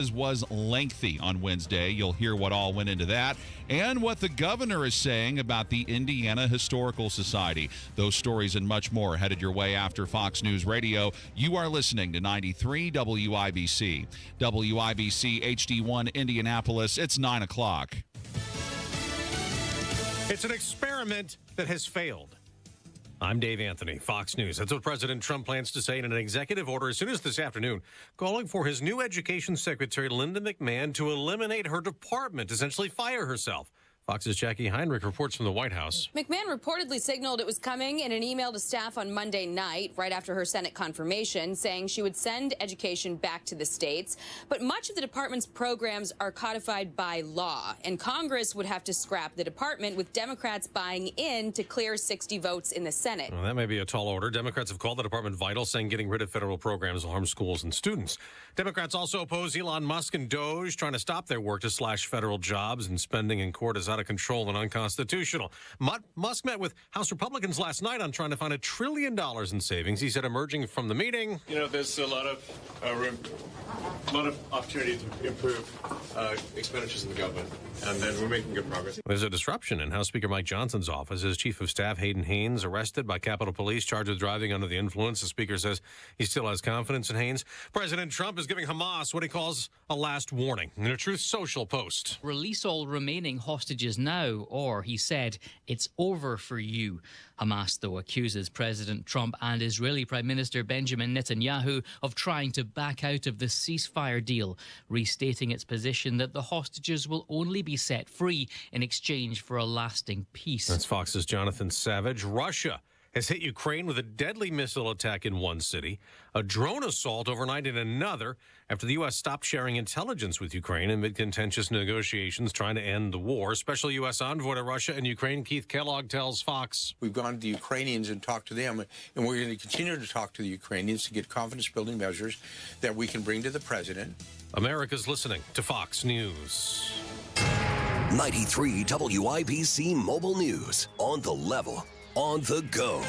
was lengthy on Wednesday. You'll hear what all went into that and what the governor is saying about the Indiana Historical Society. Those stories and much more headed your way after Fox News Radio. You are listening to 93 WIBC. WIBC HD1 Indianapolis. It's 9 o'clock. It's an experiment that has failed. I'm Dave Anthony, Fox News. That's what President Trump plans to say in an executive order as soon as this afternoon, calling for his new education secretary, Linda McMahon, to eliminate her department, essentially fire herself. Fox's Jackie Heinrich reports from the White House. McMahon reportedly signaled it was coming in an email to staff on Monday night, right after her Senate confirmation, saying she would send education back to the states. But much of the department's programs are codified by law, and Congress would have to scrap the department, with Democrats buying in to clear 60 votes in the Senate. Well, that may be a tall order. Democrats have called the department vital, saying getting rid of federal programs will harm schools and students. Democrats also oppose Elon Musk and Doge, trying to stop their work to slash federal jobs, and spending in court is out of control and unconstitutional. Musk met with House Republicans last night on trying to find $1 trillion in savings. He said emerging from the meeting, there's a lot of room, a lot of opportunity to improve expenditures in the government, and then we're making good progress. There's a disruption in House Speaker Mike Johnson's office. His chief of staff, Hayden Haynes, arrested by Capitol Police, charged with driving under the influence. The speaker says he still has confidence in Haynes. President Trump is giving Hamas what he calls a last warning in a Truth Social post. Release all remaining hostages now, or, he said, it's over for you. Hamas, though, accuses President Trump and Israeli Prime Minister Benjamin Netanyahu of trying to back out of the ceasefire deal, restating its position that the hostages will only be set free in exchange for a lasting peace. That's Fox's Jonathan Savage. Russia has hit Ukraine with a deadly missile attack in one city, a drone assault overnight in another, after the U.S. stopped sharing intelligence with Ukraine amid contentious negotiations trying to end the war. Special U.S. envoy to Russia and Ukraine, Keith Kellogg, tells Fox. We've gone to the Ukrainians and talked to them, and we're going to continue to talk to the Ukrainians to get confidence-building measures that we can bring to the president. America's listening to Fox News. 93 WIBC Mobile News. On the level. On the go.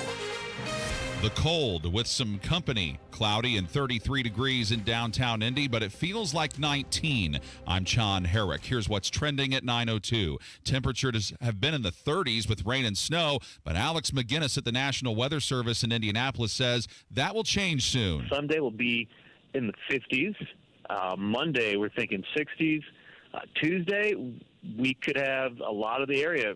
The cold with some company. Cloudy and 33 degrees in downtown Indy, but it feels like 19. I'm John Herrick. Here's what's trending at 9:02. Temperatures have been in the 30s with rain and snow, but Alex McGinnis at the National Weather Service in Indianapolis says that will change soon. Sunday will be in the 50s. Monday, we're thinking 60s. Tuesday, we could have a lot of the area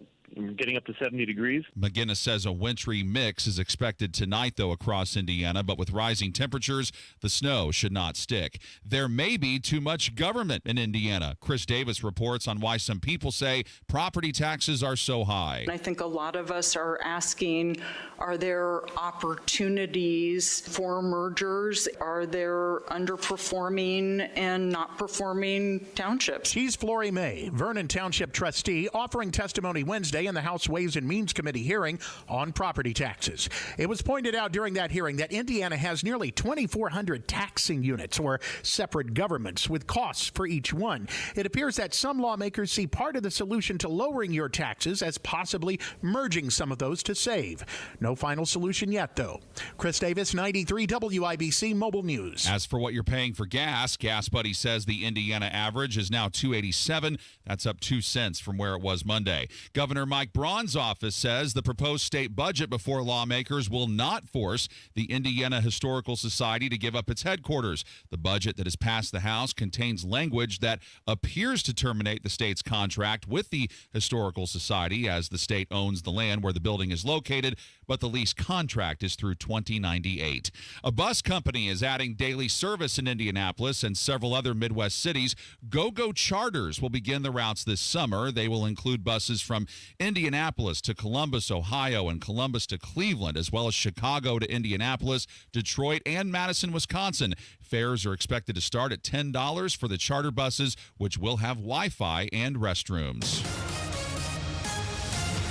getting up to 70 degrees. McGinnis says a wintry mix is expected tonight, though, across Indiana, but with rising temperatures, the snow should not stick. There may be too much government in Indiana. Chris Davis reports on why some people say property taxes are so high. I think a lot of us are asking, are there opportunities for mergers? Are there underperforming and not performing townships? She's Flory May, Vernon Township trustee, offering testimony Wednesday in the House Ways and Means Committee hearing on property taxes. It was pointed out during that hearing that Indiana has nearly 2,400 taxing units, or separate governments, with costs for each one. It appears that some lawmakers see part of the solution to lowering your taxes as possibly merging some of those to save. No final solution yet, though. Chris Davis, 93 WIBC Mobile News. As for what you're paying for gas, Gas Buddy says the Indiana average is now $2.87. That's up 2 cents from where it was Monday. Governor Mike Braun's office says the proposed state budget before lawmakers will not force the Indiana Historical Society to give up its headquarters. The budget that has passed the House contains language that appears to terminate the state's contract with the Historical Society, as the state owns the land where the building is located, but the lease contract is through 2098. A bus company is adding daily service in Indianapolis and several other Midwest cities. Go-Go Charters will begin the routes this summer. They will include buses from Indianapolis to Columbus, Ohio, and Columbus to Cleveland, as well as Chicago to Indianapolis, Detroit, and Madison, Wisconsin. Fares are expected to start at $10 for the charter buses, which will have Wi-Fi and restrooms.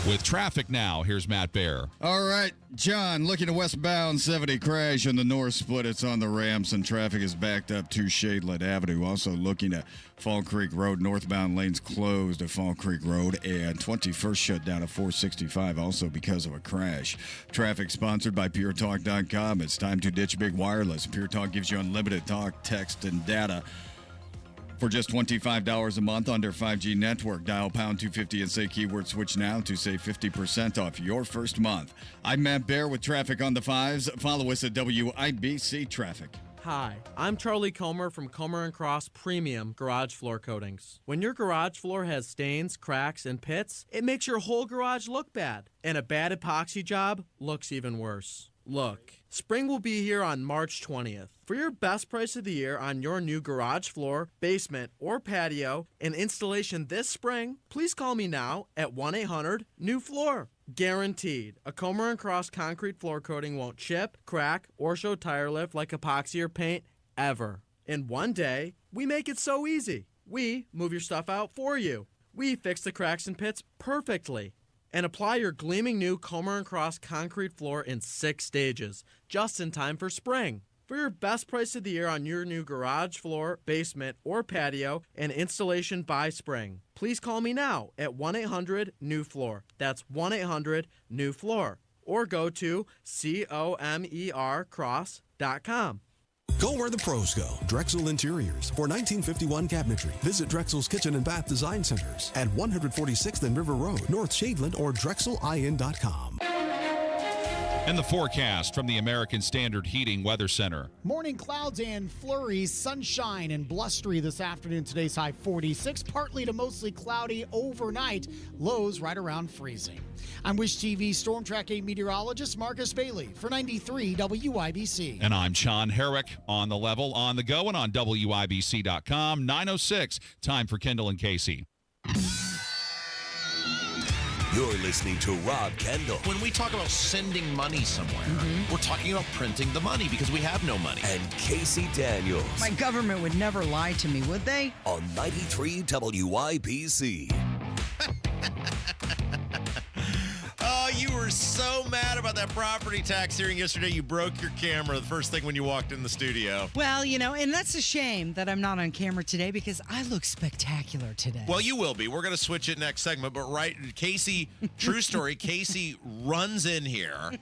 With traffic now, here's Matt Baer. All right, John, looking to westbound 70 crash in the north split. It's on the ramps, and traffic is backed up to Shadelet Avenue. Also looking at Fall Creek Road, northbound lanes closed at Fall Creek Road, and 21st shut down at 465, also because of a crash. Traffic sponsored by PureTalk.com. It's time to ditch big wireless. Pure Talk gives you unlimited talk, text, and data For just $25 a month under 5G network, dial pound 250 and say keyword switch now to save 50% off your first month. I'm Matt Bear with traffic on the 5s. Follow us at WIBC Traffic. Hi, I'm Charlie Comer from Comer & Cross Premium Garage Floor Coatings. When your garage floor has stains, cracks, and pits, it makes your whole garage look bad. And a bad epoxy job looks even worse. Look, spring will be here on March 20th. For your best price of the year on your new garage floor, basement, or patio and installation this spring, please call me now at 1-800-NEW-FLOOR. Guaranteed, a Comer & Cross concrete floor coating won't chip, crack, or show tire lift like epoxy or paint ever. In one day, we make it so easy. We move your stuff out for you. We fix the cracks and pits perfectly. And apply your gleaming new Comer & Cross concrete floor in 6 stages, just in time for spring. For your best price of the year on your new garage floor, basement, or patio and installation by spring, please call me now at 1-800-NEW-FLOOR. That's 1-800-NEW-FLOOR. Or go to COMERcross.com. Go where the pros go. Drexel Interiors for 1951 cabinetry. Visit Drexel's Kitchen and Bath Design Centers at 146th and River Road, North Shadeland, or drexelin.com. And the forecast from the American Standard Heating Weather Center. Morning clouds and flurries, sunshine and blustery this afternoon. Today's high 46, partly to mostly cloudy overnight. Lows right around freezing. I'm Wish TV Storm Track 8 meteorologist Marcus Bailey for 93 WIBC. And I'm Sean Herrick on the level, on the go, and on WIBC.com. 9:06, time for Kendall and Casey. You're listening to Rob Kendall. When we talk about sending money somewhere, we're talking about printing the money because we have no money. And Casey Daniels. My government would never lie to me, would they? On 93 WIBC. Oh, you were so mad about that property tax hearing yesterday, you broke your camera the first thing when you walked in the studio. Well, you know, and that's a shame that I'm not on camera today because I look spectacular today. Well, you will be. We're going to switch it next segment, but Casey, true story, Casey runs in here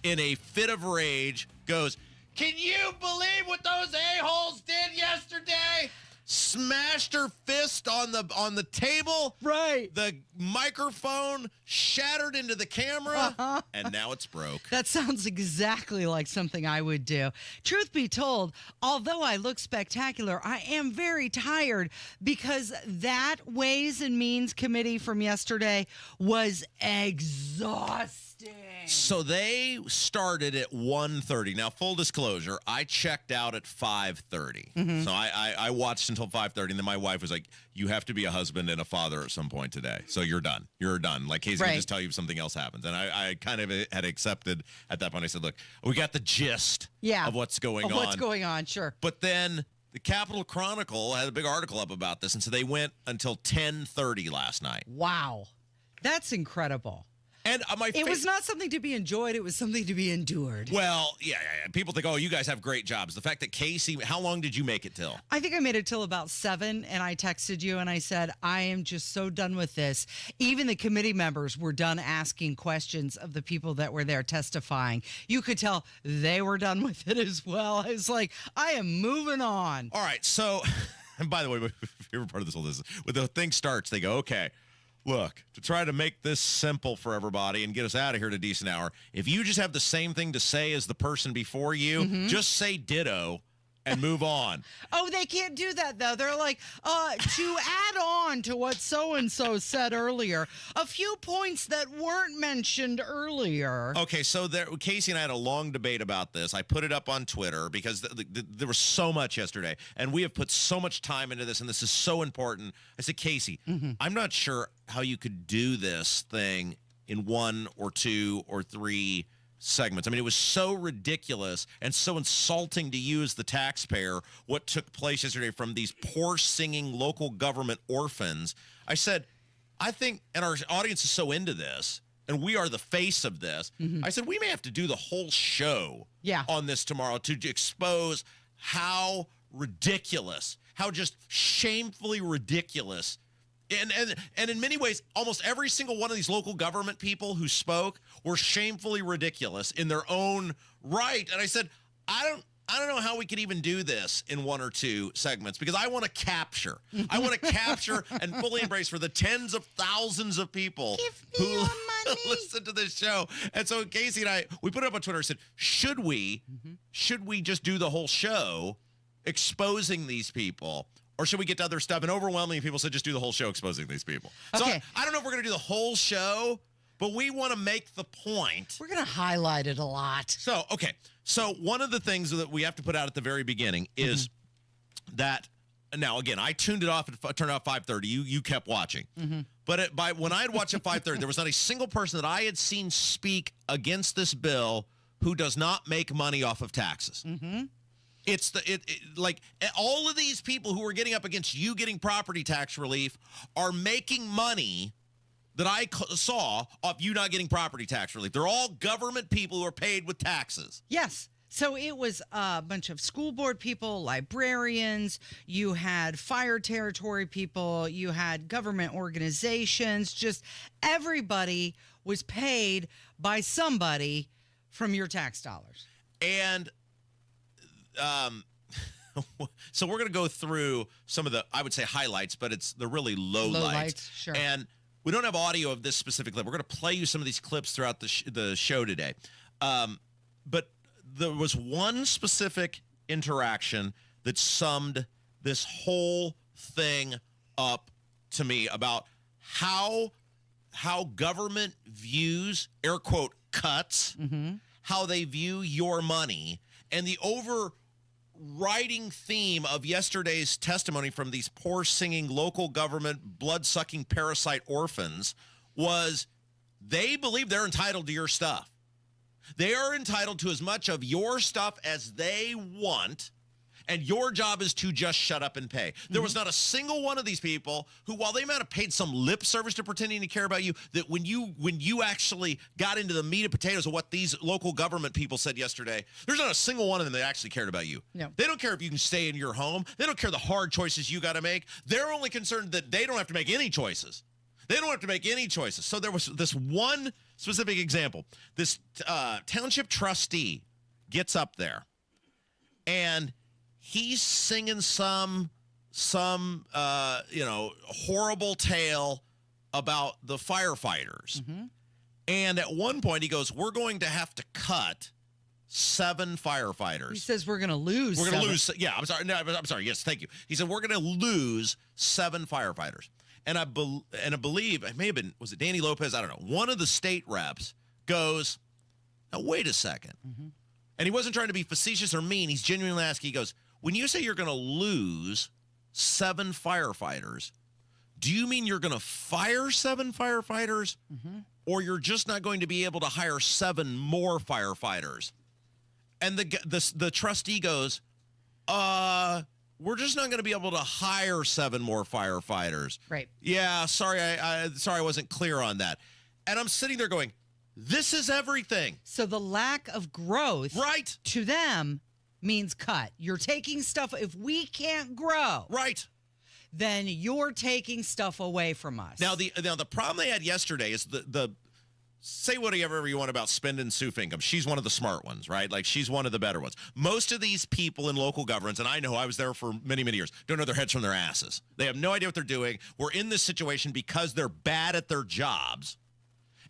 in a fit of rage, goes, "Can you believe what those a-holes did yesterday?" Smashed her fist on the table. Right. The microphone shattered into the camera, and now it's broke. That sounds exactly like something I would do. Truth be told, although I look spectacular, I am very tired because that Ways and Means Committee from yesterday was exhausting. So they started at 1:30. Now, full disclosure, I checked out at 5:30. So I watched until 5:30, and then my wife was like, "You have to be a husband and a father at some point today. So you're done. You're done." Like, Casey can just tell you if something else happens. And I kind of had accepted at that point. I said, "Look, we got the gist of what's going on. What's going on, sure." But then the Capitol Chronicle had a big article up about this, and so they went until 10:30 last night. Wow. That's incredible. And it was not something to be enjoyed. It was something to be endured. Well, yeah. People think, oh, you guys have great jobs. The fact that Casey, how long did you make it till? I think I made it till about 7, and I texted you, and I said, I am just so done with this. Even the committee members were done asking questions of the people that were there testifying. You could tell they were done with it as well. It's like, I am moving on. All right, so, and by the way, my favorite part of this whole is when the thing starts, they go, okay, look, to try to make this simple for everybody and get us out of here at a decent hour, if you just have the same thing to say as the person before you, just say ditto and move on. Oh, they can't do that, though. They're like, to add on to what so-and-so said earlier, a few points that weren't mentioned earlier. Okay, so Casey and I had a long debate about this. I put it up on Twitter because there was so much yesterday, and we have put so much time into this, and this is so important. I said, Casey, I'm not sure how you could do this thing in 1 or 2 or 3 segments. I mean, it was so ridiculous and so insulting to you as the taxpayer, what took place yesterday from these poor singing local government orphans. I said, I think, and our audience is so into this, and we are the face of this, I said, we may have to do the whole show on this tomorrow to expose how ridiculous, how just shamefully ridiculous. And in many ways, almost every single one of these local government people who spoke were shamefully ridiculous in their own right. And I said, I I don't know how we could even do this in one or two segments because I want to capture. I want to capture and fully embrace for the tens of thousands of people who listen to this show. And so Casey and I, we put it up on Twitter and said, should we just do the whole show exposing these people? Or should we get to other stuff? And overwhelmingly people said just do the whole show exposing these people. So Okay. I don't know if we're going to do the whole show, but we want to make the point. We're going to highlight it a lot. So, okay. So one of the things that we have to put out at the very beginning is that, now again, I tuned it off at turned off 5:30. You kept watching. But when I had watched at 5:30, there was not a single person that I had seen speak against this bill who does not make money off of taxes. It's like all of these people who are getting up against you getting property tax relief are making money that I saw of you not getting property tax relief. They're all government people who are paid with taxes. Yes. So it was a bunch of school board people, librarians, you had fire territory people, you had government organizations, just everybody was paid by somebody from your tax dollars. And so we're going to go through some of the, I would say, highlights, but it's the really low lights. Sure. And we don't have audio of this specific clip. We're going to play you some of these clips throughout the show today. But there was one specific interaction that summed this whole thing up to me about how government views, air quote, cuts, how they view your money, and the overriding theme of yesterday's testimony from these poor singing local government blood-sucking parasite orphans was they believe they're entitled to your stuff. They are entitled to as much of your stuff as they want, and your job is to just shut up and pay. There was not a single one of these people who, while they might have paid some lip service to pretending to care about you, that when you actually got into the meat and potatoes of what these local government people said yesterday, there's not a single one of them that actually cared about you. No. They don't care if you can stay in your home. They don't care the hard choices you got to make. They're only concerned that they don't have to make any choices. They don't have to make any choices. So there was this one specific example. This township trustee gets up there, and he's singing some horrible tale about the firefighters. And at one point he goes, we're going to have to cut 7 firefighters. He says we're going to lose. We're going to lose. Yeah, I'm sorry. No, I'm sorry. Yes, thank you. He said we're going to lose 7 firefighters. And I believe it may have been, was it Danny Lopez? I don't know. One of the state reps goes, now wait a second. And he wasn't trying to be facetious or mean. He's genuinely asking. He goes, when you say you're going to lose 7 firefighters, do you mean you're going to fire 7 firefighters, or you're just not going to be able to hire 7 more firefighters? And the trustee goes, we're just not going to be able to hire 7 more firefighters. Right. Yeah, sorry, I wasn't clear on that. And I'm sitting there going, this is everything. So the lack of growth, right, to them means cut. You're taking stuff. If we can't grow, right, then you're taking stuff away from us. Now the problem they had yesterday is the say whatever you want about spending Sue Finkam. She's one of the smart ones, right? Like, she's one of the better ones. Most of these people in local governments, and I know I was there for many, many years, don't know their heads from their asses. They have no idea what they're doing. We're in this situation because they're bad at their jobs.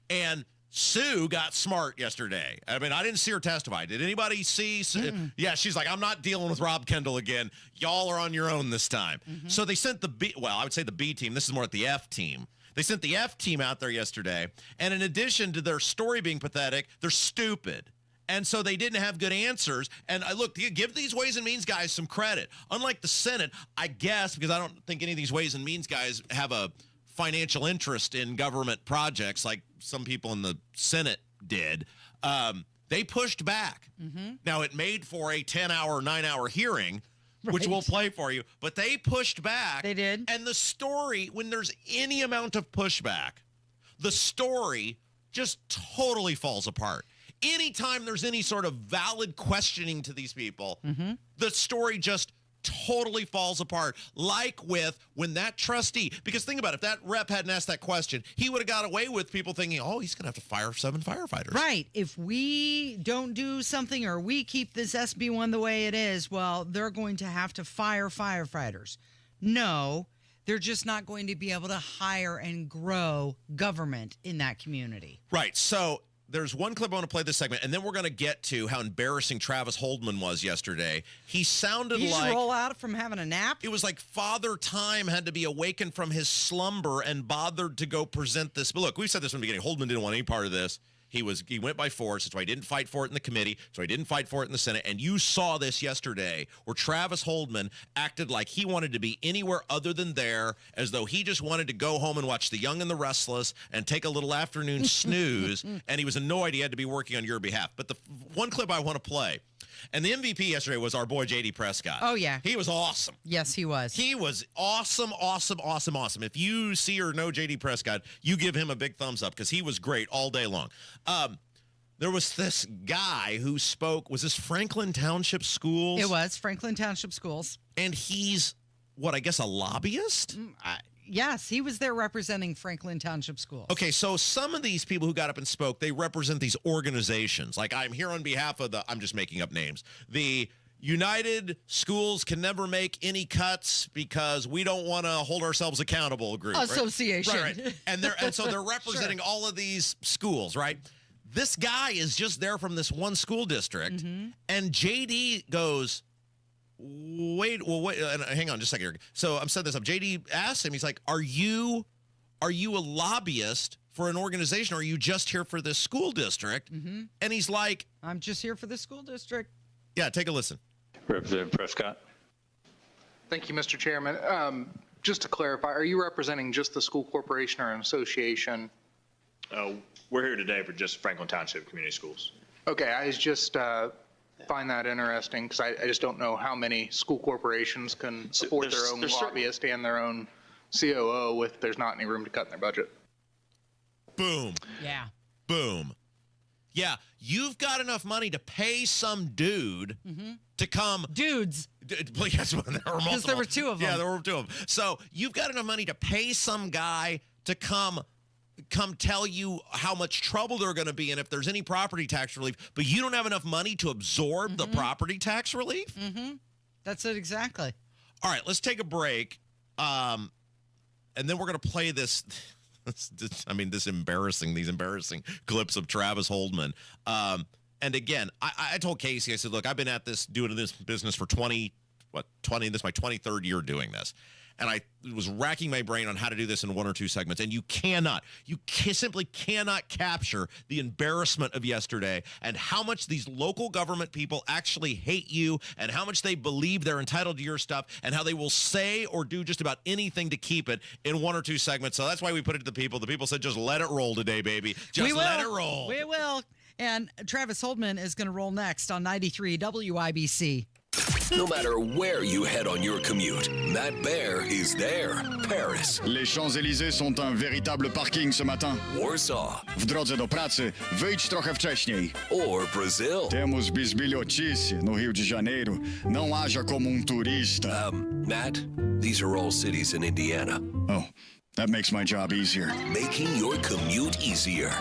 And Sue got smart yesterday. I mean, I didn't see her testify. Did anybody see? Yeah, she's like, I'm not dealing with Rob Kendall again. Y'all are on your own this time. So they sent the B, well, I would say the B team. This is more at the F team. They sent the F team out there yesterday. And in addition to their story being pathetic, they're stupid. And so they didn't have good answers. And look, give these Ways and Means guys some credit. Unlike the Senate, I guess, because I don't think any of these Ways and Means guys have a financial interest in government projects like some people in the Senate did, they pushed back. Now, it made for a 10-hour, 9-hour hearing, which we'll play for you, but they pushed back. They did. And the story, when there's any amount of pushback, the story just totally falls apart. Anytime there's any sort of valid questioning to these people, the story just totally falls apart. Like with when that trustee, because think about it, if that rep hadn't asked that question, he would have got away with people thinking, oh, he's going to have to fire 7 firefighters. Right. If we don't do something or we keep this SB1 the way it is, well, they're going to have to fire firefighters. No, they're just not going to be able to hire and grow government in that community. Right. So there's one clip I want to play this segment, and then we're going to get to how embarrassing Travis Holdman was yesterday. He sounded He like... just roll out from having a nap? It was like Father Time had to be awakened from his slumber and bothered to go present this. But look, we said this from the beginning. Holdman didn't want any part of this. He went by force. That's why he didn't fight for it in the committee. So he didn't fight for it in the Senate. And you saw this yesterday where Travis Holdman acted like he wanted to be anywhere other than there, as though he just wanted to go home and watch The Young and the Restless and take a little afternoon snooze. And he was annoyed he had to be working on your behalf. But the one clip I want to play, and the MVP yesterday was our boy J.D. Prescott. Oh, yeah. He was awesome. Yes, he was. He was awesome. If you see or know J.D. Prescott, you give him a big thumbs up because he was great all day long. There was this guy who spoke. Was this Franklin Township Schools? It was Franklin Township Schools. And he's, what, I guess a lobbyist? Yes, he was there representing Franklin Township Schools. Okay, so some of these people who got up and spoke, they represent these organizations. Like, I'm here on behalf of I'm just making up names, the United Schools Can Never Make Any Cuts Because We Don't Want to Hold Ourselves Accountable group. Association. Right. And so they're representing all of these schools, right? This guy is just there from this one school district, and JD goes, wait, hang on just a second here. So I'm setting this up. JD asked him, he's like, are you a lobbyist for an organization, or are you just here for this school district? And he's like, I'm just here for the school district. Yeah, take a listen. Representative Prescott. Thank you, Mr. Chairman. Just to clarify, are you representing just the school corporation or an association? We're here today for just Franklin Township Community Schools. Okay, I just find that interesting because I just don't know how many school corporations can support their own lobbyist and their own COO if there's not any room to cut in their budget. Boom. Yeah. Boom. Yeah, you've got enough money to pay some dude to come. Dudes. Yes, there were multiple. Because there were 2 of them. Yeah, there were 2 of them. So you've got enough money to pay some guy to come tell you how much trouble they're going to be in if there's any property tax relief, but you don't have enough money to absorb the property tax relief? That's it exactly. All right, let's take a break, and then we're going to play these embarrassing clips of Travis Holdman. And again, I told Casey, I said, look, I've been at this, doing this business for 20, this is my 23rd year doing this. And I was racking my brain on how to do this in 1 or 2 segments. And you simply cannot capture the embarrassment of yesterday and how much these local government people actually hate you and how much they believe they're entitled to your stuff and how they will say or do just about anything to keep it in 1 or 2 segments. So that's why we put it to the people. The people said, just let it roll today, baby. Just let it roll. We will. And Travis Holdman is going to roll next on 93 WIBC. No matter where you head on your commute, Matt Bear is there. Paris. Les Champs-Élysées sont un véritable parking ce matin. Warsaw. W drodze do pracy wyjdź trochę wcześniej. Or Brazil. Temos bisbilhotice no Rio de Janeiro. Não haja como turista. Matt, these are all cities in Indiana. Oh, that makes my job easier. Making your commute easier.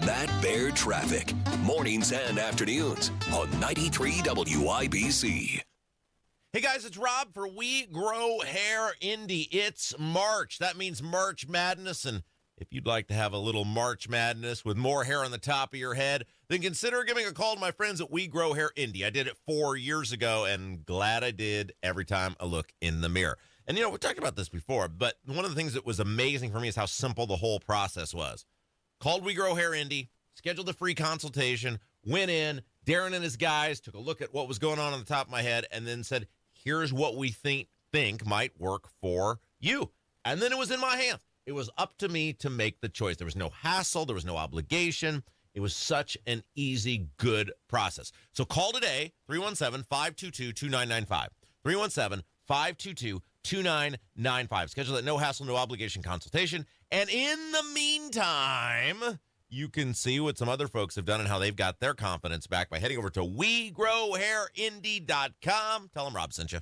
Matt Bear Traffic. Mornings and afternoons on 93 WIBC. Hey guys, it's Rob for We Grow Hair Indy. It's March. That means March Madness. And if you'd like to have a little March Madness with more hair on the top of your head, then consider giving a call to my friends at We Grow Hair Indy. I did it 4 years ago and glad I did every time I look in the mirror. And, we talked about this before, but one of the things that was amazing for me is how simple the whole process was. Called We Grow Hair Indy, scheduled a free consultation, went in, Darren and his guys took a look at what was going on the top of my head and then said, here's what we think might work for you. And then it was in my hands. It was up to me to make the choice. There was no hassle. There was no obligation. It was such an easy, good process. So call today, 317-522-2995. 317-522-2995. Schedule that no hassle, no obligation consultation. And in the meantime, you can see what some other folks have done and how they've got their confidence back by heading over to WeGrowHairIndy.com. Tell them Rob sent you.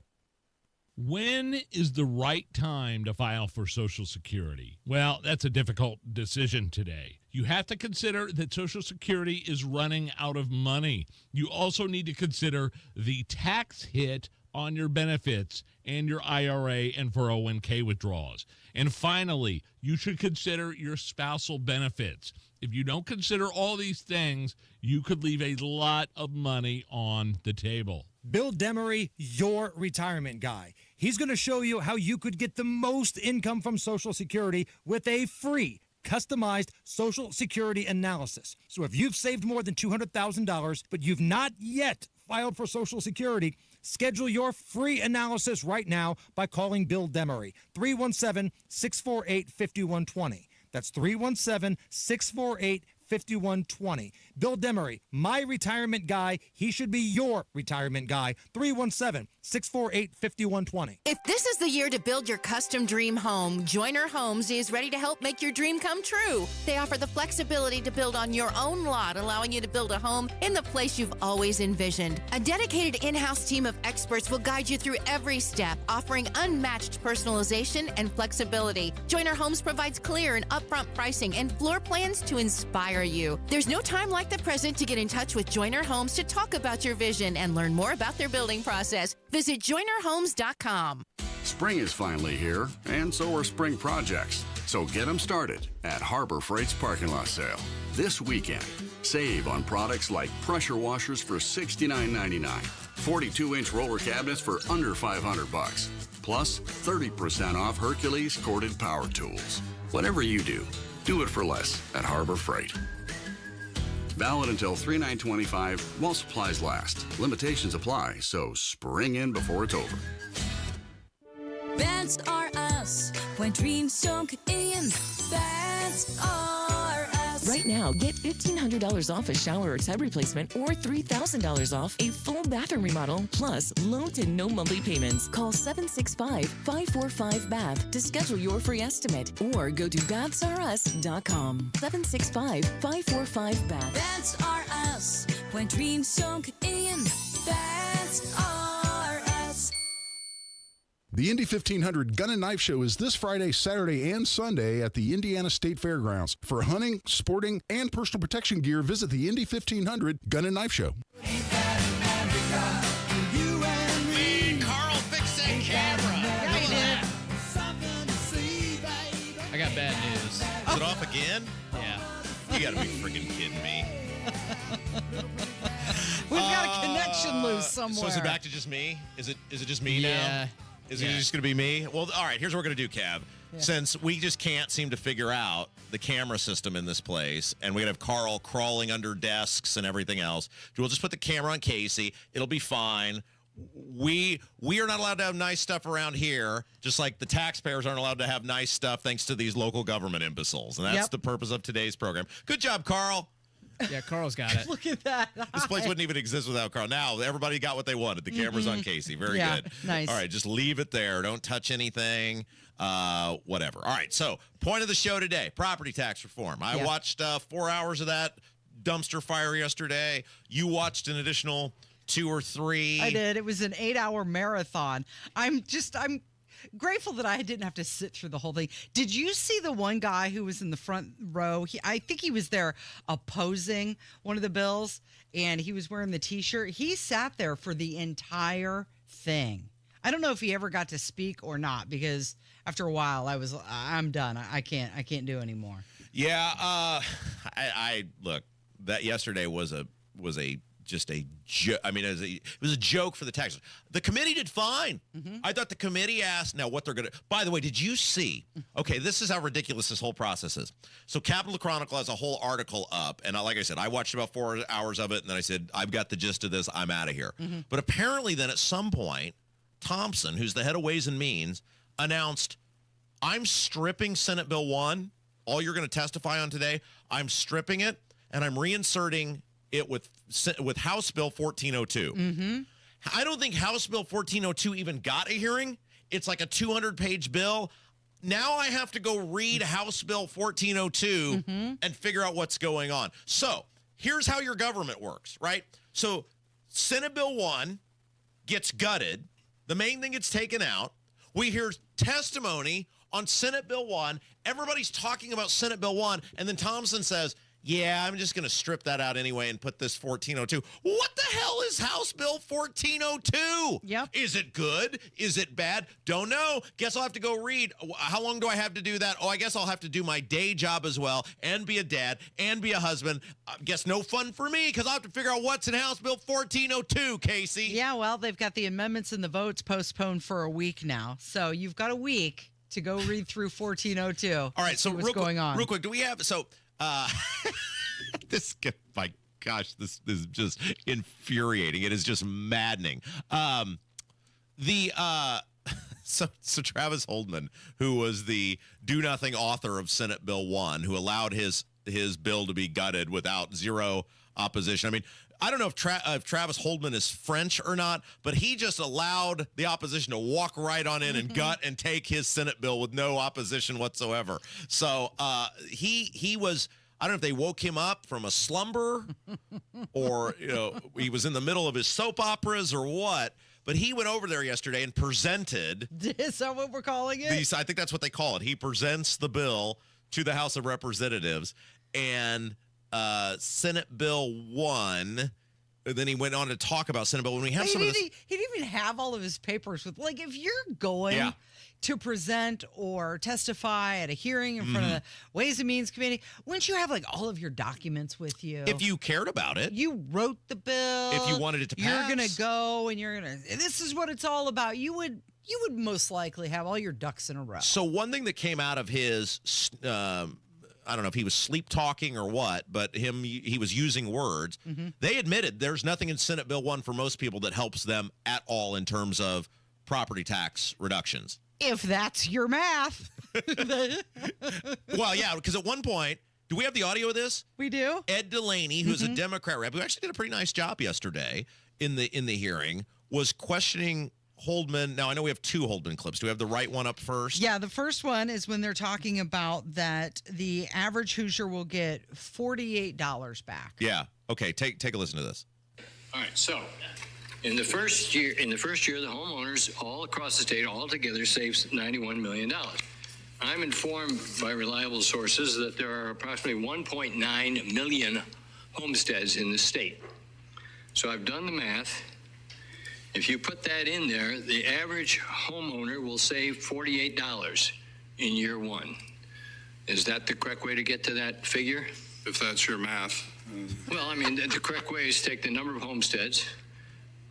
When is the right time to file for Social Security? Well, that's a difficult decision today. You have to consider that Social Security is running out of money. You also need to consider the tax hit on your benefits and your IRA and 401k withdrawals. And finally, you should consider your spousal benefits. If you don't consider all these things, you could leave a lot of money on the table. Bill Demery, your retirement guy. He's going to show you how you could get the most income from Social Security with a free, customized Social Security analysis. So if you've saved more than $200,000, but you've not yet filed for Social Security, schedule your free analysis right now by calling Bill Demery, 317-648-5120. That's 317-648-5120. Bill Demery, my retirement guy. He should be your retirement guy. 317-648-5120. If this is the year to build your custom dream home, Joyner Homes is ready to help make your dream come true. They offer the flexibility to build on your own lot, allowing you to build a home in the place you've always envisioned. A dedicated in-house team of experts will guide you through every step, offering unmatched personalization and flexibility. Joyner Homes provides clear and upfront pricing and floor plans to inspire you. There's no time like the present to get in touch with Joyner Homes to talk about your vision and learn more about their building process. Visit JoynerHomes.com. Spring is finally here, and so are spring projects. So get them started at Harbor Freight's parking lot sale. This weekend, save on products like pressure washers for $69.99, 42-inch roller cabinets for under $500, plus 30% off Hercules corded power tools. Whatever you do it for less at Harbor Freight. Valid until 3/9/25 while supplies last. Limitations apply, so spring in before it's over. That's are us. When dreams don't get in, that's are us. Right now, get $1,500 off a shower or tub replacement or $3,000 off a full bathroom remodel, plus low to no monthly payments. Call 765-545-BATH to schedule your free estimate or go to bathsareus.com. 765-545-BATH. That's are us. When dreams don't get in, that's are us. The Indy 1500 Gun and Knife Show is this Friday, Saturday, and Sunday at the Indiana State Fairgrounds. For hunting, sporting, and personal protection gear, visit the Indy 1500 Gun and Knife Show. Carl, fix that camera. I got bad news. Is it off again? Yeah. You gotta be freaking kidding me. We've got a connection loose somewhere. So is it back to just me? Is it just me now? Is it just going to be me? Well, all right, here's what we're going to do, Cav. Yeah. Since we just can't seem to figure out the camera system in this place, and we're going to have Carl crawling under desks and everything else, we'll just put the camera on Casey. It'll be fine. We are not allowed to have nice stuff around here, just like the taxpayers aren't allowed to have nice stuff thanks to these local government imbeciles. And that's the purpose of today's program. Good job, Carl. Yeah, Carl's got it. Look at that. This place wouldn't even exist without Carl. Now, everybody got what they wanted. The camera's on Casey. Very good. Nice. All right, just leave it there. Don't touch anything. Whatever. All right, so point of the show today, property tax reform. I watched 4 hours of that dumpster fire yesterday. You watched an additional 2 or 3. I did. It was an 8-hour marathon. I'm grateful that I didn't have to sit through the whole thing. Did you see the one guy who was in the front row? I think he was there opposing one of the bills, and he was wearing the T-shirt. He sat there for the entire thing. I don't know if he ever got to speak or not, because after a while, I'm done. I can't do anymore. Yeah. I look, that yesterday was just a joke. I mean, it was a joke for the taxes. The committee did fine. I thought the committee asked, now what they're going to... By the way, did you see... Okay, this is how ridiculous this whole process is. So Capital Chronicle has a whole article up, and like I said, I watched about 4 hours of it, and then I said, I've got the gist of this, I'm out of here. But apparently then at some point, Thompson, who's the head of Ways and Means, announced, I'm stripping Senate Bill 1, all you're going to testify on today, I'm stripping it, and I'm reinserting it with House Bill 1402. I don't think House Bill 1402 even got a hearing. It's like a 200-page bill. Now I have to go read House Bill 1402 and figure out what's going on. So here's how your government works, right? So Senate Bill 1 gets gutted, The main thing gets taken out. We hear testimony on Senate Bill 1. Everybody's talking about Senate Bill 1. And then Thompson says, yeah, I'm just going to strip that out anyway and put this 1402. What the hell is House Bill 1402? Yep. Is it good? Is it bad? Don't know. Guess I'll have to go read. How long do I have to do that? Oh, I guess I'll have to do my day job as well and be a dad and be a husband. Guess no fun for me because I'll have to figure out what's in House Bill 1402, Casey. Yeah, well, they've got the amendments and the votes postponed for a week now. So you've got a week to go read through 1402. All right, so what's going on. Real quick, do we have my gosh, this is just infuriating. It is just maddening. So Travis Holdman, who was the do-nothing author of Senate Bill 1, who allowed his bill to be gutted without zero opposition. I mean, I don't know if Travis Holdman is French or not, but he just allowed the opposition to walk right on in and gut and take his Senate bill with no opposition whatsoever. So he was, I don't know if they woke him up from a slumber or, he was in the middle of his soap operas or what, but he went over there yesterday and presented. Is that what we're calling it? I think that's what they call it. He presents the bill to the House of Representatives, and Senate Bill 1. Then he went on to talk about Senate Bill. When we have some of this, he didn't even have all of his papers with. Like, if you're going to present or testify at a hearing in front of the Ways and Means Committee, wouldn't you have like all of your documents with you? If you cared about it, you wrote the bill. If you wanted it to pass, you're gonna go and you're gonna. This is what it's all about. You would most likely have all your ducks in a row. So one thing that came out of his. I don't know if he was sleep talking or what, but he was using words. They admitted there's nothing in Senate Bill 1 for most people that helps them at all in terms of property tax reductions. If that's your math. Well, yeah, because at one point, do we have the audio of this? We do. Ed Delaney, who's a Democrat rep, who actually did a pretty nice job yesterday in the hearing, was questioning Holdman. Now, I know we have two Holdman clips. Do we have the right one up first? Yeah, the first one is when they're talking about that the average Hoosier will get $48 back. Yeah. Okay, take a listen to this. All right, so in the first year, the homeowners all across the state altogether saves $91 million. I'm informed by reliable sources that there are approximately 1.9 million homesteads in the state. So I've done the math. If you put that in there, the average homeowner will save $48 in year one. Is that the correct way to get to that figure? If that's your math. Well, I mean, the correct way is take the number of homesteads,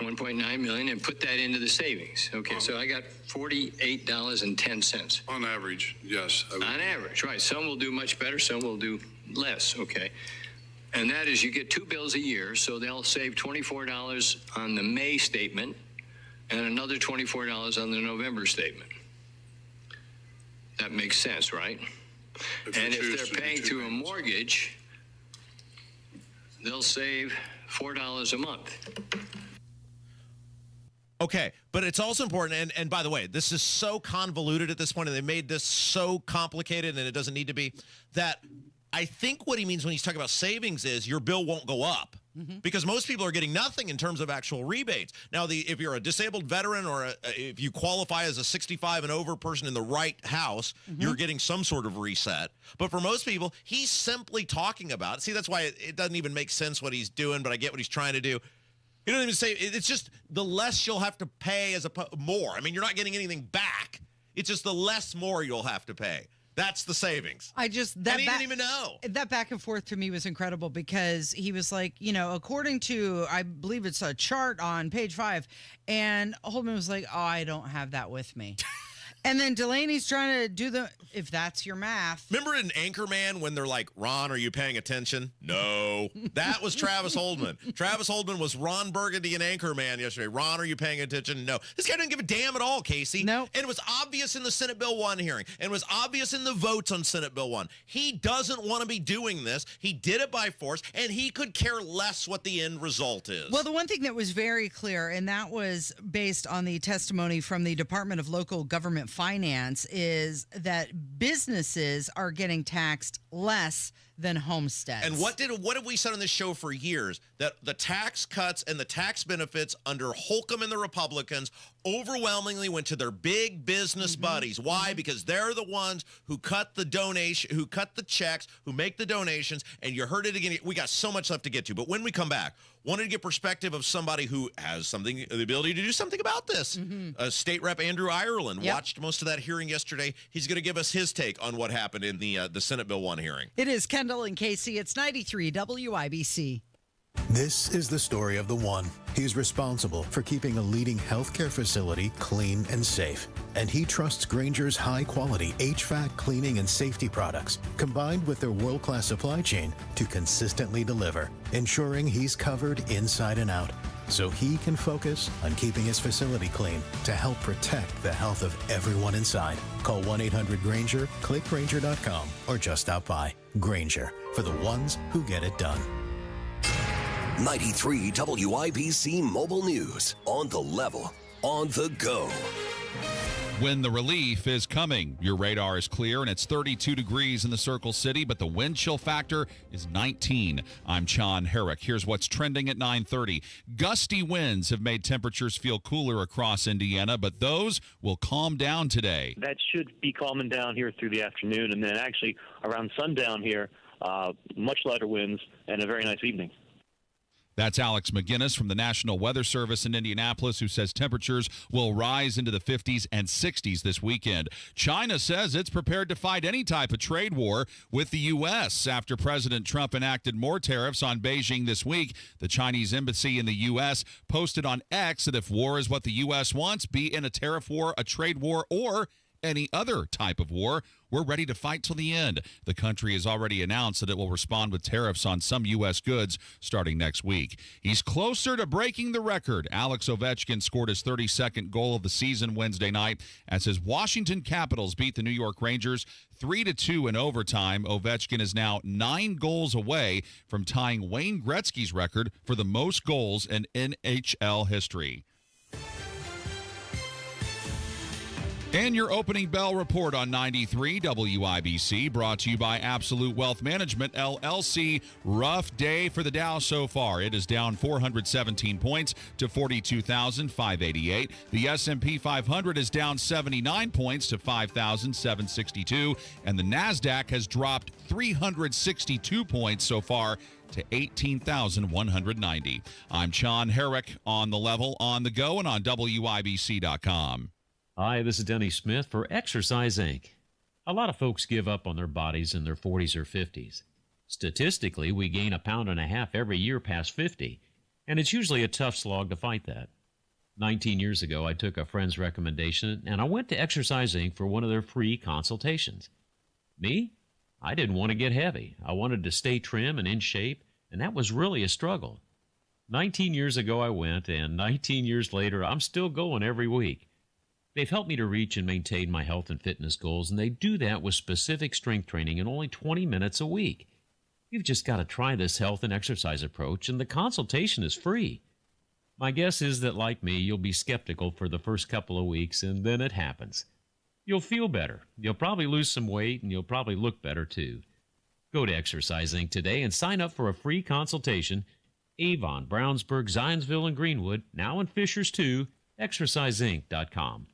1.9 million, and put that into the savings. Okay, so I got $48.10. On average, yes. On average, right. Some will do much better, some will do less, okay. And that is you get two bills a year, so they'll save $24 on the May statement and another $24 on the November statement. That makes sense, right? And if they're paying through a mortgage, they'll save $4 a month. Okay, but it's also important, and by the way, this is so convoluted at this point, and they made this so complicated, and it doesn't need to be, that I think what he means when he's talking about savings is your bill won't go up because most people are getting nothing in terms of actual rebates. Now, if you're a disabled veteran or if you qualify as a 65 and over person in the right house, you're getting some sort of reset. But for most people, he's simply talking about, see, that's why it doesn't even make sense what he's doing, but I get what he's trying to do. He doesn't even say, it's just the less you'll have to pay more. I mean, you're not getting anything back. It's just the less more you'll have to pay. That's the savings. And he didn't even know. That back and forth to me was incredible because he was like, according to, I believe it's a chart on page 5, and Holdman was like, oh, I don't have that with me. And then Delaney's trying to do if that's your math. Remember in Anchorman when they're like, Ron, are you paying attention? No. That was Travis Holdman. Travis Holdman was Ron Burgundy in Anchorman yesterday. Ron, are you paying attention? No. This guy didn't give a damn at all, Casey. No. And it was obvious in the Senate Bill 1 hearing. And it was obvious in the votes on Senate Bill 1. He doesn't want to be doing this. He did it by force, and he could care less what the end result is. Well, the one thing that was very clear, and that was based on the testimony from the Department of Local Government Finance, is that businesses are getting taxed less than homesteads. And what have we said on this show for years? That the tax cuts and the tax benefits under Holcomb and the Republicans overwhelmingly went to their big business buddies. Why? Because they're the ones who cut the donation, who cut the checks, who make the donations. And you heard it again. We got so much left to get to. But when we come back, wanted to get perspective of somebody who has the ability to do something about this. State Rep Andrew Ireland watched most of that hearing yesterday. He's going to give us his take on what happened in the Senate Bill 1 hearing. It is Kendall and Casey. It's 93 WIBC. This is the story of the one. He's responsible for keeping a leading healthcare facility clean and safe. And he trusts Grainger's high-quality HVAC cleaning and safety products, combined with their world-class supply chain, to consistently deliver, ensuring he's covered inside and out, so he can focus on keeping his facility clean to help protect the health of everyone inside. Call 1-800-GRAINGER, click Grainger.com, or just stop by. Grainger, for the ones who get it done. 93 WIBC Mobile News. On the level, on the go. When the relief is coming, your radar is clear and it's 32 degrees in the Circle City, but the wind chill factor is 19. I'm John Herrick. Here's what's trending at 9:30. Gusty winds have made temperatures feel cooler across Indiana, but those will calm down today. That should be calming down here through the afternoon, and then actually around sundown here, much lighter winds and a very nice evening. That's Alex McGinnis from the National Weather Service in Indianapolis, who says temperatures will rise into the 50s and 60s this weekend. China says it's prepared to fight any type of trade war with the U.S. after President Trump enacted more tariffs on Beijing this week. The Chinese embassy in the U.S. posted on X that if war is what the U.S. wants, be in a tariff war, a trade war, or any other type of war, we're ready to fight till the end. The country has already announced that it will respond with tariffs on some U.S. goods starting next week. He's closer to breaking the record. Alex Ovechkin scored his 32nd goal of the season Wednesday night as his Washington Capitals beat the New York Rangers 3-2 in overtime. Ovechkin is now 9 goals away from tying Wayne Gretzky's record for the most goals in NHL history. And your opening bell report on 93 WIBC, brought to you by Absolute Wealth Management, LLC. Rough day for the Dow so far. It is down 417 points to 42,588. The S&P 500 is down 79 points to 5,762. And the NASDAQ has dropped 362 points so far to 18,190. I'm Sean Herrick, on the level, on the go, and on WIBC.com. Hi, this is Denny Smith for Exercise Inc. A lot of folks give up on their bodies in their 40s or 50s. Statistically, we gain 1.5 pounds every year past 50, and it's usually a tough slog to fight that. 19 years ago, I took a friend's recommendation, and I went to Exercise Inc. for one of their free consultations. Me? I didn't want to get heavy. I wanted to stay trim and in shape, and that was really a struggle. 19 years ago, I went, and 19 years later, I'm still going every week. They've helped me to reach and maintain my health and fitness goals, and they do that with specific strength training in only 20 minutes a week. You've just got to try this health and exercise approach, and the consultation is free. My guess is that, like me, you'll be skeptical for the first couple of weeks, and then it happens. You'll feel better. You'll probably lose some weight, and you'll probably look better, too. Go to Exercise Inc. today and sign up for a free consultation. Avon, Brownsburg, Zionsville, and Greenwood, now in Fishers, too. ExerciseInc.com.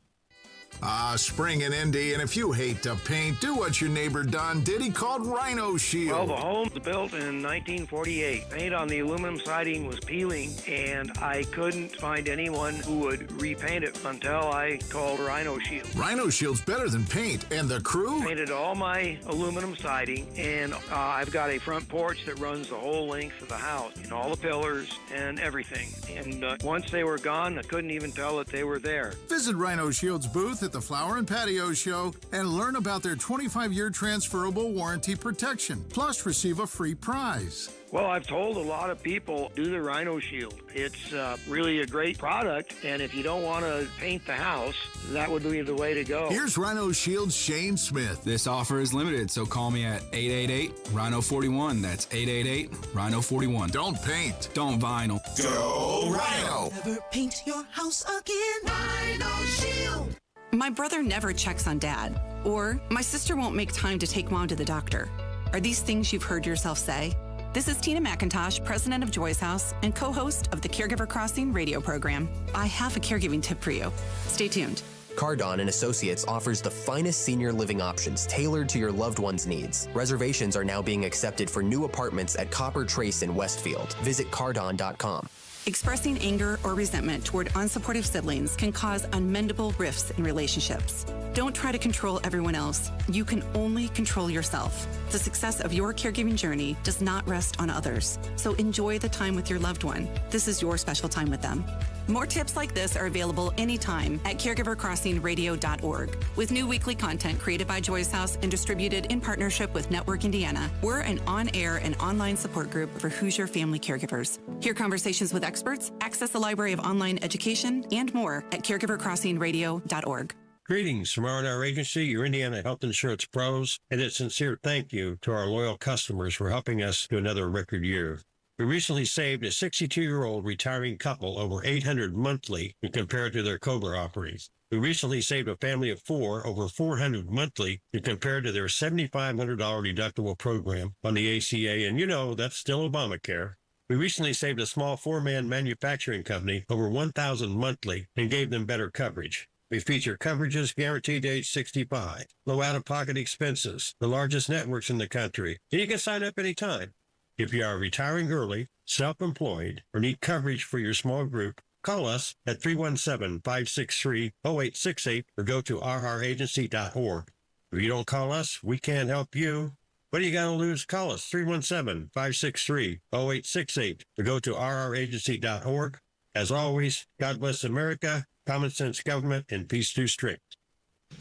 Spring in Indy, and if you hate to paint, do what your neighbor Don did. He called Rhino Shield. Well, the home was built in 1948. Paint on the aluminum siding was peeling, and I couldn't find anyone who would repaint it until I called Rhino Shield. Rhino Shield's better than paint, and the crew? Painted all my aluminum siding, and I've got a front porch that runs the whole length of the house, and all the pillars and everything. And once they were gone, I couldn't even tell that they were there. Visit Rhino Shield's booth at the Flower and Patio Show and learn about their 25-year transferable warranty protection. Plus, receive a free prize. Well, I've told a lot of people, do the Rhino Shield. It's really a great product, and if you don't want to paint the house, that would be the way to go. Here's Rhino Shield's Shane Smith. This offer is limited, so call me at 888-RHINO-41. That's 888-RHINO-41. Don't paint. Don't vinyl. Go Rhino! Never paint your house again. Rhino Shield. My brother never checks on Dad, or my sister won't make time to take Mom to the doctor. Are these things you've heard yourself say? This is Tina McIntosh, president of Joy's House and co-host of the Caregiver Crossing radio program. I have a caregiving tip for you. Stay tuned. Cardon & Associates offers the finest senior living options tailored to your loved one's needs. Reservations are now being accepted for new apartments at Copper Trace in Westfield. Visit cardon.com. Expressing anger or resentment toward unsupportive siblings can cause unmendable rifts in relationships. Don't try to control everyone else. You can only control yourself. The success of your caregiving journey does not rest on others. So enjoy the time with your loved one. This is your special time with them. More tips like this are available anytime at caregivercrossingradio.org. With new weekly content created by Joy's House and distributed in partnership with Network Indiana, we're an on-air and online support group for Hoosier family caregivers. Hear conversations with experts, access a library of online education, and more at caregivercrossingradio.org. Greetings from R&R Agency, your Indiana health insurance pros, and a sincere thank you to our loyal customers for helping us to another record year. We recently saved a 62-year-old retiring couple over $800 monthly when compared to their COBRA offerings. We recently saved a family of 4 over $400 monthly when compared to their $7,500 deductible program on the ACA, and you know that's still Obamacare. We recently saved a small 4-man manufacturing company over $1,000 monthly and gave them better coverage. We feature coverages guaranteed to age 65, low out-of-pocket expenses, the largest networks in the country, and you can sign up anytime. If you are retiring early, self-employed, or need coverage for your small group, call us at 317-563-0868 or go to rragency.org. If you don't call us, we can't help you. What do you got to lose? Call us 317-563-0868 or go to rragency.org. As always, God bless America, common sense government, and peace through strength.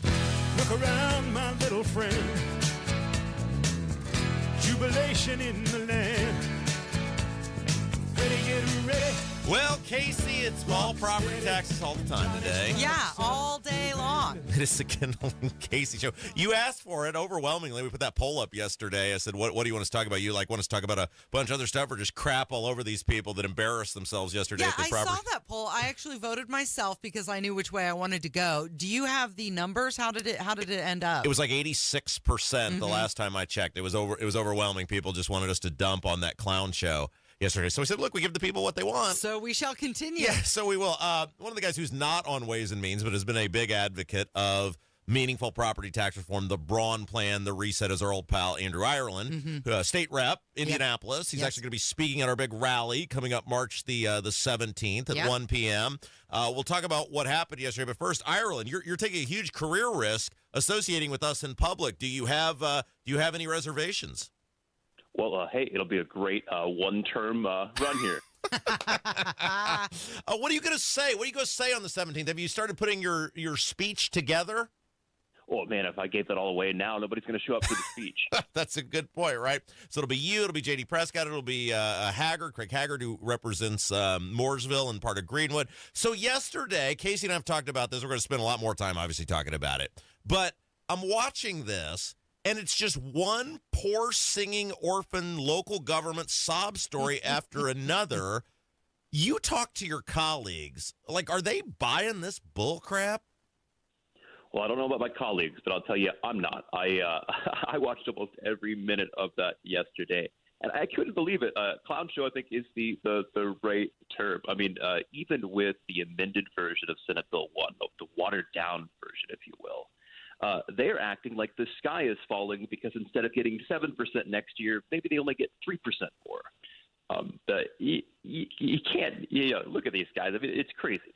Look around, my little friend. Jubilation in the land. Ready, get ready. Well, Casey, it's small property taxes all the time today. Yeah, all day long. It is the Kendall Casey show. You asked for it overwhelmingly. We put that poll up yesterday. I said, what do you want us to talk about? You want us to talk about a bunch of other stuff or just crap all over these people that embarrassed themselves yesterday at the property? I saw that poll. I actually voted myself because I knew which way I wanted to go. Do you have the numbers? How did it end up? It was like 86% the last time I checked. It was overwhelming. People just wanted us to dump on that clown show yesterday. So we said, look, we give the people what they want. So we shall continue. Yeah, so we will. One of the guys who's not on Ways and Means, but has been a big advocate of meaningful property tax reform, the Braun plan, the reset, is our old pal Andrew Ireland, state rep, Indianapolis. He's actually going to be speaking at our big rally coming up March the 17th at 1 p.m. We'll talk about what happened yesterday. But first, Ireland, you're taking a huge career risk associating with us in public. Do you have any reservations? Well, hey, it'll be a great one-term run here. What are you going to say? What are you going to say on the 17th? Have you started putting your speech together? Oh, man, if I gave that all away now, nobody's going to show up for the speech. That's a good point, right? So it'll be you, it'll be J.D. Prescott, it'll be Craig Haggard, who represents Mooresville and part of Greenwood. So yesterday, Casey and I have talked about this. We're going to spend a lot more time, obviously, talking about it. But I'm watching this, and it's just one poor singing orphan local government sob story after another. You talk to your colleagues. Like, are they buying this bull crap? Well, I don't know about my colleagues, but I'll tell you, I'm not. I watched almost every minute of that yesterday, and I couldn't believe it. Clown show, I think, is the right term. I mean, even with the amended version of Senate Bill 1, the watered-down version, if you will, they're acting like the sky is falling because instead of getting 7% next year, maybe they only get 3% more. You can't look at these guys. I mean, it's crazy.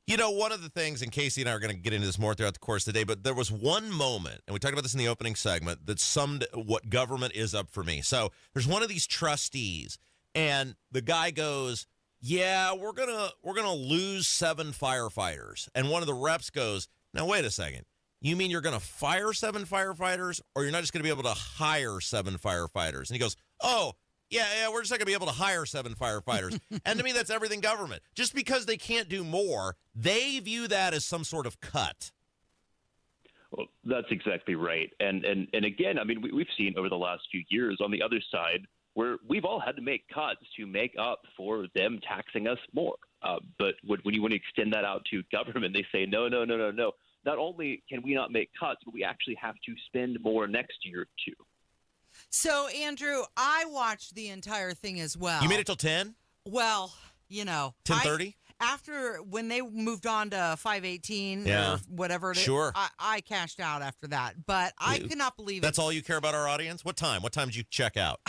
You know, one of the things, and Casey and I are going to get into this more throughout the course of the day, but there was one moment, and we talked about this in the opening segment, that summed what government is up for me. So there's one of these trustees, and the guy goes, yeah, we're gonna lose 7 firefighters. And one of the reps goes, now, wait a second. You mean you're going to fire 7 firefighters, or you're not just going to be able to hire 7 firefighters? And he goes, oh, yeah, we're just not going to be able to hire 7 firefighters. And to me, that's everything government. Just because they can't do more, they view that as some sort of cut. Well, that's exactly right. And again, I mean, we've seen over the last few years on the other side where we've all had to make cuts to make up for them taxing us more. But when you want to extend that out to government, they say, no. Not only can we not make cuts, but we actually have to spend more next year, too. So, Andrew, I watched the entire thing as well. You made it till 10? Well, you know. 10:30? After, when they moved on to 5:18 Yeah. or whatever it is, Sure. I cashed out after that. But I could not believe That's all you care about our audience? What time? What time did you check out?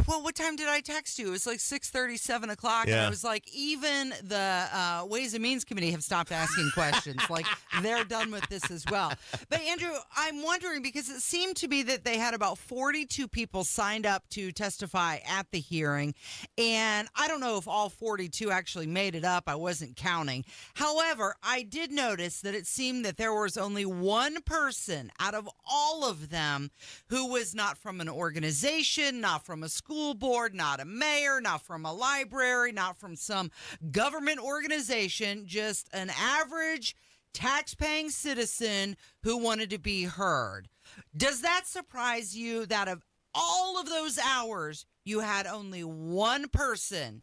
Well, what time did I text you? It was like 6:30, 7 o'clock. And Yeah. I was like, even the Ways and Means Committee have stopped asking questions. Like, they're done with this as well. But, Andrew, I'm wondering, because it seemed to be that they had about 42 people signed up to testify at the hearing. And I don't know if all 42 actually made it up. I wasn't counting. However, I did notice that it seemed that there was only one person out of all of them who was not from an organization, not from a school board, not a mayor, not from a library, not from some government organization, just an average tax-paying citizen who wanted to be heard. Does that surprise you that of all of those hours, you had only one person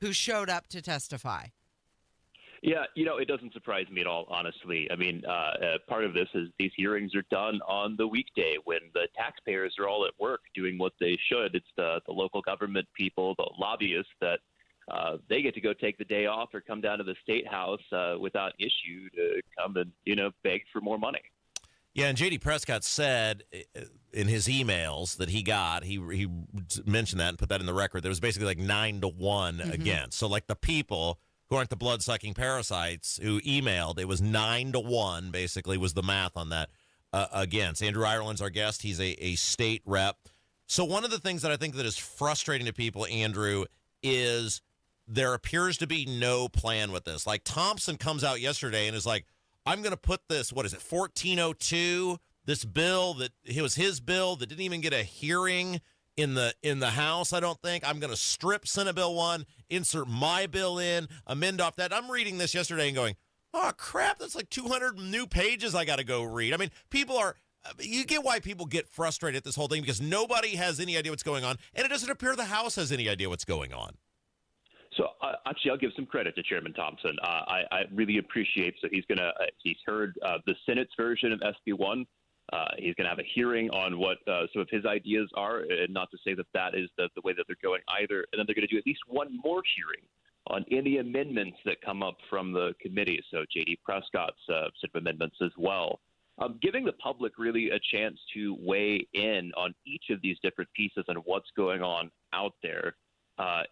who showed up to testify? Yeah, it doesn't surprise me at all, honestly. I mean, part of this is these hearings are done on the weekday when the taxpayers are all at work doing what they should. It's the local government people, the lobbyists that they get to go take the day off or come down to the State House without issue to come and, beg for more money. Yeah, and J.D. Prescott said in his emails that he got, he mentioned that and put that in the record, there was basically like 9-1 against. So like the people who aren't the blood-sucking parasites who emailed, it was 9-1 basically was the math on that against. Andrew Ireland's our guest. He's a state rep. So one of the things that I think that is frustrating to people, Andrew, is there appears to be no plan with this. Like Thompson comes out yesterday and is like, I'm going to put this, 1402, this bill that it was his bill that didn't even get a hearing in the House, I don't think. I'm going to strip Senate Bill 1, insert my bill in, amend off that. I'm reading this yesterday and going, oh, crap, that's like 200 new pages I got to go read. I mean, you get why people get frustrated at this whole thing because nobody has any idea what's going on, and it doesn't appear the House has any idea what's going on. So actually, I'll give some credit to Chairman Thompson. I really appreciate that he's heard the Senate's version of SB 1. He's going to have a hearing on what some of his ideas are, and not to say that is the way that they're going either. And then they're going to do at least one more hearing on any amendments that come up from the committee. So J.D. Prescott's set of amendments as well. Giving the public really a chance to weigh in on each of these different pieces and what's going on out there.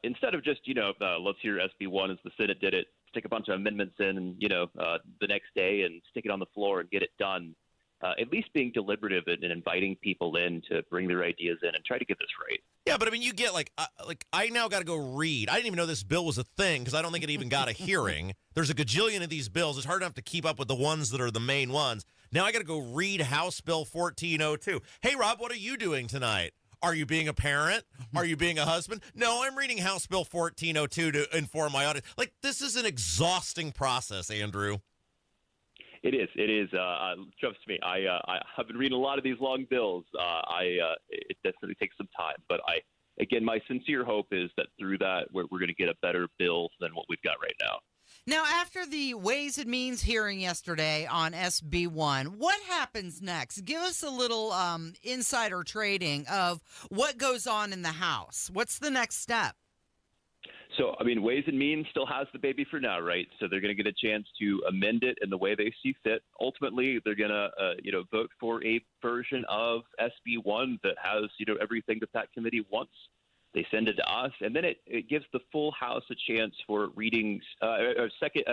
Instead of just, let's hear SB 1 as the Senate did it, stick a bunch of amendments in, and, the next day and stick it on the floor and get it done. At least being deliberative and inviting people in to bring their ideas in and try to get this right. Yeah, but I mean, you get I now got to go read. I didn't even know this bill was a thing because I don't think it even got a hearing. There's a gajillion of these bills. It's hard enough to keep up with the ones that are the main ones. Now I got to go read House Bill 1402. Hey, Rob, what are you doing tonight? Are you being a parent? Are you being a husband? No, I'm reading House Bill 1402 to inform my audience. Like, this is an exhausting process, Andrew. It is. Trust me. I have been reading a lot of these long bills. It definitely takes some time. But again, my sincere hope is that through that, we're going to get a better bill than what we've got right now. Now, after the Ways and Means hearing yesterday on SB 1, what happens next? Give us a little insider trading of what goes on in the House. What's the next step? So, I mean, Ways and Means still has the baby for now, right? So they're going to get a chance to amend it in the way they see fit. Ultimately, they're going to, vote for a version of SB 1 that has, everything that committee wants. They send it to us, and then it gives the full House a chance for readings, second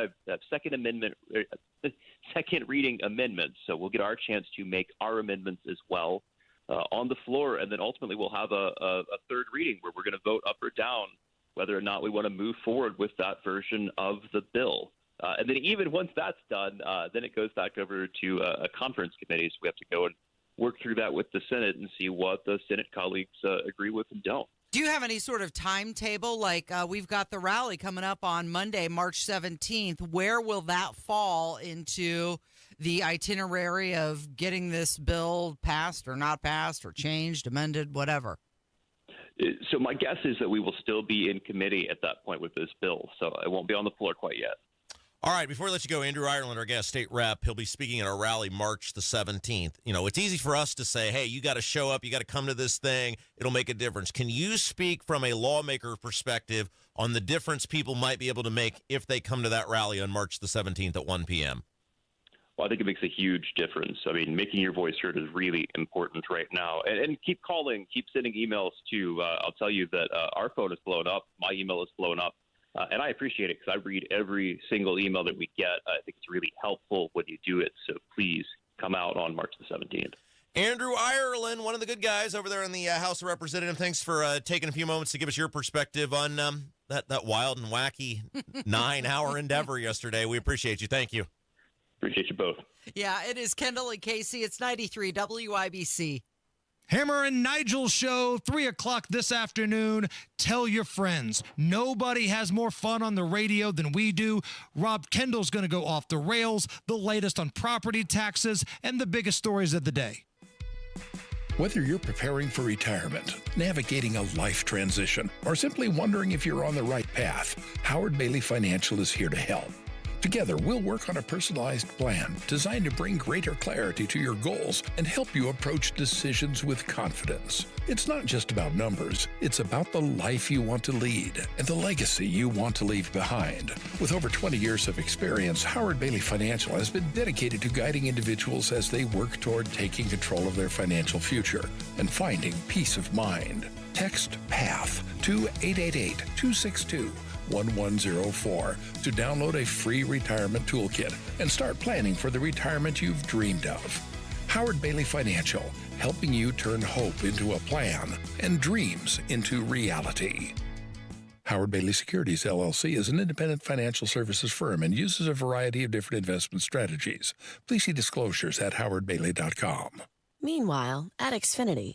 reading amendments. So we'll get our chance to make our amendments as well on the floor, and then ultimately we'll have a third reading where we're going to vote up or down whether or not we want to move forward with that version of the bill. And then even once that's done, then it goes back over to a conference committee. So we have to go and work through that with the Senate and see what the Senate colleagues agree with and don't. Do you have any sort of timetable? Like we've got the rally coming up on Monday, March 17th. Where will that fall into the itinerary of getting this bill passed or not passed or changed, amended, whatever? So my guess is that we will still be in committee at that point with this bill. So it won't be on the floor quite yet. All right, before we let you go, Andrew Ireland, our guest state rep, he'll be speaking at a rally March the 17th. You know, it's easy for us to say, hey, you got to show up, you got to come to this thing, it'll make a difference. Can you speak from a lawmaker perspective on the difference people might be able to make if they come to that rally on March the 17th at 1 p.m.? Well, I think it makes a huge difference. I mean, making your voice heard is really important right now. And keep calling, keep sending emails too. I'll tell you that our phone is blown up. My email is blown up. And I appreciate it because I read every single email that we get. I think it's really helpful when you do it. So please come out on March the 17th. Andrew Ireland, one of the good guys over there in the House of Representatives. Thanks for taking a few moments to give us your perspective on that wild and wacky 9-hour endeavor yesterday. We appreciate you. Thank you. Appreciate you both. Yeah, it is Kendall and Casey. It's 93 WIBC. Hammer and Nigel show, 3 o'clock this afternoon. Tell your friends. Nobody has more fun on the radio than we do. Rob Kendall's going to go off the rails, the latest on property taxes, and the biggest stories of the day. Whether you're preparing for retirement, navigating a life transition, or simply wondering if you're on the right path, Howard Bailey Financial is here to help. Together, we'll work on a personalized plan designed to bring greater clarity to your goals and help you approach decisions with confidence. It's not just about numbers, it's about the life you want to lead and the legacy you want to leave behind. With over 20 years of experience, Howard Bailey Financial has been dedicated to guiding individuals as they work toward taking control of their financial future and finding peace of mind. Text PATH to 888-262-1104 to download a free retirement toolkit and start planning for the retirement you've dreamed of. Howard Bailey Financial, helping you turn hope into a plan and dreams into reality. Howard Bailey Securities, LLC is an independent financial services firm and uses a variety of different investment strategies. Please see disclosures at howardbailey.com. Meanwhile, at Xfinity.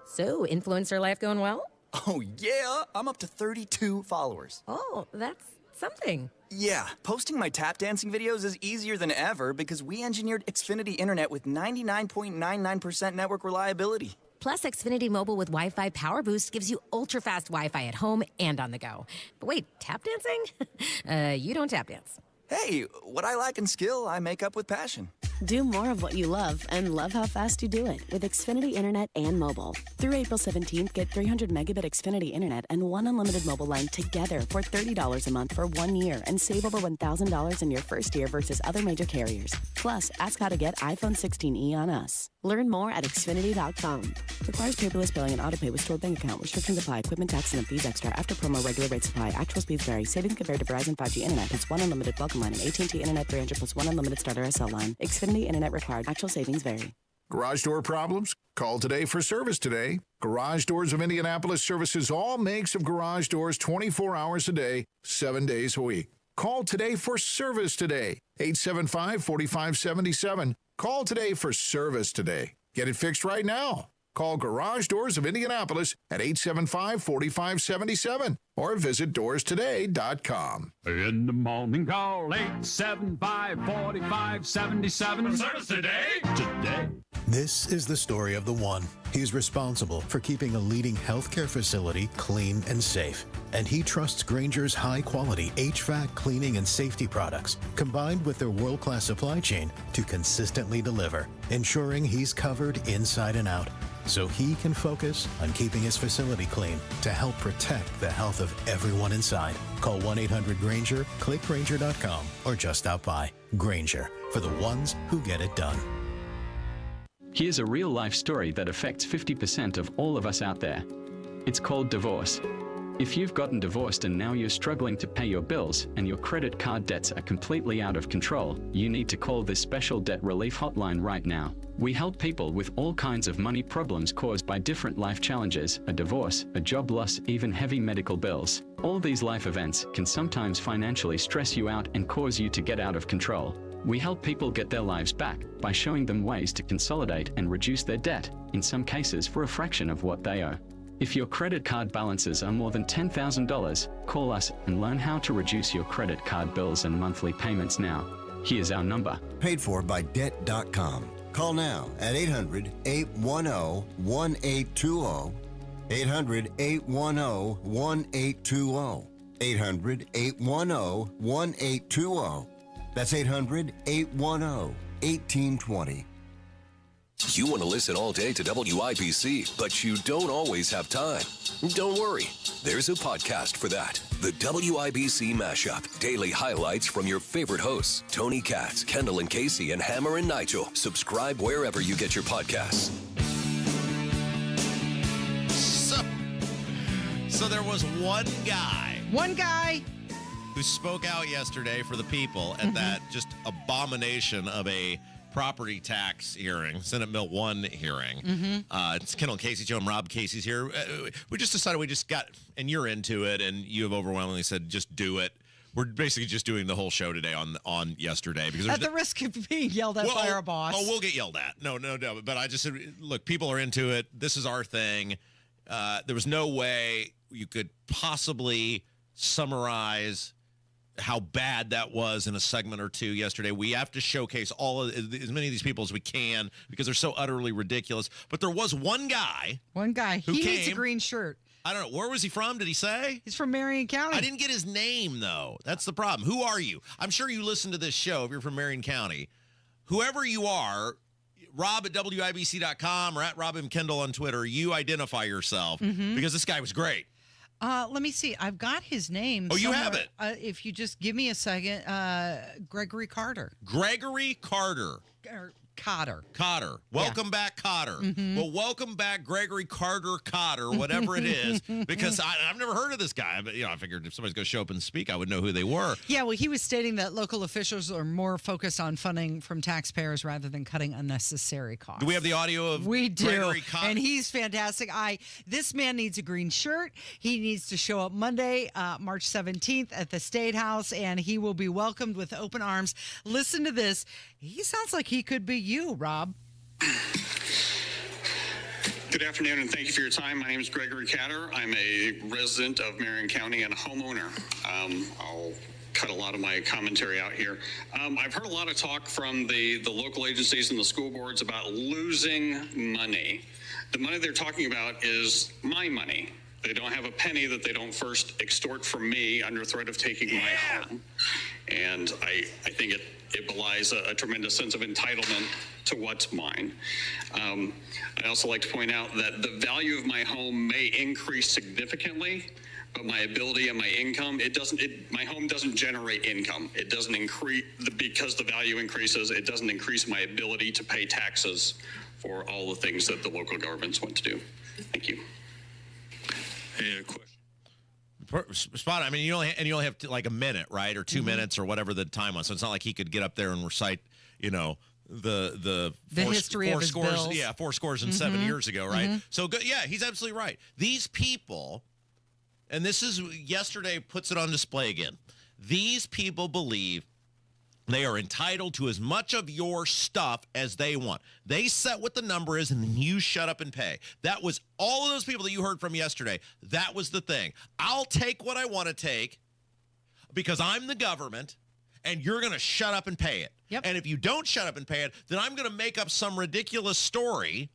So, influencer life going well? Oh, yeah. I'm up to 32 followers. Oh, that's something. Yeah, posting my tap dancing videos is easier than ever because we engineered Xfinity Internet with 99.99% network reliability. Plus, Xfinity Mobile with Wi-Fi Power Boost gives you ultra-fast Wi-Fi at home and on the go. But wait, tap dancing? You don't tap dance. Hey, what I lack in skill, I make up with passion. Do more of what you love and love how fast you do it with Xfinity Internet and mobile. Through April 17th, get 300 megabit Xfinity Internet and one unlimited mobile line together for $30 a month for 1 year and save over $1,000 in your first year versus other major carriers. Plus, ask how to get iPhone 16e on us. Learn more at Xfinity.com. Requires paperless billing and autopay with stored bank account. Restrictions apply. Equipment tax and fees extra. After promo, regular rates apply. Actual speeds vary. Savings compared to Verizon 5G Internet plus one unlimited welcome line and AT&T Internet 300 plus one unlimited starter SL line. Xfinity Internet required. Actual savings vary. Garage door problems? Call today for service today. Garage Doors of Indianapolis services all makes of garage doors 24 hours a day, 7 days a week. Call today for service today. 875-4577. Call today for service today. Get it fixed right now. Call Garage Doors of Indianapolis at 875-4577 or visit doorstoday.com. In the morning, call 875-4577. Service today. Today. This is the story of the one. He's responsible for keeping a leading healthcare facility clean and safe. And he trusts Grainger's high-quality HVAC cleaning and safety products, combined with their world-class supply chain, to consistently deliver, ensuring he's covered inside and out, so he can focus on keeping his facility clean to help protect the health of everyone inside. Call 1-800-GRAINGER, click Grainger.com, or just stop by. Grainger, for the ones who get it done. Here's a real-life story that affects 50% of all of us out there. It's called divorce. If you've gotten divorced and now you're struggling to pay your bills and your credit card debts are completely out of control, you need to call this special debt relief hotline right now. We help people with all kinds of money problems caused by different life challenges, a divorce, a job loss, even heavy medical bills. All these life events can sometimes financially stress you out and cause you to get out of control. We help people get their lives back by showing them ways to consolidate and reduce their debt, in some cases for a fraction of what they owe. If your credit card balances are more than $10,000, call us and learn how to reduce your credit card bills and monthly payments now. Here's our number. Paid for by Debt.com. Call now at 800-810-1820. 800-810-1820. 800-810-1820. That's 800-810-1820. You want to listen all day to WIBC, but you don't always have time. Don't worry. There's a podcast for that. The WIBC Mashup. Daily highlights from your favorite hosts, Tony Katz, Kendall and Casey, and Hammer and Nigel. Subscribe wherever you get your podcasts. So there was one guy who spoke out yesterday for the people at that just abomination of a property tax hearing, Senate Bill 1 hearing. It's Kendall Casey, Joe, and Rob Casey's here. We just decided and you're into it, and you have overwhelmingly said, just do it. We're basically just doing the whole show today on yesterday. Because at the risk of being yelled at by our boss. Oh, we'll get yelled at. No. But I just said, look, people are into it. This is our thing. There was no way you could possibly summarize how bad that was in a segment or two yesterday. We have to showcase as many of these people as we can because they're so utterly ridiculous. But there was one guy. He needs a green shirt. I don't know. Where was he from? Did he say? He's from Marion County. I didn't get his name, though. That's the problem. Who are you? I'm sure you listen to this show if you're from Marion County. Whoever you are, Rob at WIBC.com or at Rob M. Kendall on Twitter, you identify yourself because this guy was great. Let me see. I've got his name. Oh, you have it? If you just give me a second. Gregory Carter. Gregory Carter. Cotter. Welcome back, Cotter. Well, welcome back, Gregory Cotter, whatever it is, because I've never heard of this guy. But I figured if somebody's going to show up and speak, I would know who they were. Yeah, well, he was stating that local officials are more focused on funding from taxpayers rather than cutting unnecessary costs. Do we have the audio of Gregory Cotter? And he's fantastic. This man needs a green shirt. He needs to show up Monday, March 17th at the State House, and he will be welcomed with open arms. Listen to this. He sounds like he could be you, Rob. Good afternoon, and thank you for your time. My name is Gregory Catter. I'm a resident of Marion County and a homeowner. I'll cut a lot of my commentary out here. I've heard a lot of talk from the local agencies and the school boards about losing money. The money they're talking about is my money. They don't have a penny that they don't first extort from me under threat of taking my home. And I think it belies a tremendous sense of entitlement to what's mine. I also like to point out that the value of my home may increase significantly, but my ability and my income, my home doesn't generate income. It doesn't increase, because the value increases, it doesn't increase my ability to pay taxes for all the things that the local governments want to do. Thank you. Hey, a question. Spot. I mean, you only have like a minute, right, or 2 minutes, or whatever the time was. So it's not like he could get up there and recite, the history of his bills. Yeah, 4 scores and 7 years ago, right? So good. Yeah, he's absolutely right. These people, and this is yesterday puts it on display again. These people believe they are entitled to as much of your stuff as they want. They set what the number is, and then you shut up and pay. That was all of those people that you heard from yesterday. That was the thing. I'll take what I want to take because I'm the government, and you're going to shut up and pay it. Yep. And if you don't shut up and pay it, then I'm going to make up some ridiculous story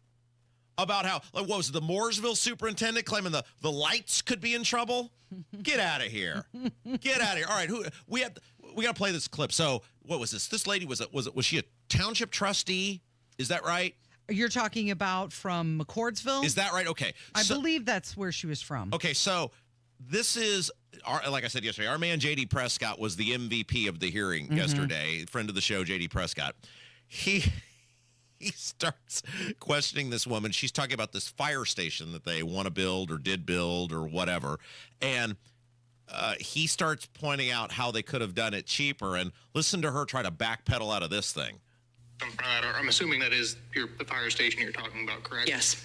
about how, like, what was it, the Mooresville superintendent claiming the lights could be in trouble? Get out of here. Get out of here. All right, we got to play this clip. So what was this? This lady was she a township trustee? Is that right? You're talking about from McCordsville? Is that right? Okay. I believe that's where she was from. Okay, so this is, like I said yesterday, our man J.D. Prescott was the MVP of the hearing yesterday, friend of the show, J.D. Prescott. He starts questioning this woman. She's talking about this fire station that they want to build or did build or whatever. And he starts pointing out how they could have done it cheaper, and listen to her try to backpedal out of this thing. I'm assuming that is the fire station you're talking about, correct? Yes.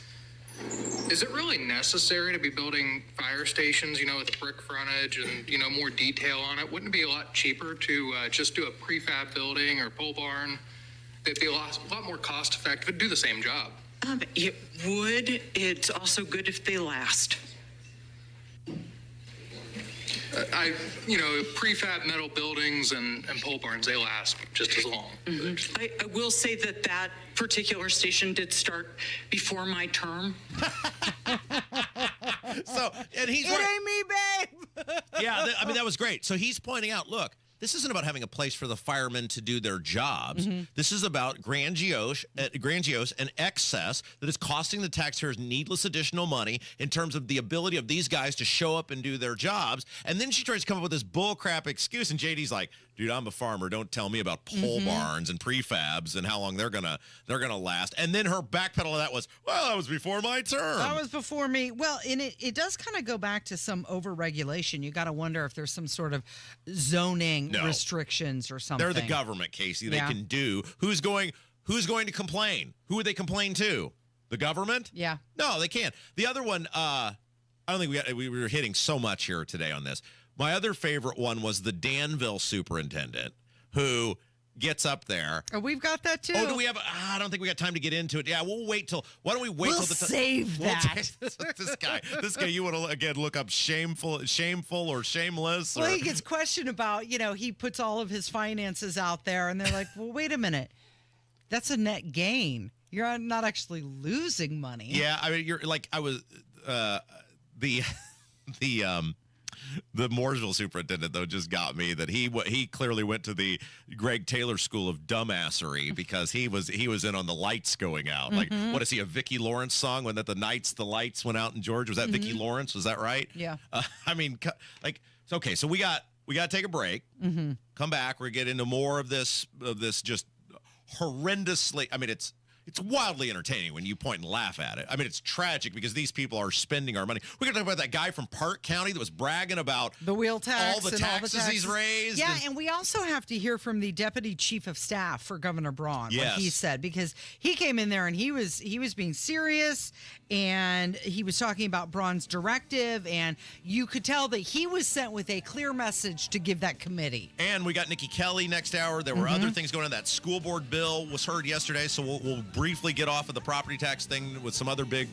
Is it really necessary to be building fire stations, with a brick frontage and, more detail on it? Wouldn't it be a lot cheaper to just do a prefab building or pole barn? It'd be a lot more cost effective. It'd do the same job. It would. It's also good if they last. Prefab metal buildings and pole barns, they last just as long. I will say that particular station did start before my term. So, and he's it ain't me, babe. Yeah, I mean, that was great. So he's pointing out, look, this isn't about having a place for the firemen to do their jobs. This is about grandiose and excess that is costing the taxpayers needless additional money in terms of the ability of these guys to show up and do their jobs. And then she tries to come up with this bullcrap excuse, and JD's like, dude, I'm a farmer. Don't tell me about pole barns and prefabs and how long they're gonna last. And then her backpedal of that was, well, that was before my term. That was before me. Well, and it does kind of go back to some overregulation. You got to wonder if there's some sort of zoning restrictions or something. They're the government, Casey. They can do. Who's going to complain? Who would they complain to? The government? Yeah. No, they can't. The other one, I don't think we were hitting so much here today on this. My other favorite one was the Danville superintendent who gets up there. Oh, we've got that too. Oh, do we have? I don't think we got time to get into it. Yeah, we'll wait till. Why don't we wait till the save that? This guy. You want to again look up shameful, or shameless? Well, he gets questioned about. he puts all of his finances out there, and they're like, "Well, wait a minute, that's a net gain. You're not actually losing money." Yeah, I mean, you're like I was the Mooresville superintendent, though, just got me that he clearly went to the Greg Taylor School of Dumbassery because he was in on the lights going out. Like, what is he, a Vicki Lawrence song when the lights went out in Georgia? Was that Vicki Lawrence? Was that right? Yeah. I mean, okay, so we got to take a break. Come back. We're get into more of this just horrendously. I mean, it's wildly entertaining when you point and laugh at it. I mean, it's tragic because these people are spending our money. We're going to talk about that guy from Park County that was bragging about the wheel tax, all the taxes he's raised. Yeah, and we also have to hear from the deputy chief of staff for Governor Braun, what he said, because he came in there and he was being serious, and he was talking about Braun's directive, and you could tell that he was sent with a clear message to give that committee. And we got Nikki Kelly next hour. There were other things going on. That school board bill was heard yesterday, so we'll briefly get off of the property tax thing with some other big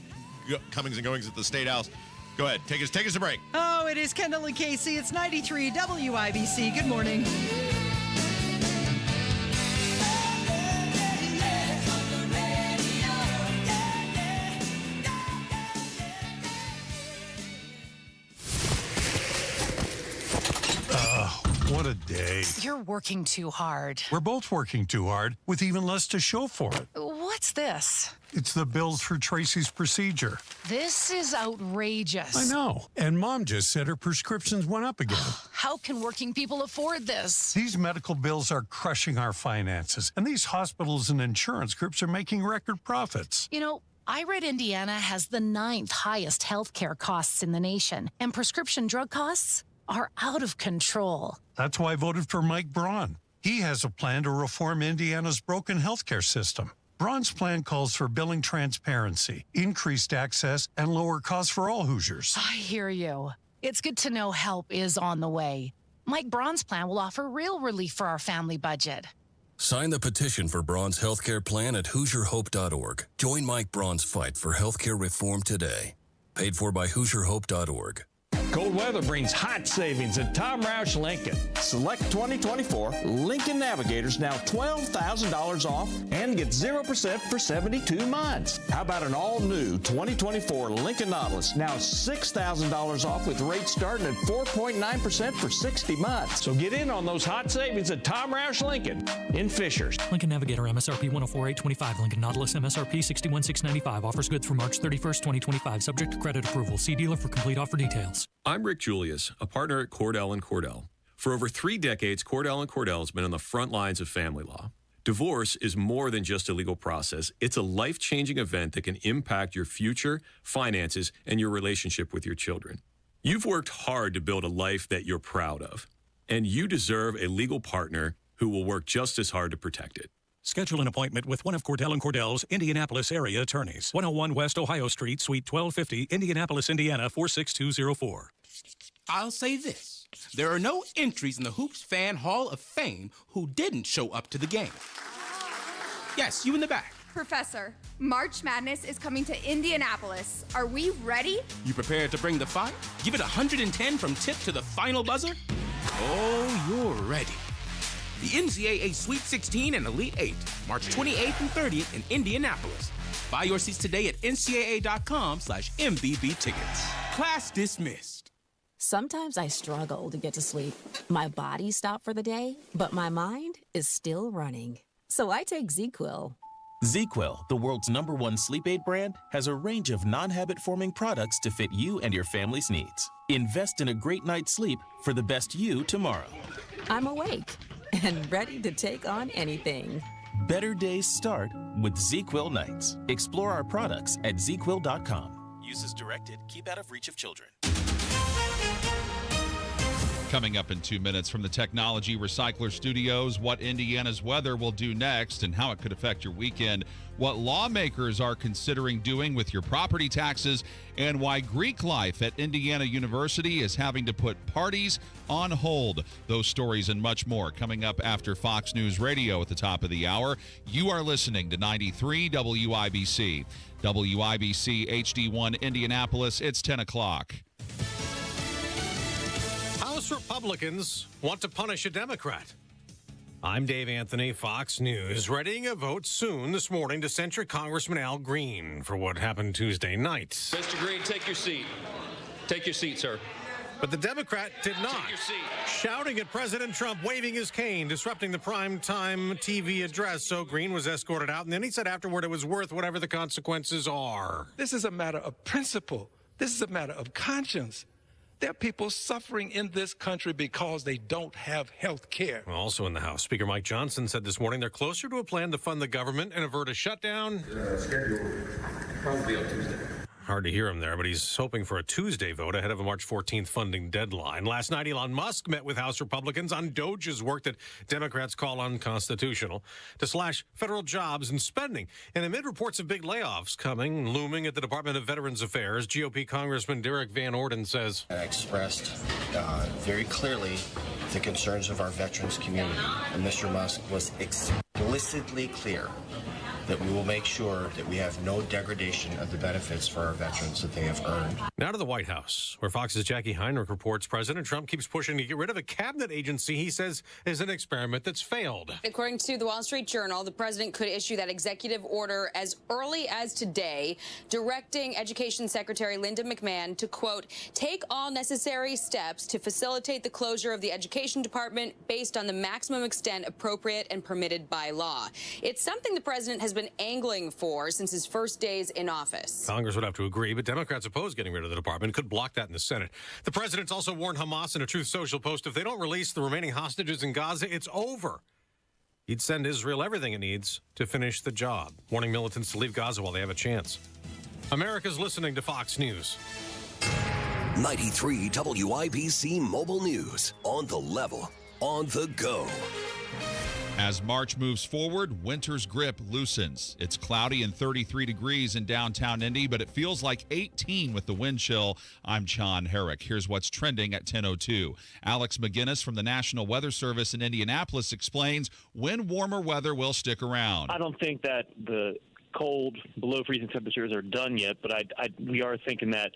comings and goings at the State House. Go ahead. Take us to break. Oh, it is Kendall and Casey. It's 93 WIBC. Good morning. What a day. You're working too hard. We're both working too hard with even less to show for it. What's this? It's the bills for Tracy's procedure. This is outrageous. I know. And Mom just said her prescriptions went up again. How can working people afford this? These medical bills are crushing our finances, and these hospitals and insurance groups are making record profits. I read Indiana has the 9th highest healthcare costs in the nation, and prescription drug costs are out of control. That's why I voted for Mike Braun. He has a plan to reform Indiana's broken healthcare system. Braun's plan calls for billing transparency, increased access, and lower costs for all Hoosiers. I hear you. It's good to know help is on the way. Mike Braun's plan will offer real relief for our family budget. Sign the petition for Braun's healthcare plan at HoosierHope.org. Join Mike Braun's fight for healthcare reform today. Paid for by HoosierHope.org. Cold weather brings hot savings at Tom Roush Lincoln. Select 2024 Lincoln Navigators now $12,000 off and get 0% for 72 months. How about an all-new 2024 Lincoln Nautilus now $6,000 off with rates starting at 4.9% for 60 months. So get in on those hot savings at Tom Roush Lincoln in Fishers. Lincoln Navigator MSRP 104,825. Lincoln Nautilus MSRP 61,695. Offers good through March 31st, 2025. Subject to credit approval. See dealer for complete offer details. I'm Rick Julius, a partner at Cordell & Cordell. For over 3 decades, Cordell & Cordell has been on the front lines of family law. Divorce is more than just a legal process. It's a life-changing event that can impact your future, finances, and your relationship with your children. You've worked hard to build a life that you're proud of, and you deserve a legal partner who will work just as hard to protect it. Schedule an appointment with one of Cordell & Cordell's Indianapolis area attorneys. 101 West Ohio Street, Suite 1250, Indianapolis, Indiana 46204. I'll say this. There are no entries in the Hoops Fan Hall of Fame who didn't show up to the game. Yes, you in the back. Professor, March Madness is coming to Indianapolis. Are we ready? You prepared to bring the fire? Give it 110 from tip to the final buzzer? Oh, you're ready. The NCAA Sweet 16 and Elite 8, March 28th and 30th in Indianapolis. Buy your seats today at ncaa.com/MVB tickets. Class dismissed. Sometimes I struggle to get to sleep. My body stopped for the day, but my mind is still running. So I take ZzzQuil. ZzzQuil, the world's #1 sleep aid brand, has a range of non-habit-forming products to fit you and your family's needs. Invest in a great night's sleep for the best you tomorrow. I'm awake and ready to take on anything. Better days start with ZzzQuil nights. Explore our products at ZzzQuil.com. Use as directed. Keep out of reach of children. Coming up in 2 minutes from the Technology Recycler Studios, what Indiana's weather will do next and how it could affect your weekend, what lawmakers are considering doing with your property taxes, and why Greek life at Indiana University is having to put parties on hold. Those stories and much more coming up after Fox News Radio at the top of the hour. You are listening to 93 WIBC. WIBC HD1 Indianapolis, it's 10 o'clock. House Republicans want to punish a Democrat. I'm Dave Anthony, Fox News, readying a vote soon this morning to censure Congressman Al Green for what happened Tuesday night. Mr. Green, take your seat. Take your seat, sir. But the Democrat did not. Take your seat. Shouting at President Trump, waving his cane, disrupting the primetime TV address. So Green was escorted out, and then he said afterward it was worth whatever the consequences are. This is a matter of principle. This is a matter of conscience. There are people suffering in this country because they don't have health care. Also in the House, Speaker Mike Johnson said this morning they're closer to a plan to fund the government and avert a shutdown. Scheduled probably on Tuesday. Hard to hear him there, but he's hoping for a Tuesday vote ahead of a March 14th funding deadline. Last night, Elon Musk met with House Republicans on Doge's work that Democrats call unconstitutional to slash federal jobs and spending. And amid reports of big layoffs looming at the Department of Veterans Affairs, GOP Congressman Derek Van Orden says, I expressed very clearly the concerns of our veterans community. And Mr. Musk was explicitly clear that we will make sure that we have no degradation of the benefits for our veterans that they have earned. Now to the White House, where Fox's Jackie Heinrich reports President Trump keeps pushing to get rid of a cabinet agency he says is an experiment that's failed. According to the Wall Street Journal, the president could issue that executive order as early as today, directing Education Secretary Linda McMahon to, quote, take all necessary steps to facilitate the closure of the Education Department based on the maximum extent appropriate and permitted by law. It's something the president has been angling for since his first days in office. Congress would have to agree, but Democrats oppose getting rid of the department, could block that in the Senate. The president's also warned Hamas in a Truth Social post if they don't release the remaining hostages in Gaza, it's over. He'd send Israel everything it needs to finish the job, warning militants to leave Gaza while they have a chance. America's listening to Fox News. 93 WIBC Mobile News. On the level, on the go. As March moves forward, winter's grip loosens. It's cloudy and 33 degrees in downtown Indy, but it feels like 18 with the wind chill. I'm John Herrick. Here's what's trending at 10:02. Alex McGinnis from the National Weather Service in Indianapolis explains when warmer weather will stick around. I don't think that the cold, below freezing temperatures are done yet, but we are thinking that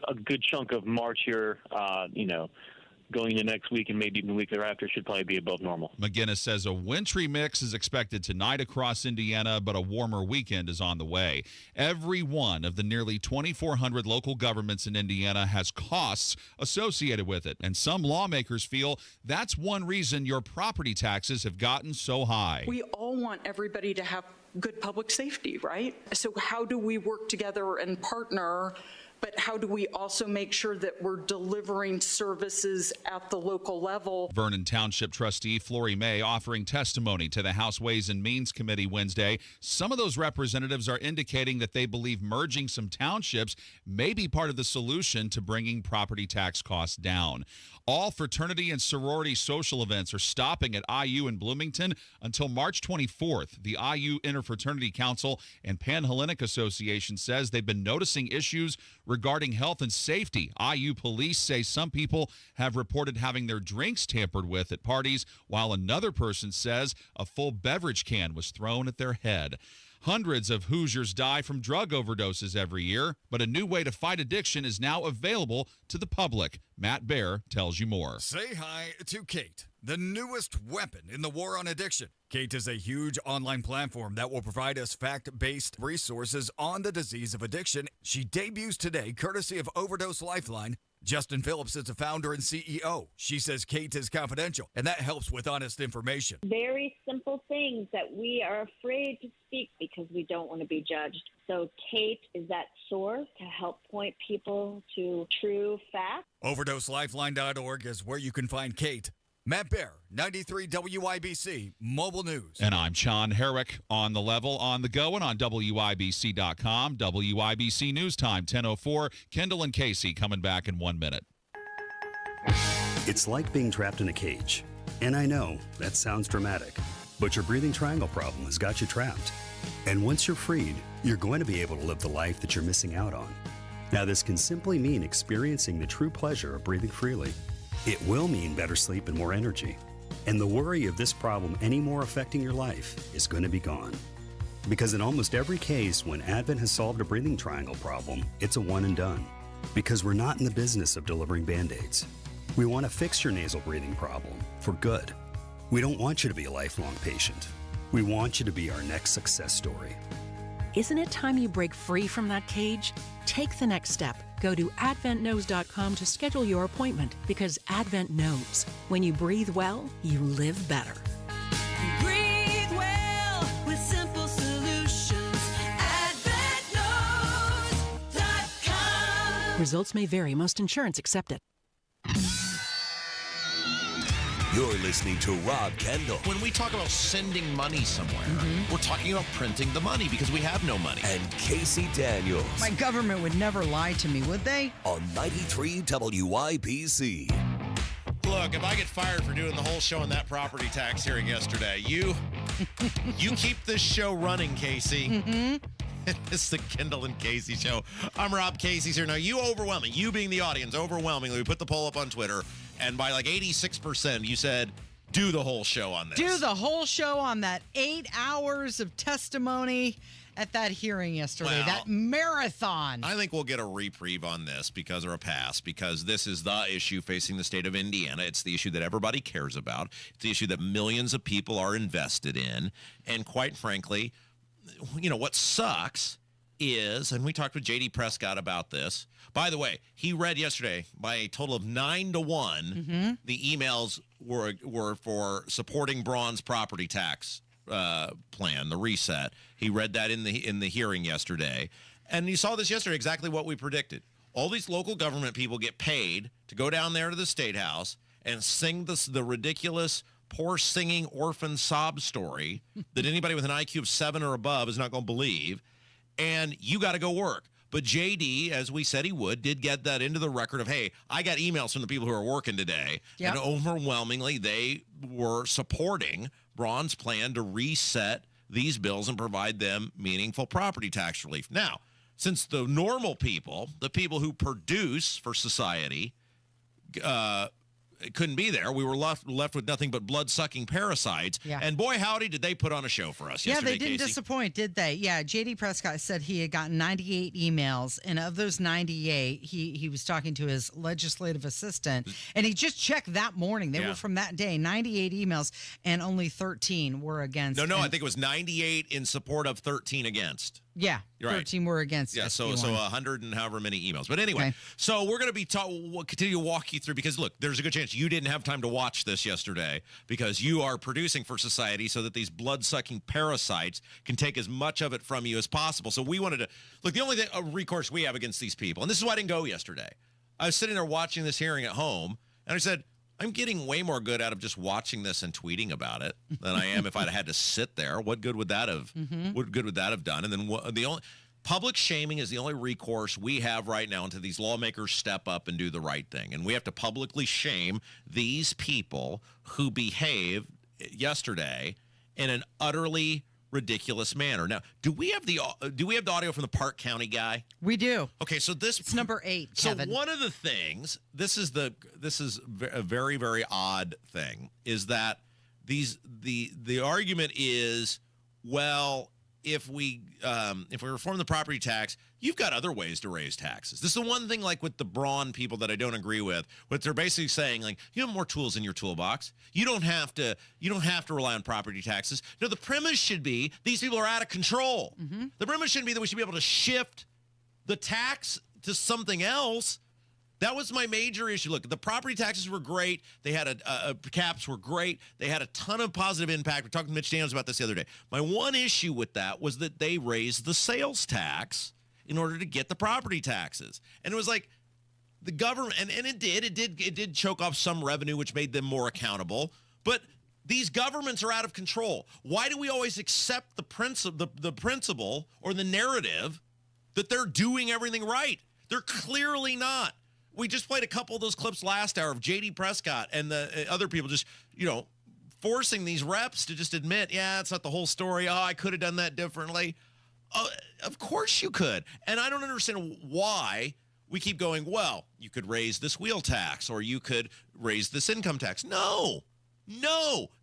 a good chunk of March here, going into next week and maybe even the week thereafter should probably be above normal. McGinnis says a wintry mix is expected tonight across Indiana, but a warmer weekend is on the way. Every one of the nearly 2,400 local governments in Indiana has costs associated with it, and some lawmakers feel that's one reason your property taxes have gotten so high. We all want everybody to have good public safety, right? So how do we work together and partner? But how do we also make sure that we're delivering services at the local level? Vernon Township trustee Flory May offering testimony to the House Ways and Means Committee Wednesday. Some of those representatives are indicating that they believe merging some townships may be part of the solution to bringing property tax costs down. All fraternity and sorority social events are stopping at IU in Bloomington until March 24th. The IU Interfraternity Council and Panhellenic Association says they've been noticing issues regarding health and safety. IU police say some people have reported having their drinks tampered with at parties, while another person says a full beverage can was thrown at their head. Hundreds of Hoosiers die from drug overdoses every year, but a new way to fight addiction is now available to the public. Matt Baer tells you more. Say hi to Kate, the newest weapon in the war on addiction. Kate is a huge online platform that will provide us fact-based resources on the disease of addiction. She debuts today, courtesy of Overdose Lifeline, Justin Phillips is the founder and CEO. She says Kate is confidential, and that helps with honest information. Very simple things that we are afraid to speak because we don't want to be judged. So Kate is that source to help point people to true facts. OverdoseLifeline.org is where you can find Kate. Matt Bear, 93 WIBC, Mobile News. And I'm Sean Herrick on the level, on the go, and on WIBC.com. WIBC News Time, 10:04. Kendall and Casey coming back in 1 minute. It's like being trapped in a cage. And I know, that sounds dramatic, but your breathing triangle problem has got you trapped. And once you're freed, you're going to be able to live the life that you're missing out on. Now, this can simply mean experiencing the true pleasure of breathing freely. It will mean better sleep and more energy. And the worry of this problem any more affecting your life is going to be gone. Because in almost every case, when Advent has solved a breathing triangle problem, it's a one and done. Because we're not in the business of delivering Band-Aids. We want to fix your nasal breathing problem for good. We don't want you to be a lifelong patient. We want you to be our next success story. Isn't it time you break free from that cage? Take the next step. Go to adventknows.com to schedule your appointment because Advent knows when you breathe well, you live better. Breathe well with simple solutions. AdventKnows.com. Results may vary. Most insurance accepted. You're listening to Rob Kendall. When we talk about sending money somewhere, we're talking about printing the money because we have no money. And Casey Daniels. My government would never lie to me, would they? On 93 WIBC. Look, if I get fired for doing the whole show on that property tax hearing yesterday, you keep this show running, Casey. It's the Kendall and Casey show. I'm Rob Casey's here. Now, you being the audience, overwhelmingly, we put the poll up on Twitter, and by like 86%, you said, do the whole show on this. Do the whole show on that 8 hours of testimony at that hearing yesterday, Well, that marathon. I think we'll get a reprieve on this because this is the issue facing the state of Indiana. It's the issue that everybody cares about. It's the issue that millions of people are invested in. And quite frankly, what sucks is, and we talked with J.D. Prescott about this. By the way, he read yesterday by a total of 9-1. The emails were for supporting Braun's property tax plan, the reset. He read that in the hearing yesterday, and you saw this yesterday. Exactly what we predicted. All these local government people get paid to go down there to the State House and sing the ridiculous, poor singing orphan sob story that anybody with an IQ of 7 or above is not going to believe. And you got to go work. But JD, as we said he would, did get that into the record of, hey, I got emails from the people who are working today. Yep. And overwhelmingly, they were supporting Braun's plan to reset these bills and provide them meaningful property tax relief. Now, since the normal people, the people who produce for society, couldn't be there, we were left with nothing but blood-sucking parasites. Yeah. And boy, howdy, did they put on a show for us yesterday, Yeah, they didn't Casey. disappoint, did they? Yeah, J.D. Prescott said he had gotten 98 emails, and of those 98, he was talking to his legislative assistant, and he just checked that morning. They were from that day, 98 emails, and only 13 were against. No, I think it was 98 in support of 13 against. Yeah, You're right. 13 were against. Yeah, so SB1. 100 and however many emails. But anyway, so we're going to continue to walk you through, because look, there's a good chance you didn't have time to watch this yesterday because you are producing for society so that these blood-sucking parasites can take as much of it from you as possible. So we wanted to, look, the only recourse we have against these people, and this is why I didn't go yesterday. I was sitting there watching this hearing at home, and I said, I'm getting way more good out of just watching this and tweeting about it than I am if I'd had to sit there. What good would that have? What good would that have done? And then the only public shaming is the only recourse we have right now until these lawmakers step up and do the right thing. And we have to publicly shame these people who behaved yesterday in an utterly ridiculous manner. Now, do we have the audio from the Park County guy? We do. Okay, so it's number 8, Kevin. So one of the things, this is a very, very odd thing, is that the argument is, well, if we reform the property tax, you've got other ways to raise taxes. This is the one thing, like with the Braun people, that I don't agree with. What they're basically saying, like, you have more tools in your toolbox. You don't have to rely on property taxes. No, the premise should be these people are out of control. The premise shouldn't be that we should be able to shift the tax to something else. That was my major issue. Look, the property taxes were great. They had caps were great. They had a ton of positive impact. We talked to Mitch Daniels about this the other day. My one issue with that was that they raised the sales tax in order to get the property taxes. And it was like the government, and it did choke off some revenue, which made them more accountable. But these governments are out of control. Why do we always accept the principle or the narrative that they're doing everything right? They're clearly not. We just played a couple of those clips last hour of J.D. Prescott and the other people just, forcing these reps to just admit, yeah, it's not the whole story. Oh, I could have done that differently. Of course you could. And I don't understand why we keep going, well, you could raise this wheel tax or you could raise this income tax. No.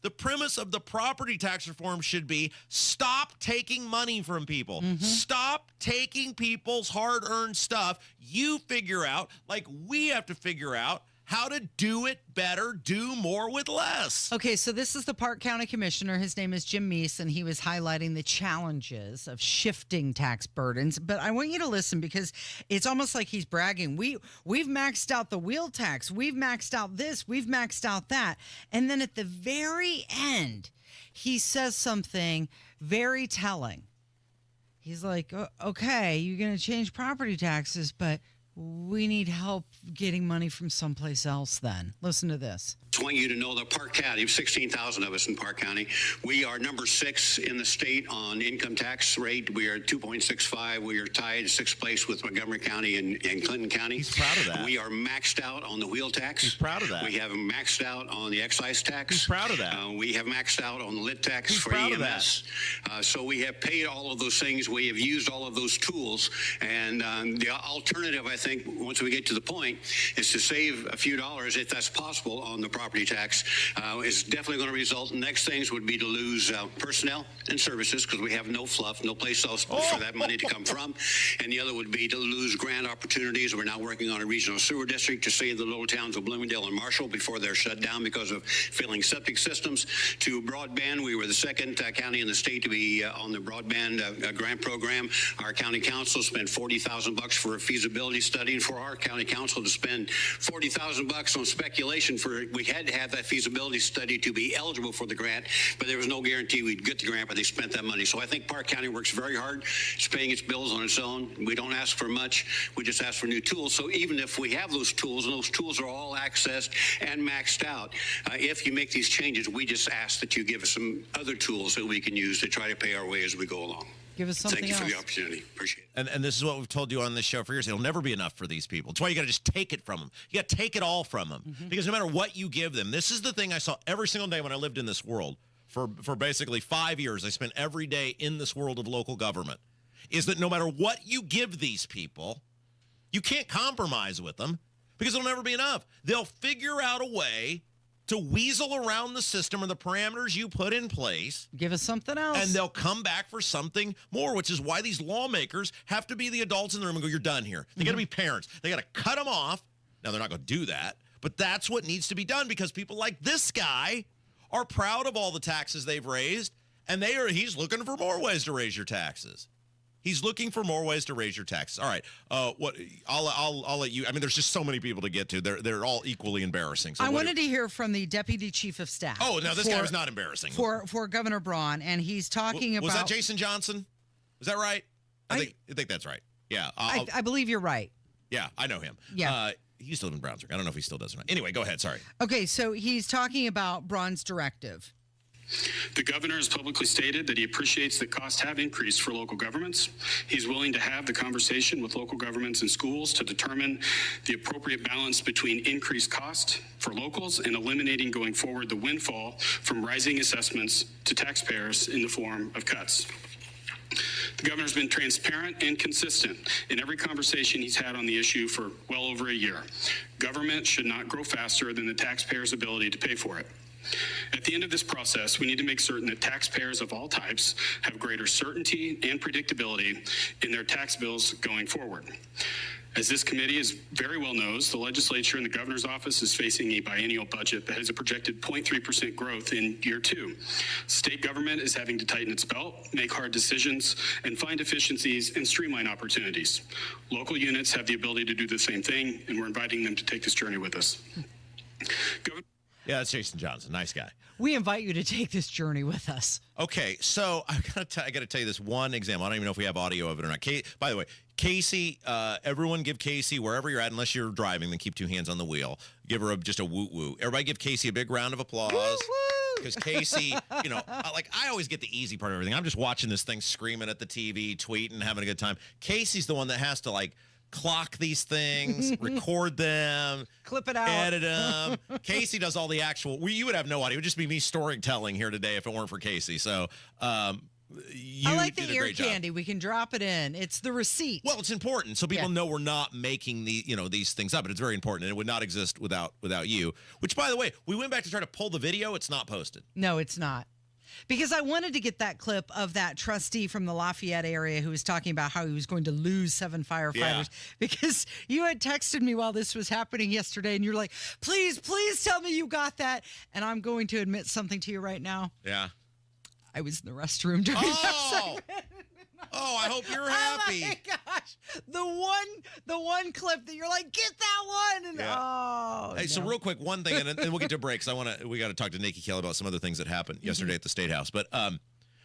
The premise of the property tax reform should be stop taking money from people. Mm-hmm. Stop taking people's hard-earned stuff. You figure out, like we have to figure out, how to do it better, do more with less. Okay, so this is the Park County Commissioner. His name is Jim Meese, and he was highlighting the challenges of shifting tax burdens. But I want you to listen because it's almost like he's bragging. We've maxed out the wheel tax. We've maxed out this. We've maxed out that. And then at the very end, he says something very telling. He's like, okay, you're going to change property taxes, but we need help getting money from someplace else then. Listen to this. I just want you to know that Park County, 16,000 of us in Park County, we are number 6 in the state on income tax rate. We are 2.65. We are tied 6th place with Montgomery County and Clinton County. He's proud of that. We are maxed out on the wheel tax. He's proud of that. We have maxed out on the excise tax. He's proud of that. We have maxed out on the lit tax He's for proud EMS. Of that. So we have paid all of those things. We have used all of those tools. And the alternative, I think, once we get to the point, is to save a few dollars, if that's possible, on the property tax. Is definitely going to result. Next things would be to lose personnel and services because we have no fluff, no place else for that money to come from. And the other would be to lose grant opportunities. We're now working on a regional sewer district to save the little towns of Bloomingdale and Marshall before they're shut down because of failing septic systems. To broadband, we were the second county in the state to be on the broadband grant program. Our county council spent $40,000 for a feasibility study, and for our county council to spend $40,000 on speculation we had to have that feasibility study to be eligible for the grant, but there was no guarantee we'd get the grant, but they spent that money. So I think Park County works very hard. It's paying its bills on its own. We don't ask for much. We just ask for new tools. So even if we have those tools, and those tools are all accessed and maxed out, if you make these changes, we just ask that you give us some other tools that we can use to try to pay our way as we go along. Give us something Thank you else. for the opportunity. Appreciate it. And this is what we've told you on this show for years. It'll never be enough for these people. It's why you got to just take it from them. You got to take it all from them. Mm-hmm. Because no matter what you give them, this is the thing I saw every single day when I lived in this world. For basically 5 years, I spent every day in this world of local government, is that no matter what you give these people, you can't compromise with them because it'll never be enough. They'll figure out a way to weasel around the system or the parameters you put in place. Give us something else. And they'll come back for something more, which is why these lawmakers have to be the adults in the room and go, you're done here. They got to be parents. They got to cut them off. Now, they're not going to do that, but that's what needs to be done because people like this guy are proud of all the taxes they've raised, and he's looking for more ways to raise your taxes. He's looking for more ways to raise your taxes. All right. I'll let you. I mean, there's just so many people to get to. They're all equally embarrassing. So I wanted to hear from the Deputy Chief of Staff. Oh, no, this guy was not embarrassing. For Governor Braun, and he's talking about. Was that Jason Johnson? Was that right? I think that's right. Yeah. I believe you're right. Yeah, I know him. Yeah. He used to live in Brownsburg. I don't know if he still does or not. Anyway, go ahead. Sorry. Okay, so he's talking about Braun's directive. The governor has publicly stated that he appreciates that costs have increased for local governments. He's willing to have the conversation with local governments and schools to determine the appropriate balance between increased cost for locals and eliminating going forward the windfall from rising assessments to taxpayers in the form of cuts. The governor's been transparent and consistent in every conversation he's had on the issue for well over a year. Government should not grow faster than the taxpayer's ability to pay for it. At the end of this process, we need to make certain that taxpayers of all types have greater certainty and predictability in their tax bills going forward. As this committee is very well knows, the legislature and the governor's office is facing a biennial budget that has a projected 0.3% growth in year 2. State government is having to tighten its belt, make hard decisions, and find efficiencies and streamline opportunities. Local units have the ability to do the same thing, and we're inviting them to take this journey with us. Yeah, that's Jason Johnson. Nice guy. We invite you to take this journey with us. Okay, so I got to tell you this one example. I don't even know if we have audio of it or not. By the way, Casey, everyone give Casey, wherever you're at, unless you're driving, then keep 2 hands on the wheel. Give her just a woot-woot. Everybody give Casey a big round of applause. Because Casey, I always get the easy part of everything. I'm just watching this thing, screaming at the TV, tweeting, having a good time. Casey's the one that has to, clock these things, record them, clip it out, edit them. Casey does all the actual. You would have no idea. It would just be me storytelling here today if it weren't for Casey. So you I like did the a ear great job. candy. We can drop it in. It's the receipt. Well, it's important so people know we're not making these things up. But it's very important, and it would not exist without you. Which, by the way, we went back to try to pull the video. It's not posted. No, it's not. Because I wanted to get that clip of that trustee from the Lafayette area who was talking about how he was going to lose 7 firefighters. Yeah. Because you had texted me while this was happening yesterday, and you're like, please tell me you got that. And I'm going to admit something to you right now. Yeah. I was in the restroom during that segment. Oh, I hope you're happy. Oh my gosh. The one clip that you're like, get that one. And Hey, so real quick, one thing, and then we'll get to breaks. We got to talk to Nikki Kelly about some other things that happened yesterday at the State House. But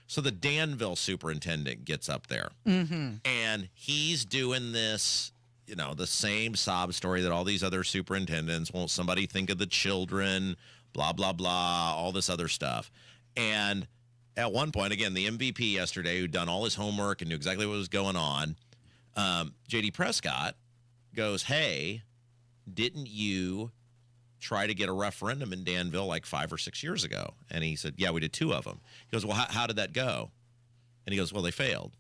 so the Danville superintendent gets up there, and he's doing this, the same sob story that all these other superintendents. Won't somebody think of the children? Blah blah blah. All this other stuff, and at one point, again, the MVP yesterday, who'd done all his homework and knew exactly what was going on, J.D. Prescott goes, hey, didn't you try to get a referendum in Danville 5 or 6 years ago? And he said, yeah, we did 2 of them. He goes, well, how did that go? And he goes, well, they failed.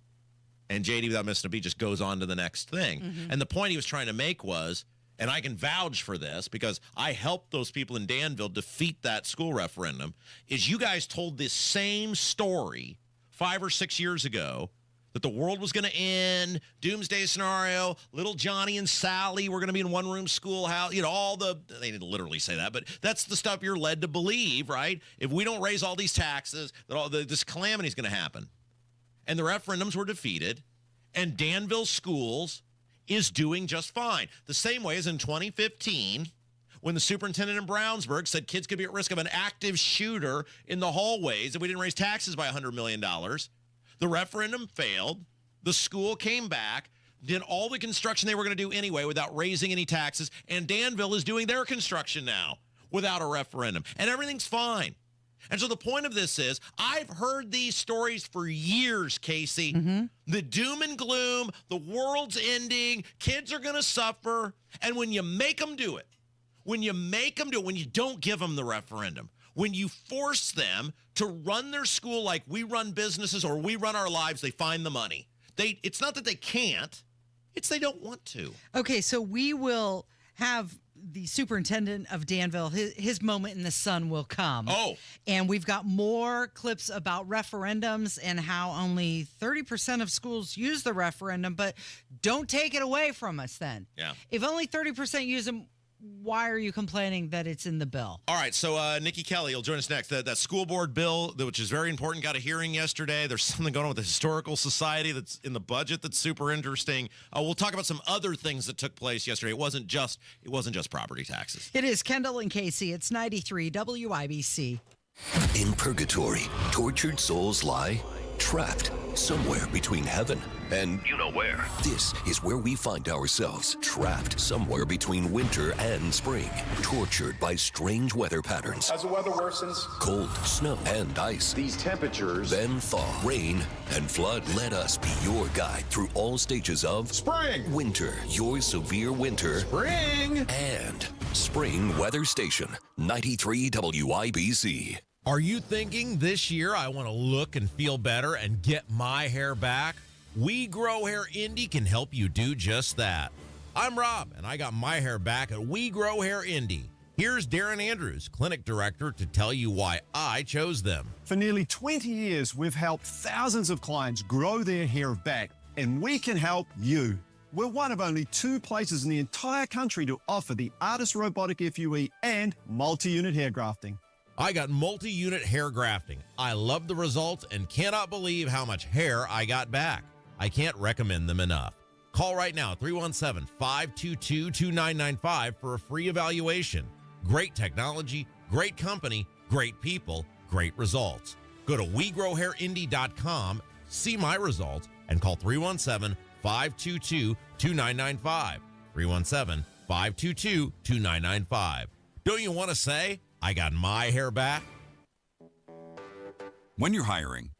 And J.D., without missing a beat, just goes on to the next thing. And the point he was trying to make was, and I can vouch for this because I helped those people in Danville defeat that school referendum, is you guys told this same story 5 or 6 years ago that the world was going to end, doomsday scenario, little Johnny and Sally were going to be in one-room schoolhouse, they didn't literally say that, but that's the stuff you're led to believe, right? If we don't raise all these taxes, that this calamity is going to happen. And the referendums were defeated, and Danville schools is doing just fine. The same way as in 2015, when the superintendent in Brownsburg said kids could be at risk of an active shooter in the hallways if we didn't raise taxes by $100 million. The referendum failed. The school came back, did all the construction they were going to do anyway without raising any taxes, and Danville is doing their construction now without a referendum, and everything's fine. And so the point of this is, I've heard these stories for years, Casey. The doom and gloom, the world's ending, kids are going to suffer. And when you make them do it, when you don't give them the referendum, when you force them to run their school like we run businesses or we run our lives, they find the money. It's not that they can't, it's they don't want to. Okay, so we will have the superintendent of Danville, his moment in the sun will come. Oh. And we've got more clips about referendums and how only 30% of schools use the referendum, but don't take it away from us then. Yeah. If only 30% use them, why are you complaining that it's in the bill? All right, so Nikki Kelly will join us next. That school board bill, which is very important, got a hearing yesterday. There's something going on with the Historical Society that's in the budget that's super interesting. We'll talk about some other things that took place yesterday. It wasn't just property taxes. It is Kendall and Casey. It's 93 WIBC. In purgatory, tortured souls lie trapped somewhere between heaven and you know where. This is where we find ourselves, trapped somewhere between winter and spring, tortured by strange weather patterns. As the weather worsens, Cold, snow, and ice. These temperatures, then thaw, rain, and flood. Let us be your guide through all stages of spring, winter, your severe winter, spring, and spring weather station, 93 WIBC. Are you thinking this year I want to look and feel better and get my hair back? We Grow Hair Indie can help you do just that. I'm Rob, and I got my hair back at We Grow Hair Indie. Here's Darren Andrews, clinic director, to tell you why I chose them. For nearly 20 years, we've helped thousands of clients grow their hair back, and we can help you. We're one of only 2 places in the entire country to offer the Artist Robotic FUE and multi-unit hair grafting. I got multi-unit hair grafting. I love the results and cannot believe how much hair I got back. I can't recommend them enough. Call right now, 317-522-2995 for a free evaluation. Great technology, great company, great people, great results. Go to WeGrowHairIndy.com, see my results, and call 317-522-2995. 317-522-2995. Don't you want to say, I got my hair back? When you're hiring,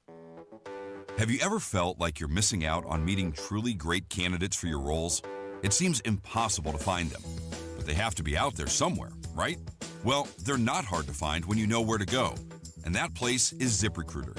have you ever felt like you're missing out on meeting truly great candidates for your roles? It seems impossible to find them, but they have to be out there somewhere, right? Well, they're not hard to find when you know where to go, and that place is ZipRecruiter.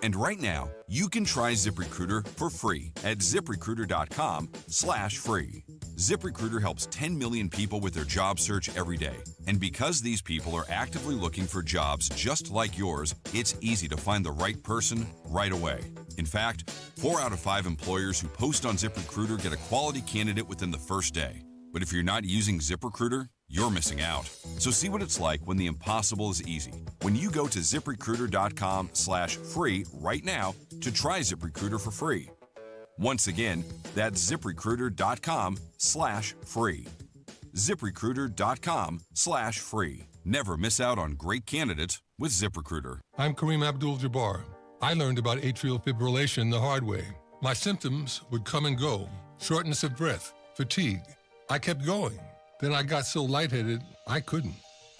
And right now, you can try ZipRecruiter for free at ZipRecruiter.com/free. ZipRecruiter helps 10 million people with their job search every day. And because these people are actively looking for jobs just like yours, it's easy to find the right person right away. In fact, 4 out of 5 employers who post on ZipRecruiter get a quality candidate within the first day. But if you're not using ZipRecruiter, you're missing out. So see what it's like when the impossible is easy. When you go to ZipRecruiter.com/free right now to try ZipRecruiter for free. Once again, that's ZipRecruiter.com/free. ZipRecruiter.com/free. Never miss out on great candidates with ZipRecruiter. I'm Kareem Abdul-Jabbar. I learned about atrial fibrillation the hard way. My symptoms would come and go: shortness of breath, fatigue. I kept going. Then I got so lightheaded, I couldn't.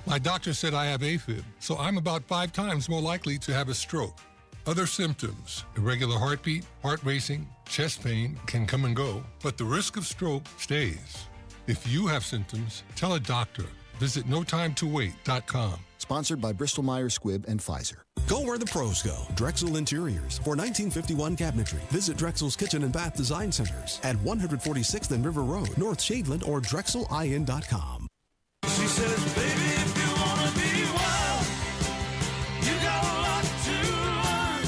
My doctor said I have AFib, so I'm about 5 times more likely to have a stroke. Other symptoms: irregular heartbeat, heart racing, chest pain can come and go, but the risk of stroke stays. If you have symptoms, tell a doctor. Visit NoTimeToWait.com. Sponsored by Bristol-Myers Squibb and Pfizer. Go where the pros go. Drexel Interiors. For 1951 cabinetry, visit Drexel's Kitchen and Bath Design Centers at 146th and River Road, North Shadeland, or DrexelIN.com. She says, baby, if you want to be wild, you got a lot to learn.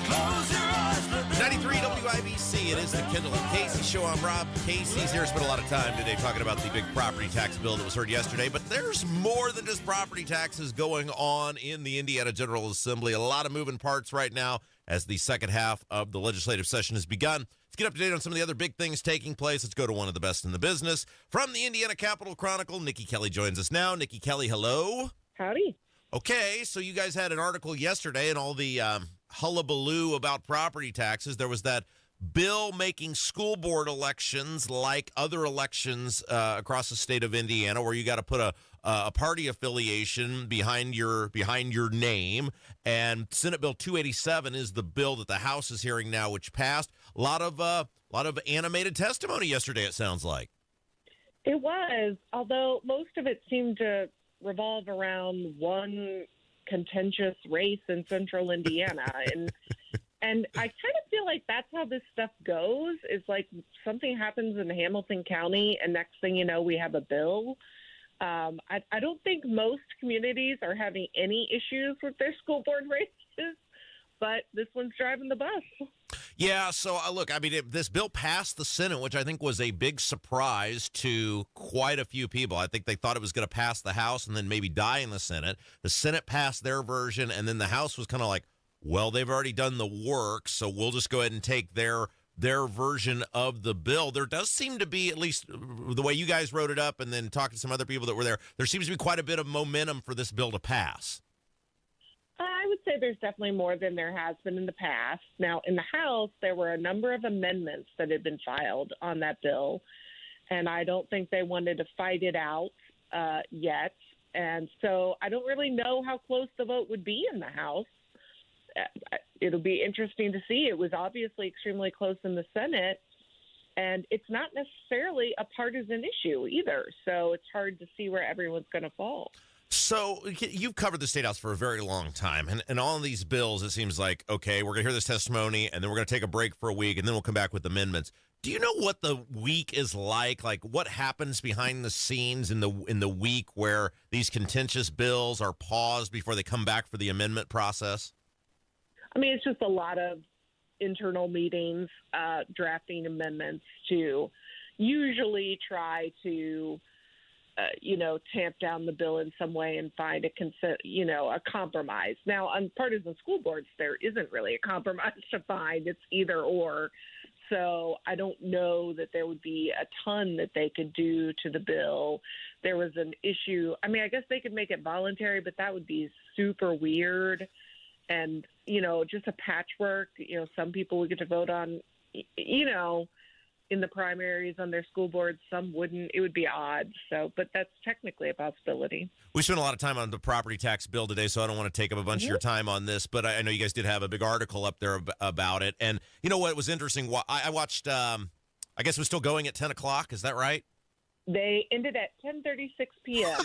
Close your eyes. 93 WIBC. It is the Kendall Casey Show. I'm Rob. Casey's here. Spent a lot of time today talking about the big property tax bill that was heard yesterday. But there's more than just property taxes going on in the Indiana General Assembly. A lot of moving parts right now as the second half of the legislative session has begun. Let's get up to date on some of the other big things taking place. Let's go to one of the best in the business. From the Indiana Capitol Chronicle, Nikki Kelly joins us now. Nikki Kelly, hello. Howdy. Okay, so you guys had an article yesterday and all the hullabaloo about property taxes. There was that bill making school board elections like other elections across the state of Indiana, where you got to put a party affiliation behind your name. And Senate Bill 287 is the bill that the House is hearing now, which passed. A lot of animated testimony yesterday, it sounds like. It was, although most of it seemed to revolve around one contentious race in central Indiana. And I kind of feel like that's how this stuff goes, is like something happens in Hamilton County and next thing you know, we have a bill. I don't think most communities are having any issues with their school board races, but this one's driving the bus. Yeah, so look, I mean, this bill passed the Senate, which I think was a big surprise to quite a few people. I think they thought it was going to pass the House and then maybe die in the Senate. The Senate passed their version, and then the House was kind of like, well, they've already done the work, so we'll just go ahead and take their version of the bill. There does seem to be, at least the way you guys wrote it up and then talked to some other people that were there seems to be quite a bit of momentum for this bill to pass. I would say there's definitely more than there has been in the past. Now, in the House, there were a number of amendments that had been filed on that bill, and I don't think they wanted to fight it out yet. And so I don't really know how close the vote would be in the House. It'll be interesting to see. It was obviously extremely close in the Senate, and it's not necessarily a partisan issue either. So it's hard to see where everyone's going to fall. So you've covered the State House for a very long time, and all of these bills, it seems like, okay, we're going to hear this testimony, and then we're going to take a break for a week, and then we'll come back with amendments. Do you know what the week is like? Like what happens behind the scenes in the week where these contentious bills are paused before they come back for the amendment process? I mean, it's just a lot of internal meetings, drafting amendments to usually try to, tamp down the bill in some way and find a compromise. Now, on partisan school boards, there isn't really a compromise to find. It's either or. So I don't know that there would be a ton that they could do to the bill. There was an issue. I mean, I guess they could make it voluntary, but that would be super weird. And, just a patchwork. Some people would get to vote on, in the primaries on their school boards. Some wouldn't. It would be odd. So, but that's technically a possibility. We spent a lot of time on the property tax bill today, so I don't want to take up a bunch of your time on this, but I know you guys did have a big article up there about it. And you know what was interesting? I watched, I guess it was still going at 10 o'clock. Is that right? They ended at 10:36 p.m.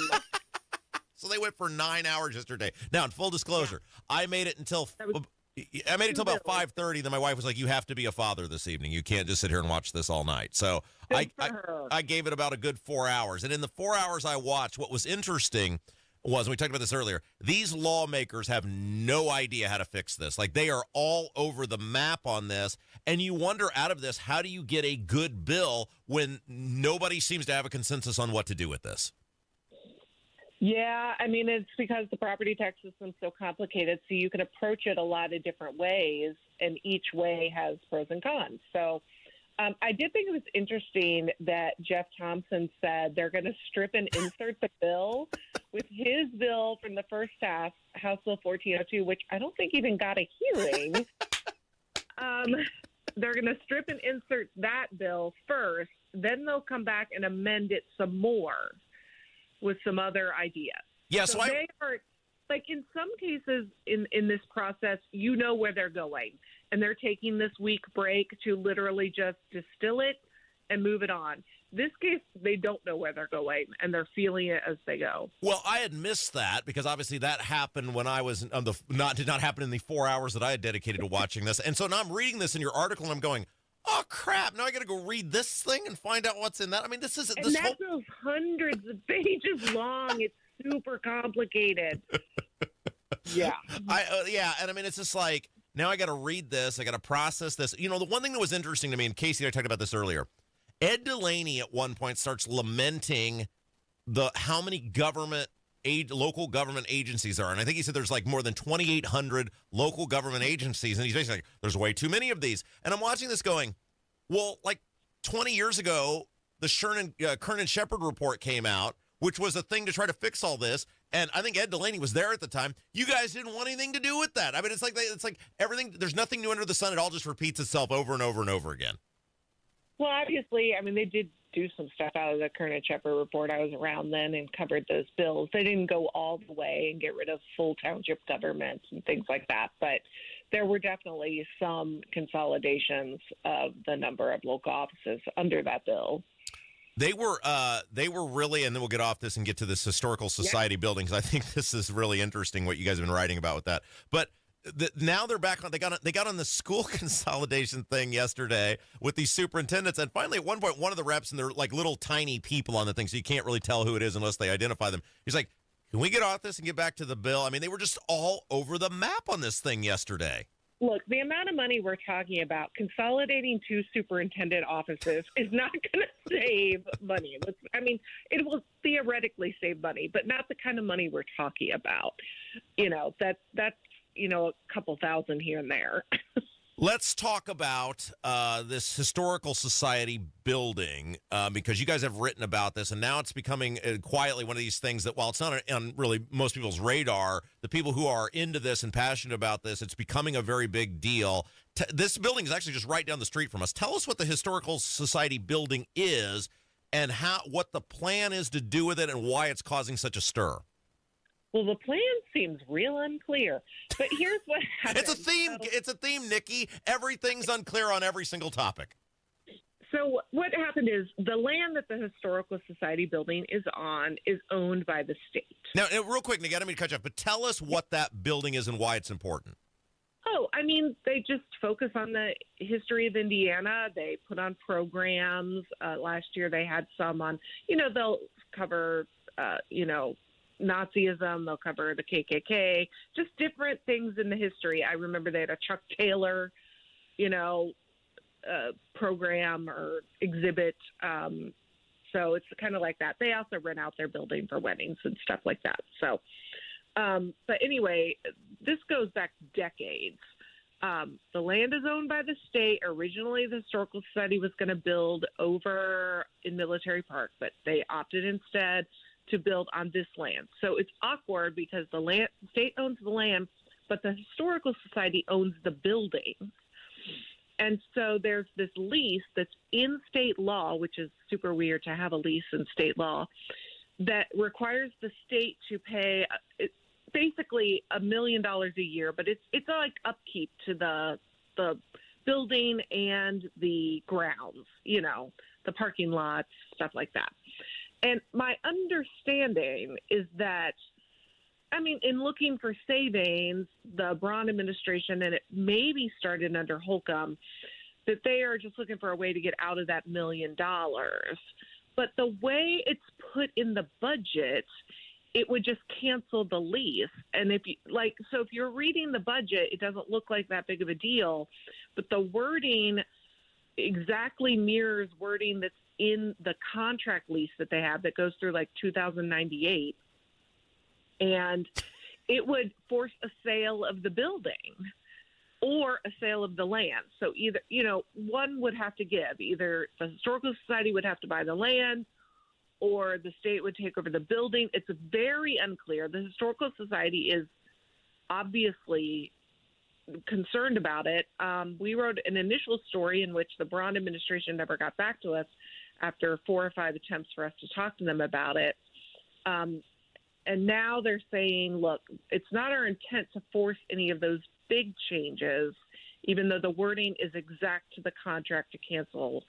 So they went for 9 hours yesterday. Now, in full disclosure, I made it until about 5:30. Then my wife was like, "You have to be a father this evening. You can't just sit here and watch this all night." So I gave it about a good 4 hours. And in the 4 hours I watched, what was interesting was, and we talked about this earlier, these lawmakers have no idea how to fix this. Like, they are all over the map on this. And you wonder, out of this, how do you get a good bill when nobody seems to have a consensus on what to do with this? Yeah, I mean, it's because the property tax system is so complicated, so you can approach it a lot of different ways, and each way has pros and cons. So I did think it was interesting that Jeff Thompson said they're going to strip and insert the bill with his bill from the first half, House Bill 1402, which I don't think even got a hearing. They're going to strip and insert that bill first, then they'll come back and amend it some more with some other ideas. Yeah, so they are, like, in some cases in this process, where they're going. And they're taking this week break to literally just distill it and move it on. This case, they don't know where they're going, and they're feeling it as they go. Well, I had missed that because obviously that happened when I was did not happen in the 4 hours that I had dedicated to watching this. And so now I'm reading this in your article, and I'm going, oh, crap, now I got to go read this thing and find out what's in that. I mean, this is... And that goes hundreds of pages long. It's super complicated. Yeah. And I mean, it's just like, now I got to read this. I got to process this. The one thing that was interesting to me, and Casey and I talked about this earlier, Ed Delaney at one point starts lamenting how many local government agencies there are. And I think he said there's like more than 2,800 local government agencies. And he's basically like, there's way too many of these. And I'm watching this going, well, like 20 years ago, the Kernan Shepard report came out, which was a thing to try to fix all this. And I think Ed Delaney was there at the time. You guys didn't want anything to do with that. I mean, it's like everything. There's nothing new under the sun. It all just repeats itself over and over and over again. Well, obviously, I mean, they did do some stuff out of the Kernan Shepard report. I was around then and covered those bills. They didn't go all the way and get rid of full township governments and things like that. But there were definitely some consolidations of the number of local offices under that bill. They were really, and then we'll get off this and get to this historical society building, because I think this is really interesting what you guys have been writing about with that. But now they're back on. They got on the school consolidation thing yesterday with these superintendents, and finally at one point, one of the reps, and they're like little tiny people on the thing, so you can't really tell who it is unless they identify them. He's like, "Can we get off this and get back to the bill?" I mean, they were just all over the map on this thing yesterday. Look, the amount of money we're talking about, consolidating 2 superintendent offices is not going to save money. I mean, it will theoretically save money, but not the kind of money we're talking about. That's a couple thousand here and there. Let's talk about this historical society building, because you guys have written about this, and now it's becoming quietly one of these things that, while it's not on really most people's radar, the people who are into this and passionate about this, it's becoming a very big deal. This building is actually just right down the street from us. Tell us what the Historical Society building is and what the plan is to do with it and why it's causing such a stir. Well, the plan seems real unclear, but here's what happened. It's a theme, Nikki. Everything's unclear on every single topic. So what happened is the land that the Historical Society building is on is owned by the state. Now, real quick, Nikki, I don't mean to cut you off, but tell us what that building is and why it's important. Oh, I mean, they just focus on the history of Indiana. They put on programs. Last year they had some on, they'll cover, Nazism. They'll cover the KKK, just different things in the history. I remember they had a Chuck Taylor, program or exhibit. So it's kind of like that. They also rent out their building for weddings and stuff like that. So, but anyway, this goes back decades. The land is owned by the state. Originally, the Historical Society was going to build over in Military Park, but they opted instead to build on this land. So it's awkward because the state owns the land, but the Historical Society owns the building. And so there's this lease that's in state law, which is super weird to have a lease in state law, that requires the state to pay basically $1 million a year, but it's like upkeep to the building and the grounds, the parking lots, stuff like that. And my understanding is that, in looking for savings, the Braun administration, and it maybe started under Holcomb, that they are just looking for a way to get out of that $1 million. But the way it's put in the budget, it would just cancel the lease. And if you're reading the budget, it doesn't look like that big of a deal, but the wording exactly mirrors wording that's in the contract lease that they have that goes through 2098. And it would force a sale of the building or a sale of the land. So either, one would have to give. Either the Historical Society would have to buy the land or the state would take over the building. It's very unclear. The Historical Society is obviously concerned about it. We wrote an initial story in which the Braun administration never got back to us after 4 or 5 attempts for us to talk to them about it. And now they're saying, look, it's not our intent to force any of those big changes, even though the wording is exact to the contract to cancel.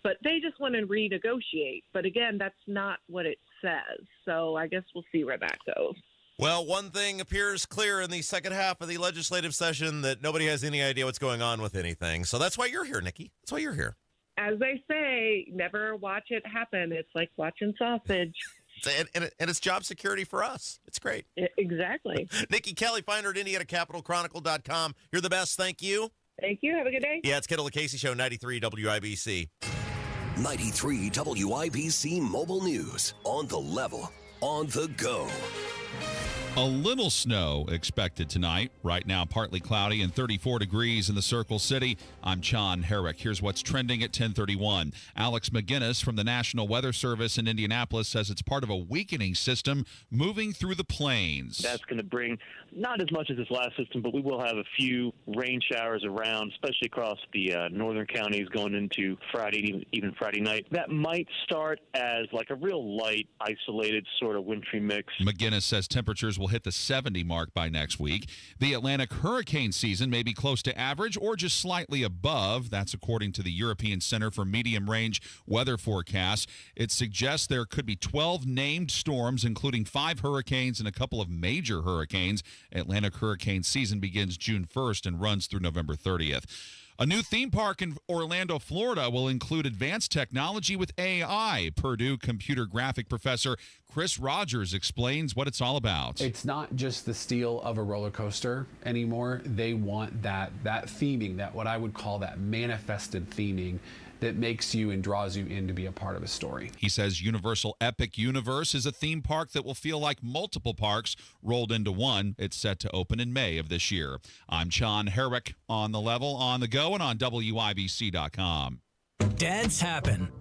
But they just want to renegotiate. But again, that's not what it says. So I guess we'll see where that goes. Well, one thing appears clear in the second half of the legislative session, that nobody has any idea what's going on with anything. So that's why you're here, Nikki. That's why you're here. As they say, never watch it happen. It's like watching sausage. And it's job security for us. It's great. Exactly. Nikki Kelly, find her at IndianaCapitalChronicle.com. You're the best. Thank you. Thank you. Have a good day. Yeah, it's Kendall Casey Show, 93 WIBC. 93 WIBC Mobile News. On the level. On the go. A little snow expected tonight. Right now, partly cloudy and 34 degrees in the Circle City. I'm John Herrick. Here's what's trending at 10:31. Alex McGinnis from the National Weather Service in Indianapolis says it's part of a weakening system moving through the plains. That's going to bring not as much as this last system, but we will have a few rain showers around, especially across the northern counties going into Friday, even Friday night. That might start as like a real light, isolated sort of wintry mix. McGinnis says temperatures will hit the 70 mark by next week. The Atlantic hurricane season may be close to average or just slightly above. That's according to the European Center for Medium Range Weather Forecasts. It suggests there could be 12 named storms, including 5 hurricanes and a couple of major hurricanes. Atlantic hurricane season begins June 1st and runs through November 30th. A new theme park in Orlando, Florida will include advanced technology with AI. Purdue computer graphic professor Chris Rogers explains what it's all about. It's not just the steal of a roller coaster anymore. They want that theming, that what I would call that manifested theming that makes you and draws you in to be a part of a story. He says Universal Epic Universe is a theme park that will feel like multiple parks rolled into one. It's set to open in May of this year. I'm John Herrick, on the level, on the go, and on WIBC.com. Dents happen.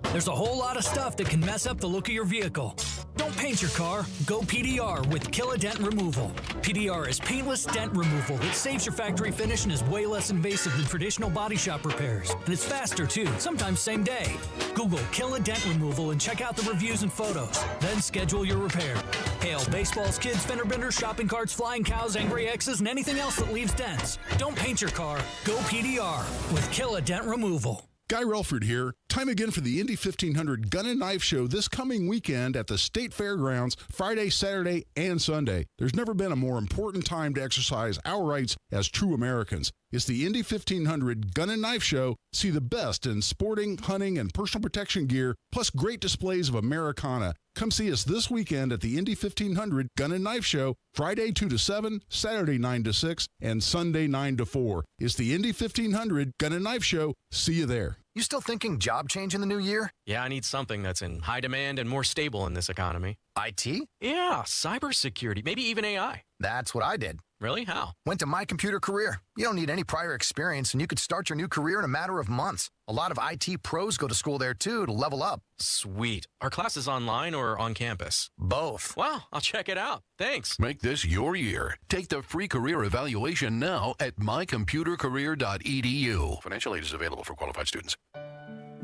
There's a whole lot of stuff that can mess up the look of your vehicle. Don't paint your car. Go PDR with Kill Dent Removal. PDR is paintless dent removal that saves your factory finish and is way less invasive than traditional body shop repairs. And it's faster too, sometimes same day. Google Kill Dent Removal and check out the reviews and photos. Then schedule your repair. Hail baseballs, kids, fender benders, shopping carts, flying cows, angry X's, and anything else that leaves dents. Don't paint your car. Go PDR with Kill Dent Removal. Guy Relford here. Time again for the Indy 1500 Gun and Knife Show this coming weekend at the State Fairgrounds, Friday, Saturday, and Sunday. There's never been a more important time to exercise our rights as true Americans. It's the Indy 1500 Gun and Knife Show. See the best in sporting, hunting, and personal protection gear, plus great displays of Americana. Come see us this weekend at the Indy 1500 Gun and Knife Show, Friday 2 to 7, Saturday 9 to 6, and Sunday 9 to 4. It's the Indy 1500 Gun and Knife Show. See you there. You still thinking job change in the new year? Yeah, I need something that's in high demand and more stable in this economy. IT? Yeah, cybersecurity, maybe even AI. That's what I did. Really? How? Went to My Computer Career. You don't need any prior experience, and you could start your new career in a matter of months. A lot of IT pros go to school there, too, to level up. Sweet. Are classes online or on campus? Both. Wow, I'll check it out. Thanks. Make this your year. Take the free career evaluation now at mycomputercareer.edu. Financial aid is available for qualified students.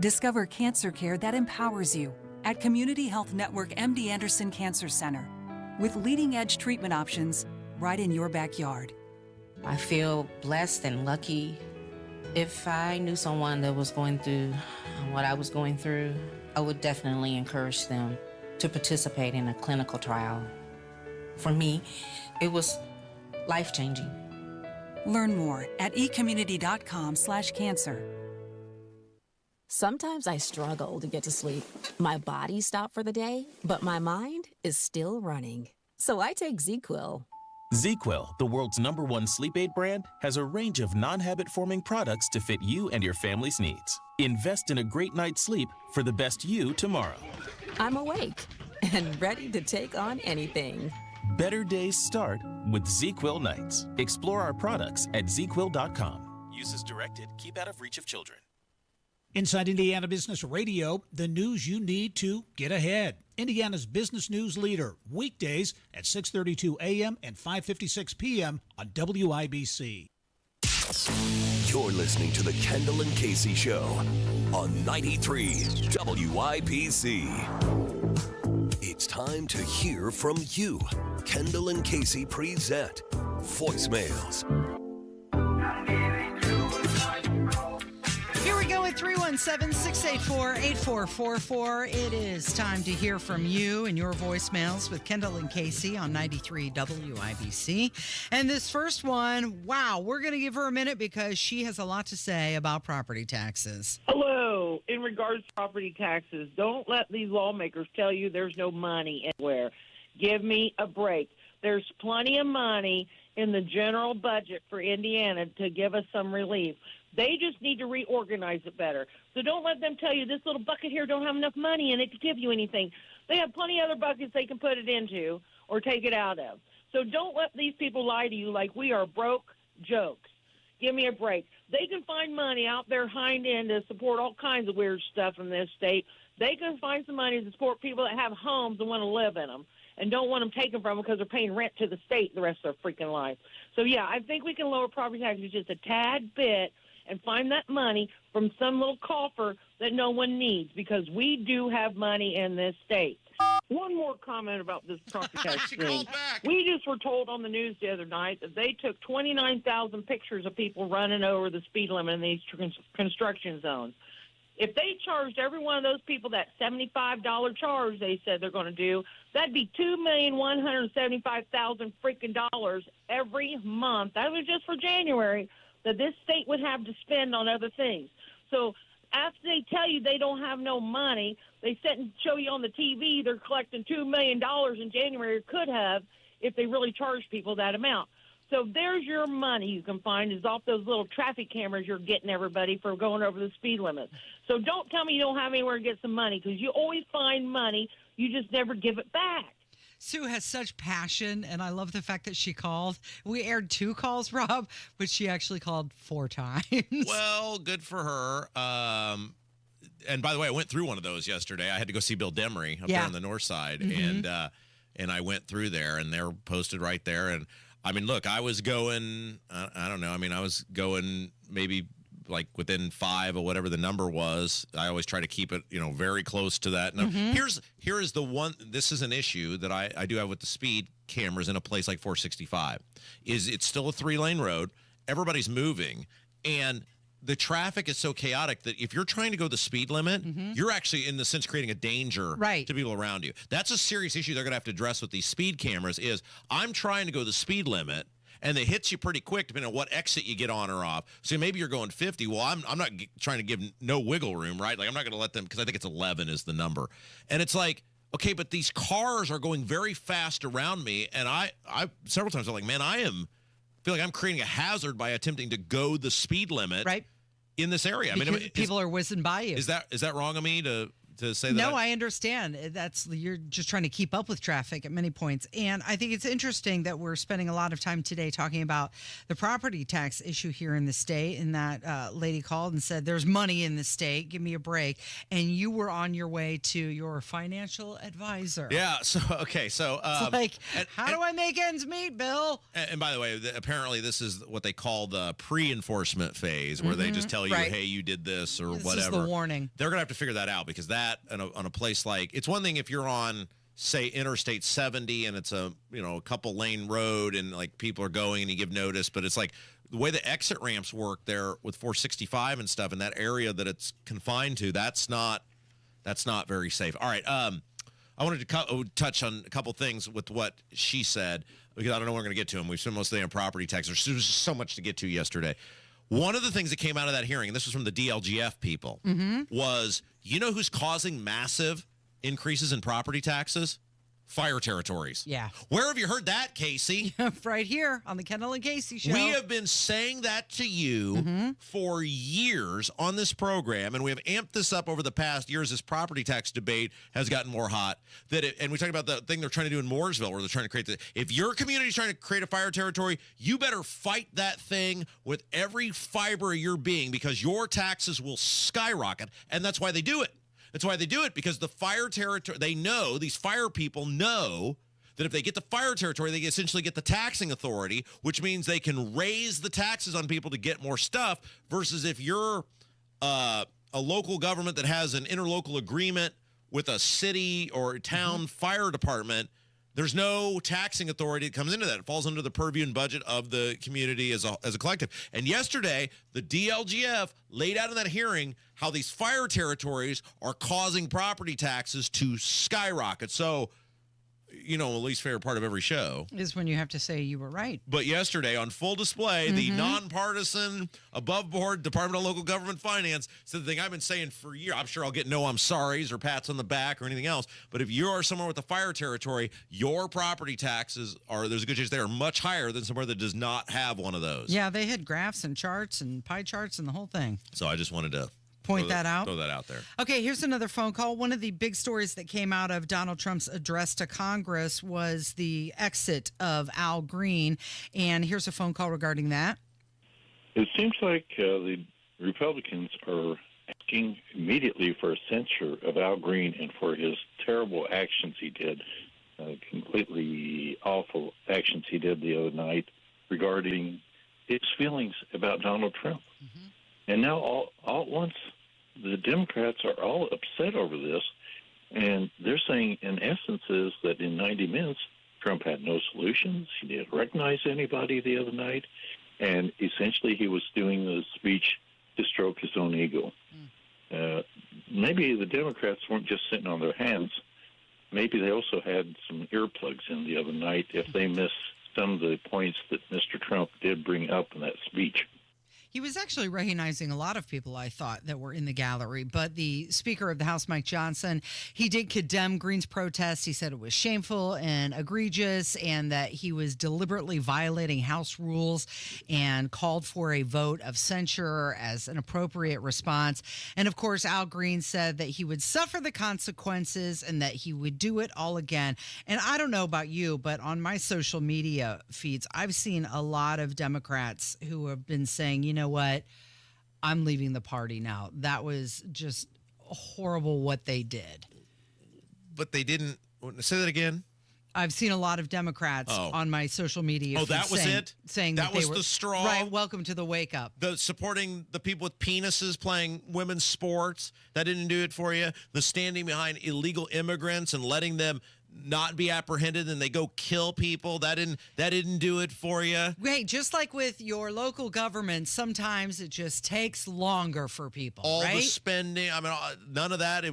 Discover cancer care that empowers you at Community Health Network MD Anderson Cancer Center, with leading-edge treatment options right in your backyard. I feel blessed and lucky. If I knew someone that was going through what I was going through, I would definitely encourage them to participate in a clinical trial. For me, it was life-changing. Learn more at ecommunity.com/cancer. Sometimes I struggle to get to sleep. My body stopped for the day, but my mind is still running. So I take ZQuil. ZQuil, the world's #1 sleep aid brand, has a range of non-habit-forming products to fit you and your family's needs. Invest in a great night's sleep for the best you tomorrow. I'm awake and ready to take on anything. Better days start with ZQuil nights. Explore our products at ZQuil.com. Use as directed. Keep out of reach of children. Inside Indiana Business Radio, the news you need to get ahead. Indiana's business news leader, weekdays at 6:32 a.m. and 5:56 p.m. on WIBC. You're listening to the Kendall and Casey Show on 93 WIBC. It's time to hear from you. Kendall and Casey present voicemails. Here we go with 317-684-8444. It is time to hear from you and your voicemails with Kendall and Casey on 93 WIBC. And this first one, wow, we're going to give her a minute because she has a lot to say about property taxes. Hello. In regards to property taxes, don't let these lawmakers tell you there's no money anywhere. Give me a break. There's plenty of money in the general budget for Indiana to give us some relief. They just need to reorganize it better. So don't let them tell you this little bucket here don't have enough money in it to give you anything. They have plenty of other buckets they can put it into or take it out of. So don't let these people lie to you like we are broke jokes. Give me a break. They can find money out there hind end to support all kinds of weird stuff in this state. They can find some money to support people that have homes and want to live in them and don't want them taken from them because they're paying rent to the state the rest of their freaking life. So, yeah, I think we can lower property taxes just a tad bit and find that money from some little coffer that no one needs, because we do have money in this state. One more comment about this property tax thing. We just were told on the news the other night that they took 29,000 pictures of people running over the speed limit in these construction zones. If they charged every one of those people that $75 charge they said they're going to do, that'd be $2,175,000 freaking dollars every month. That was just for January, that this state would have to spend on other things. So after they tell you they don't have no money, they sit and show you on the TV they're collecting $2 million in January, or could have, if they really charged people that amount. So there's your money you can find is off those little traffic cameras you're getting everybody for going over the speed limit. So don't tell me you don't have anywhere to get some money, because you always find money. You just never give it back. Sue has such passion, and I love the fact that she called. We aired 2 calls, Rob, but she actually called 4 times. Well, good for her. And by the way, I went through one of those yesterday. I had to go see Bill Demery up there on the north side, and I went through there, and they're posted right there. And I mean, look, I was going, I don't know. I mean, I was going maybe like within 5 or whatever the number was. I always try to keep it, very close to that. Now, here is the one, this is an issue that I do have with the speed cameras in a place like 465, is it's still a 3-lane road. Everybody's moving. And the traffic is so chaotic that if you're trying to go the speed limit, you're actually, in the sense, creating a danger to people around you. That's a serious issue they're going to have to address with these speed cameras is, I'm trying to go the speed limit, and it hits you pretty quick depending on what exit you get on or off. So maybe you're going 50. Well, I'm not trying to give no wiggle room, right? Like, I'm not going to let them, because I think it's 11 is the number. And it's like, okay, but these cars are going very fast around me, and I several times I'm like, man, feel like I'm creating a hazard by attempting to go the speed limit in this area. Because people are whizzing by you. Is that wrong of me to say that? No, I understand. You're just trying to keep up with traffic at many points. And I think it's interesting that we're spending a lot of time today talking about the property tax issue here in the state. And that lady called and said, there's money in the state. Give me a break. And you were on your way to your financial advisor. Yeah. So, okay. So, it's like, how do I make ends meet, Bill? And by the way, apparently this is what they call the pre-enforcement phase, where they just tell you, hey, you did this or whatever. This is the warning. They're going to have to figure that out, because that on a place like, it's one thing if you're on, say, Interstate 70 and it's a couple lane road and like people are going and you give notice, but it's like the way the exit ramps work there with 465 and stuff in that area that it's confined to, that's not very safe. All right. I wanted to touch on a couple things with what she said, because I don't know when we're going to get to them. We've spent most of the day on property tax. There's just so much to get to yesterday. One of the things that came out of that hearing, and this was from the DLGF people, was, you know who's causing massive increases in property taxes? Fire territories. Yeah. Where have you heard that, Casey? Right here on the Kendall and Casey show. We have been saying that to you for years on this program, and we have amped this up over the past years. This property tax debate has gotten more hot. And we talked about the thing they're trying to do in Mooresville, where they're trying to create if your community is trying to create a fire territory, you better fight that thing with every fiber of your being, because your taxes will skyrocket, and that's why they do it. That's why they do it, because the fire territory, these fire people know that if they get the fire territory, they essentially get the taxing authority, which means they can raise the taxes on people to get more stuff, versus if you're a local government that has an interlocal agreement with a city or town fire department, there's no taxing authority that comes into that. It falls under the purview and budget of the community as a collective. And yesterday, the DLGF laid out in that hearing how these fire territories are causing property taxes to skyrocket. So, the least favorite part of every show is when you have to say you were right. But yesterday, on full display, the nonpartisan, above-board Department of Local Government Finance said the thing I've been saying for years. I'm sure I'll get no I'm sorries or pats on the back or anything else. But if you are somewhere with a fire territory, your property taxes there's a good chance they are much higher than somewhere that does not have one of those. Yeah, they had graphs and charts and pie charts and the whole thing. So I just wanted to point that out. Throw that out there. Okay, here's another phone call. One of the big stories that came out of Donald Trump's address to Congress was the exit of Al Green. And here's a phone call regarding that. It seems like the Republicans are asking immediately for a censure of Al Green and for his terrible actions he did, completely awful actions he did the other night regarding his feelings about Donald Trump. And now all at once, the Democrats are all upset over this, and they're saying, in essence, is that in 90 minutes, Trump had no solutions. He didn't recognize anybody the other night, and essentially he was doing the speech to stroke his own ego. Maybe the Democrats weren't just sitting on their hands. Maybe they also had some earplugs in the other night if they missed some of the points that Mr. Trump did bring up in that speech. He was actually recognizing a lot of people, I thought, that were in the gallery. But the Speaker of the House, Mike Johnson, he did condemn Green's protest. He said it was shameful and egregious and that he was deliberately violating House rules, and called for a vote of censure as an appropriate response. And, of course, Al Green said that he would suffer the consequences and that he would do it all again. And I don't know about you, but on my social media feeds, I've seen a lot of Democrats who have been saying, you know what, I'm leaving the party now. That was just horrible what they did. But they didn't. Say that again. I've seen a lot of Democrats on my social media. Oh, that was it? Saying that they was were, the straw? Right, welcome to the wake up. The supporting the people with penises playing women's sports, that didn't do it for you. The standing behind illegal immigrants and letting them not be apprehended and they go kill people. That didn't do it for you. Right, just like with your local government, sometimes it just takes longer for people. All right? the spending, I mean, none of that.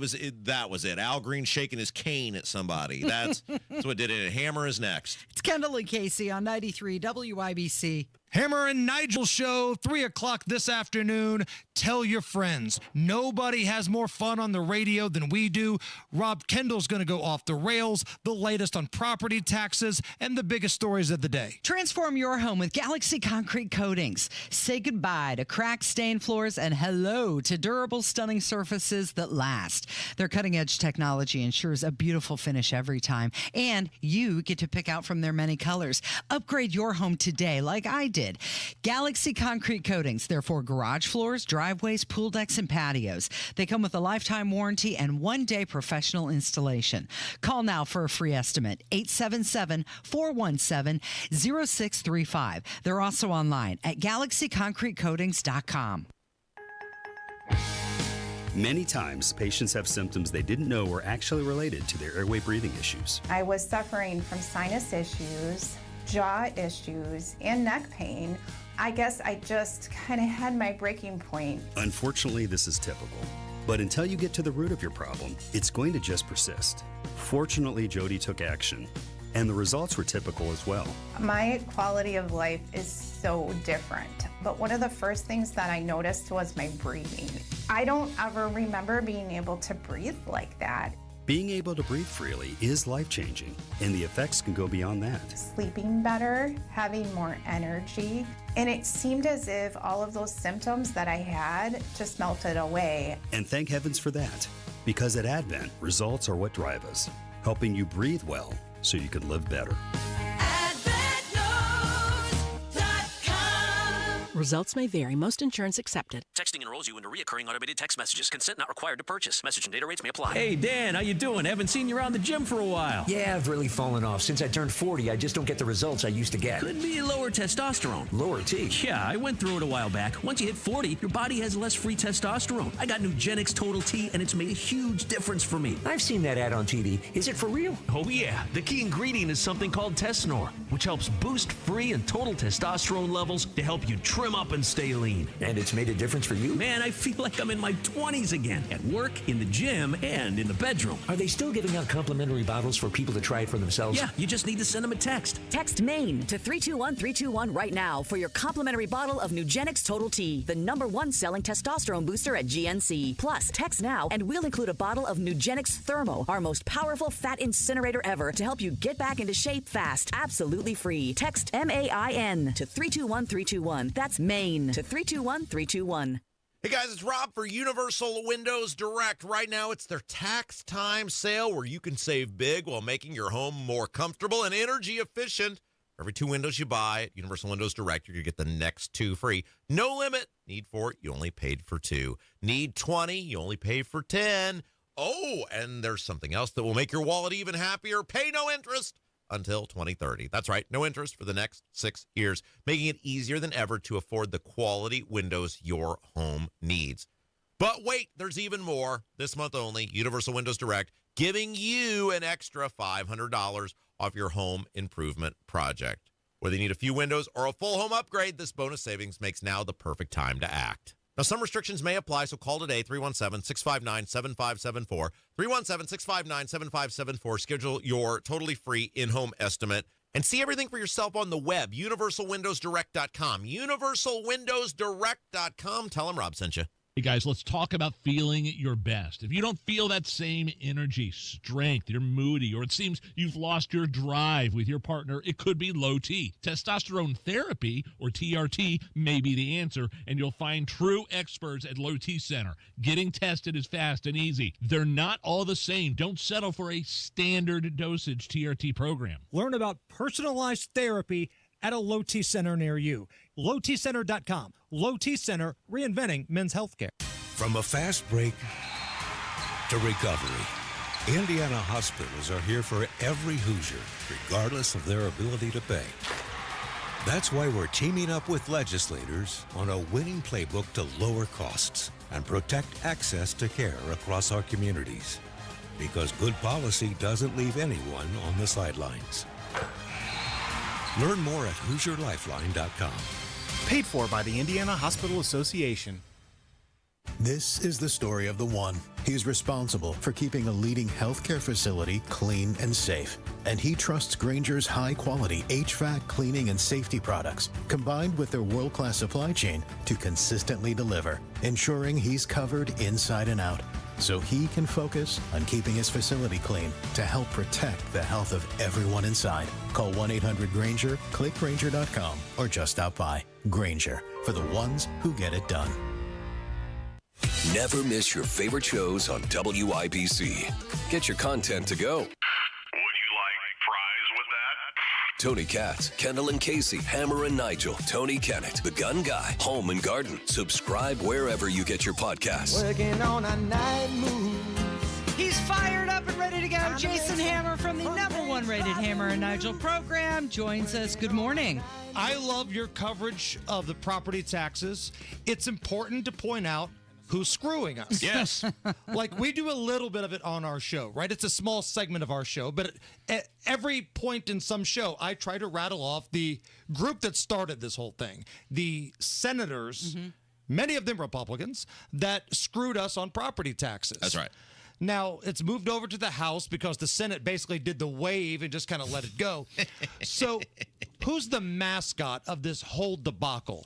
That was it. Al Green shaking his cane at somebody. That's what did it. Hammer is next. It's Kendall Casey on 93 WIBC. Hammer and Nigel show, 3 o'clock this afternoon. Tell your friends. Nobody has more fun on the radio than we do. Rob Kendall's going to go off the rails, the latest on property taxes, and the biggest stories of the day. Transform your home with Galaxy Concrete Coatings. Say goodbye to cracked, stained floors and hello to durable, stunning surfaces that last. Their cutting-edge technology ensures a beautiful finish every time, and you get to pick out from their many colors. Upgrade your home today like I did. Galaxy Concrete Coatings. They're for garage floors, driveways, pool decks, and patios. They come with a lifetime warranty and 1-day professional installation. Call now for a free estimate. 877-417-0635. They're also online at galaxyconcretecoatings.com. Many times, patients have symptoms they didn't know were actually related to their airway breathing issues. I was suffering from sinus issues, jaw issues, and neck pain. I guess I just kind of had my breaking point. Unfortunately, this is typical. But until you get to the root of your problem, it's going to just persist. Fortunately, Jody took action, and the results were typical as well. My quality of life is so different. But one of the first things that I noticed was my breathing. I don't ever remember being able to breathe like that. Being able to breathe freely is life-changing, and the effects can go beyond that. Sleeping better, having more energy, and it seemed as if all of those symptoms that I had just melted away. And thank heavens for that, because at Advent, results are what drive us, helping you breathe well so you can live better. Results may vary. Most insurance accepted. Texting enrolls you into recurring automated text messages. Consent not required to purchase. Message and data rates may apply. Hey, Dan, how you doing? Haven't seen you around the gym for a while. Yeah, I've really fallen off. Since I turned 40, I just don't get the results I used to get. Could be lower testosterone. Lower T? Yeah, I went through it a while back. Once you hit 40, your body has less free testosterone. I got Nugenix Total T, and it's made a huge difference for me. I've seen that ad on TV. Is it for real? Oh, yeah. The key ingredient is something called Tesnor, which helps boost free and total testosterone levels to help you trim up and stay lean. And it's made a difference for you? Man, I feel like I'm in my 20s again. At work, in the gym, and in the bedroom. Are they still giving out complimentary bottles for people to try it for themselves? Yeah, you just need to send them a text. Text MAINE to 321-321 right now for your complimentary bottle of Nugenix Total T, the #1 selling testosterone booster at GNC. Plus, text now and we'll include a bottle of Nugenix Thermo, our most powerful fat incinerator ever, to help you get back into shape fast. Absolutely free. Text MAIN to 321-321. That's MAINE to 321-321. Hey guys, it's Rob for Universal Windows Direct. Right now, it's their tax time sale where you can save big while making your home more comfortable and energy efficient. For every 2 windows you buy at Universal Windows Direct, you're going to get the next 2 free. No limit. Need 4, you only paid for 2. Need 20, you only pay for 10. Oh, and there's something else that will make your wallet even happier. Pay no interest until 2030. That's right, no interest for the next 6 years, making it easier than ever to afford the quality windows your home needs. But wait, there's even more. This month only, Universal Windows Direct, giving you an extra $500 off your home improvement project. Whether you need a few windows or a full home upgrade, this bonus savings makes now the perfect time to act. Now, some restrictions may apply, so call today, 317-659-7574. 317-659-7574. Schedule your totally free in-home estimate and see everything for yourself on the web, universalwindowsdirect.com. Universalwindowsdirect.com. Tell them Rob sent you. Hey, guys, let's talk about feeling your best. If you don't feel that same energy, strength, you're moody, or it seems you've lost your drive with your partner, it could be low T. Testosterone therapy, or TRT, may be the answer, and you'll find true experts at Low T Center. Getting tested is fast and easy. They're not all the same. Don't settle for a standard dosage TRT program. Learn about personalized therapy at a Low T Center near you. LowTCenter.com. Low T Center, reinventing men's healthcare. From a fast break to recovery, Indiana hospitals are here for every Hoosier, regardless of their ability to pay. That's why we're teaming up with legislators on a winning playbook to lower costs and protect access to care across our communities. because good policy doesn't leave anyone on the sidelines. Learn more at HoosierLifeline.com. Paid for by the Indiana Hospital Association. This is the story of the one. He's responsible for keeping a leading healthcare facility clean and safe. And he trusts Grainger's high-quality HVAC cleaning and safety products, combined with their world-class supply chain, to consistently deliver, ensuring he's covered inside and out, so he can focus on keeping his facility clean to help protect the health of everyone inside. Call 1-800-GRAINGER, click Grainger.com, or just stop by. Grainger, for the ones who get it done. Never miss your favorite shows on WIBC. Get your content to go. Would you like fries with that? Tony Katz, Kendall and Casey, Hammer and Nigel, Tony Kennett, The Gun Guy, Home and Garden. Subscribe wherever you get your podcasts. Working on a night move. He's fired up and ready to go. Jason Hammer from the #1 rated Hammer and Nigel program joins us. Good morning. I love your coverage of the property taxes. It's important to point out who's screwing us. Yes. Like, we do a little bit of it on our show, right? It's a small segment of our show, but at every point in some show, I try to rattle off the group that started this whole thing. The senators, many of them Republicans, that screwed us on property taxes. That's right. Now, it's moved over to the House because the Senate basically did the wave and just kind of let it go. So, who's the mascot of this whole debacle?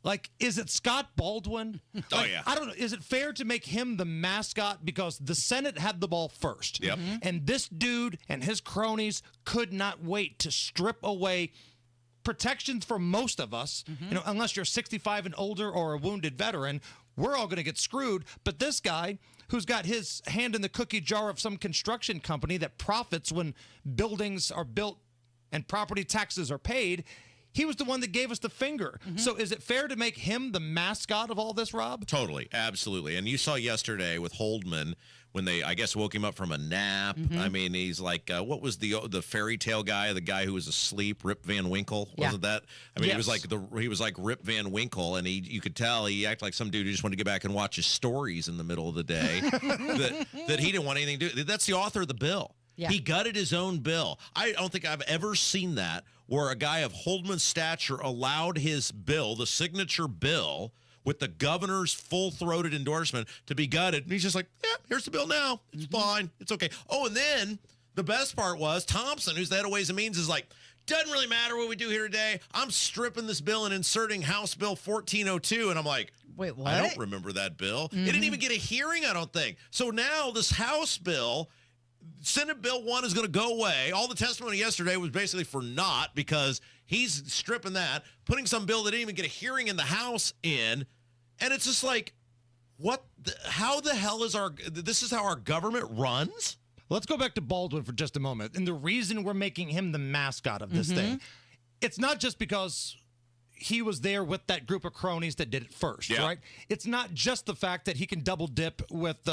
Like, is it Scott Baldwin? Like, yeah. I don't know. Is it fair to make him the mascot because the Senate had the ball first? Yep. And this dude and his cronies could not wait to strip away protections for most of us. You know, unless you're 65 and older or a wounded veteran, we're all going to get screwed. But this guy, who's got his hand in the cookie jar of some construction company that profits when buildings are built and property taxes are paid, he was the one that gave us the finger. So is it fair to make him the mascot of all this, Rob? Totally. Absolutely. And you saw yesterday with Holdman when they, I guess, woke him up from a nap. I mean, he's like, what was the fairy tale guy, the guy who was asleep, Rip Van Winkle? Wasn't that? I mean, he was like Rip Van Winkle, and you could tell he acted like some dude who just wanted to get back and watch his stories in the middle of the day. that he didn't want anything to do. That's the author of the bill. Yeah. He gutted his own bill. I don't think I've ever seen that where a guy of Holdman's stature allowed his bill, the signature bill, with the governor's full-throated endorsement to be gutted. And he's just like, yeah, here's the bill now. It's fine. It's okay. Oh, and then the best part was Thompson, who's the head of Ways and Means, is like, doesn't really matter what we do here today. I'm stripping this bill and inserting House Bill 1402. And I'm like, wait, what? I don't remember that bill. It didn't even get a hearing, I don't think. So now this House bill, Senate Bill 1 is going to go away. All the testimony yesterday was basically for naught because he's stripping that, putting some bill that didn't even get a hearing in the House in. And it's just like, how the hell is this is how our government runs? Let's go back to Baldwin for just a moment. And the reason we're making him the mascot of this thing, it's not just because he was there with that group of cronies that did it first, right? It's not just the fact that he can double dip with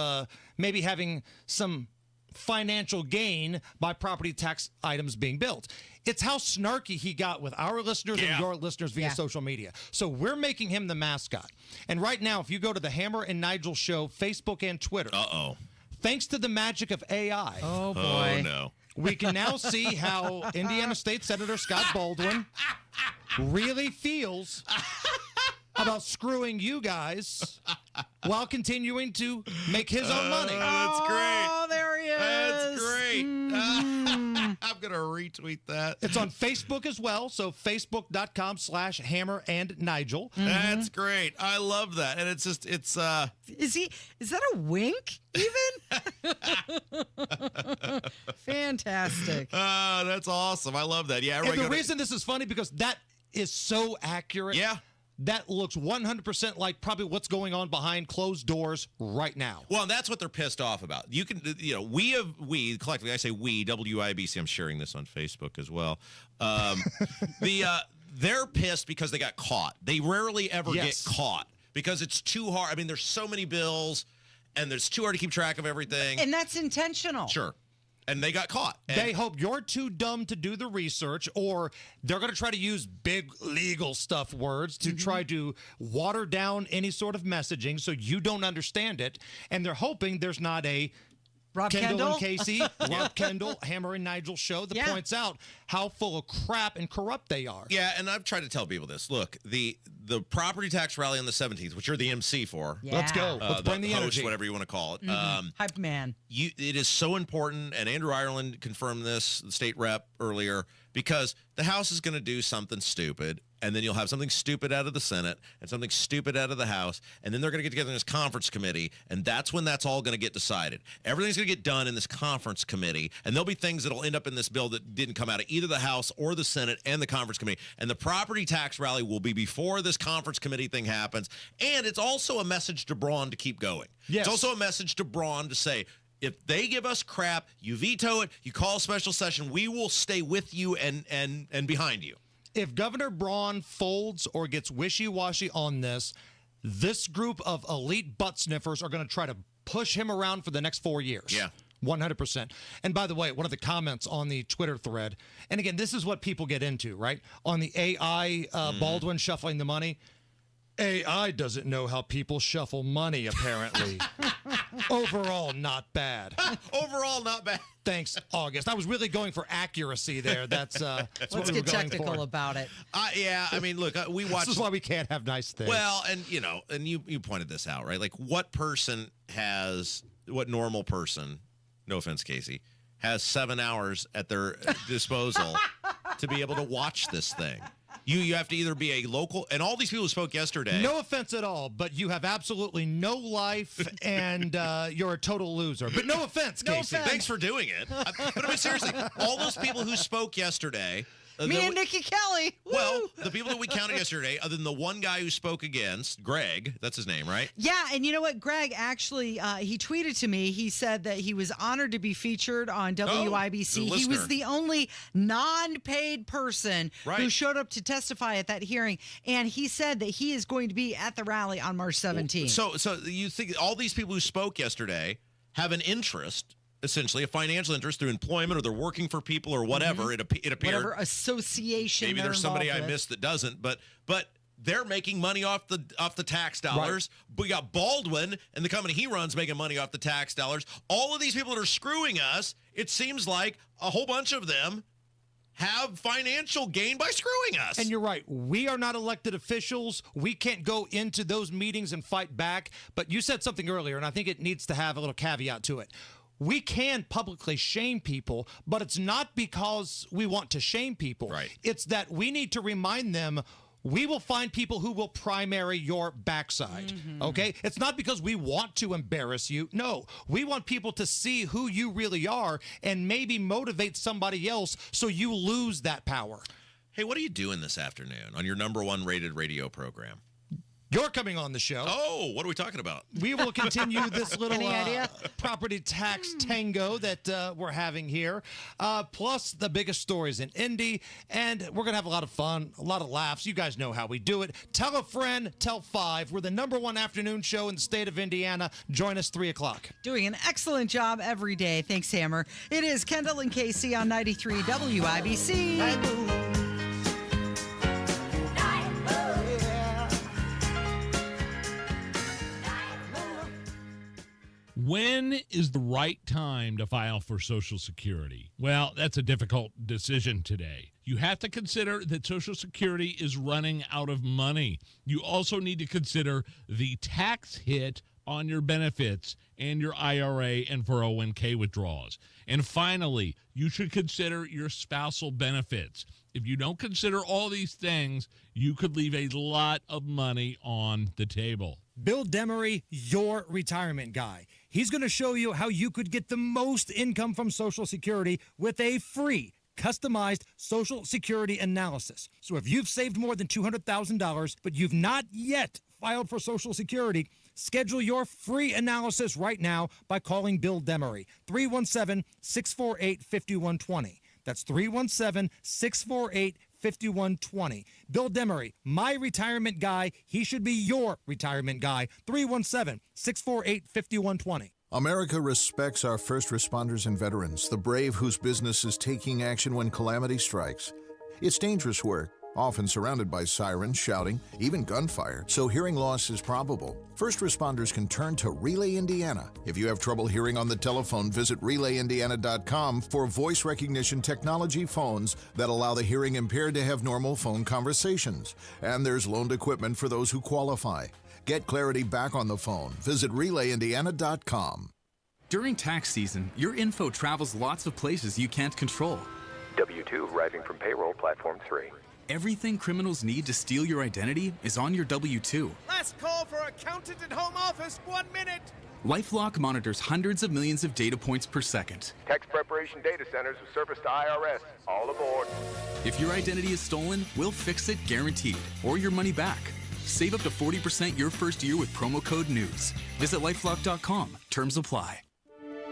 maybe having some financial gain by property tax items being built. It's how snarky he got with our listeners and your listeners via social media. So we're making him the mascot. And right now, if you go to the Hammer and Nigel Show, Facebook and Twitter, thanks to the magic of AI, oh boy, oh no, we can now see how Indiana State Senator Scott Baldwin really feels about screwing you guys while continuing to make his own money. That's great. Oh, there he is. That's great. I'm going to retweet that. It's on Facebook as well. So facebook.com/Hammer and Nigel. That's great. I love that. And it's just, is that a wink even? Fantastic. That's awesome. I love that. Yeah. And the reason this is funny because that is so accurate. Yeah. That looks 100% like probably what's going on behind closed doors right now. Well, that's what they're pissed off about. You can, we collectively, I say we, WIBC, I'm sharing this on Facebook as well. They're pissed because they got caught. They rarely ever get caught because it's too hard. I mean, there's so many bills and it's too hard to keep track of everything. And that's intentional. Sure. And they got caught. They hope you're too dumb to do the research, or they're going to try to use big legal stuff words to try to water down any sort of messaging so you don't understand it. And they're hoping there's not a Rob Kendall and Kendall? Casey, Rob Kendall, Hammer and Nigel show that points out how full of crap and corrupt they are. Yeah, and I've tried to tell people this. Look, the property tax rally on the 17th, which you're the MC for. Yeah. Let's go. Let's bring the host, energy. Whatever you want to call it. Hype man. It is so important, and Andrew Ireland confirmed this, the state rep, earlier, because the House is going to do something stupid, and then you'll have something stupid out of the Senate and something stupid out of the House, and then they're going to get together in this conference committee, and that's when that's all going to get decided. Everything's going to get done in this conference committee, and there'll be things that'll end up in this bill that didn't come out of either the House or the Senate and the conference committee, and the property tax rally will be before this conference committee thing happens, and it's also a message to Braun to keep going. Yes. It's also a message to Braun to say, if they give us crap, you veto it, you call a special session, we will stay with you and behind you. If Governor Braun folds or gets wishy-washy on this group of elite butt sniffers are going to try to push him around for the next 4 years. Yeah. 100%. And by the way, one of the comments on the Twitter thread, and again, this is what people get into, right? On the AI Baldwin shuffling the money. AI doesn't know how people shuffle money, apparently. Overall, not bad. Overall, not bad. Thanks, August. I was really going for accuracy there. That's what Let's we were get going technical for. about it. Yeah, I mean, look, we watched. This is why we can't have nice things. Well, and you pointed this out, right? Like, what normal person, no offense, Casey, has 7 hours at their disposal to be able to watch this thing? You have to either be a local, and all these people who spoke yesterday. No offense at all, but you have absolutely no life, and you're a total loser. But no offense, Casey. Thanks for doing it. But I mean, seriously, all those people who spoke yesterday. Me and Nikki Kelly. Woo! Well, the people that we counted yesterday, other than the one guy who spoke against, Greg, that's his name, right? Yeah, and you know what? Greg actually, he tweeted to me. He said that he was honored to be featured on WIBC. He was the only non-paid person who showed up to testify at that hearing, and he said that he is going to be at the rally on March 17th. So you think all these people who spoke yesterday have an interest, essentially a financial interest through employment, or they're working for people or whatever. It appeared. Whatever association. Maybe there's somebody I missed that doesn't, but they're making money off the tax dollars. Right. We got Baldwin and the company he runs making money off the tax dollars. All of these people that are screwing us, it seems like a whole bunch of them have financial gain by screwing us. And you're right. We are not elected officials. We can't go into those meetings and fight back. But you said something earlier, and I think it needs to have a little caveat to it. We can publicly shame people, but it's not because we want to shame people. Right. It's that we need to remind them we will find people who will primary your backside. Okay? It's not because we want to embarrass you. No, we want people to see who you really are and maybe motivate somebody else so you lose that power. Hey, what are you doing this afternoon on your #1 rated radio program? You're coming on the show. Oh, what are we talking about? We will continue this little Any idea? property tax tango that we're having here, plus the biggest stories in Indy, and we're going to have a lot of fun, a lot of laughs. You guys know how we do it. Tell a friend, tell 5. We're the #1 afternoon show in the state of Indiana. Join us 3 o'clock. Doing an excellent job every day. Thanks, Hammer. It is Kendall and Casey on 93 WIBC. When is the right time to file for Social Security? Well, that's a difficult decision today. You have to consider that Social Security is running out of money. You also need to consider the tax hit on your benefits and your IRA and 401k withdrawals. And finally, you should consider your spousal benefits. If you don't consider all these things, you could leave a lot of money on the table. Bill Demery, your retirement guy. He's going to show you how you could get the most income from Social Security with a free, customized Social Security analysis. So if you've saved more than $200,000, but you've not yet filed for Social Security, schedule your free analysis right now by calling Bill Demery, 317-648-5120. That's 317-648-5120. Bill Demery, my retirement guy. He should be your retirement guy. 317-648-5120. America respects our first responders and veterans, the brave whose business is taking action when calamity strikes. It's dangerous work, often surrounded by sirens, shouting, even gunfire, so hearing loss is probable. First responders can turn to Relay Indiana. If you have trouble hearing on the telephone, visit RelayIndiana.com for voice recognition technology phones that allow the hearing impaired to have normal phone conversations. And there's loaned equipment for those who qualify. Get clarity back on the phone. Visit RelayIndiana.com. During tax season, your info travels lots of places you can't control. W-2 arriving from payroll platform 3. Everything criminals need to steal your identity is on your W-2. Last call for accountant and home office, 1 minute. LifeLock monitors hundreds of millions of data points per second. Tax preparation data centers with service to IRS. All aboard. If your identity is stolen, we'll fix it guaranteed, or your money back. Save up to 40% your first year with promo code NEWS. Visit lifelock.com. Terms apply.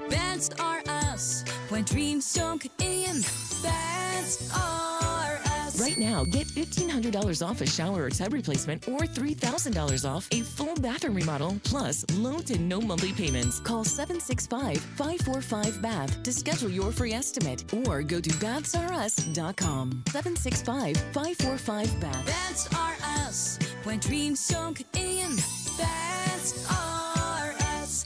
That's are us. When dreams don't get in, that's are us. Right now, get $1,500 off a shower or tub replacement or $3,000 off a full bathroom remodel, plus low to no monthly payments. Call 765-545-BATH to schedule your free estimate or go to bathsareus.com. 765-545-BATH. That's are us. When dreams don't get in, that's are us.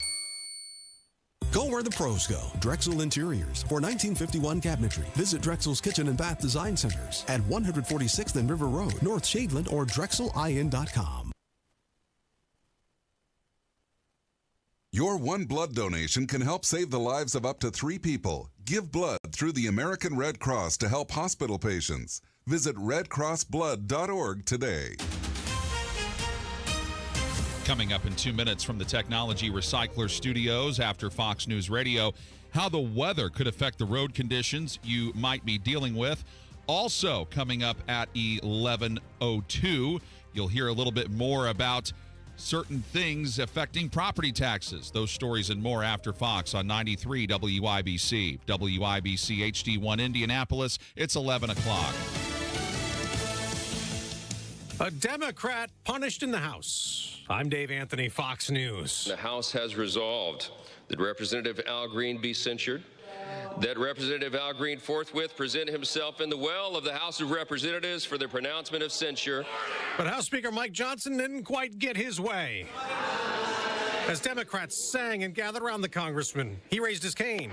Go where the pros go. Drexel Interiors. For 1951 cabinetry, visit Drexel's Kitchen and Bath Design Centers at 146th and River Road, North Shadeland, or drexelin.com. Your one blood donation can help save the lives of up to 3 people. Give blood through the American Red Cross to help hospital patients. Visit redcrossblood.org today. Coming up in 2 minutes from the Technology Recycler Studios after Fox News Radio, how the weather could affect the road conditions you might be dealing with. Also coming up at 11:02, you'll hear a little bit more about certain things affecting property taxes. Those stories and more after Fox on 93 WIBC. WIBC HD1 Indianapolis, it's 11 o'clock. A Democrat punished in the House. I'm Dave Anthony, Fox News. The House has resolved that Representative Al Green be censured, that Representative Al Green forthwith present himself in the well of the House of Representatives for the pronouncement of censure. But House Speaker Mike Johnson didn't quite get his way. As Democrats sang and gathered around the congressman, he raised his cane.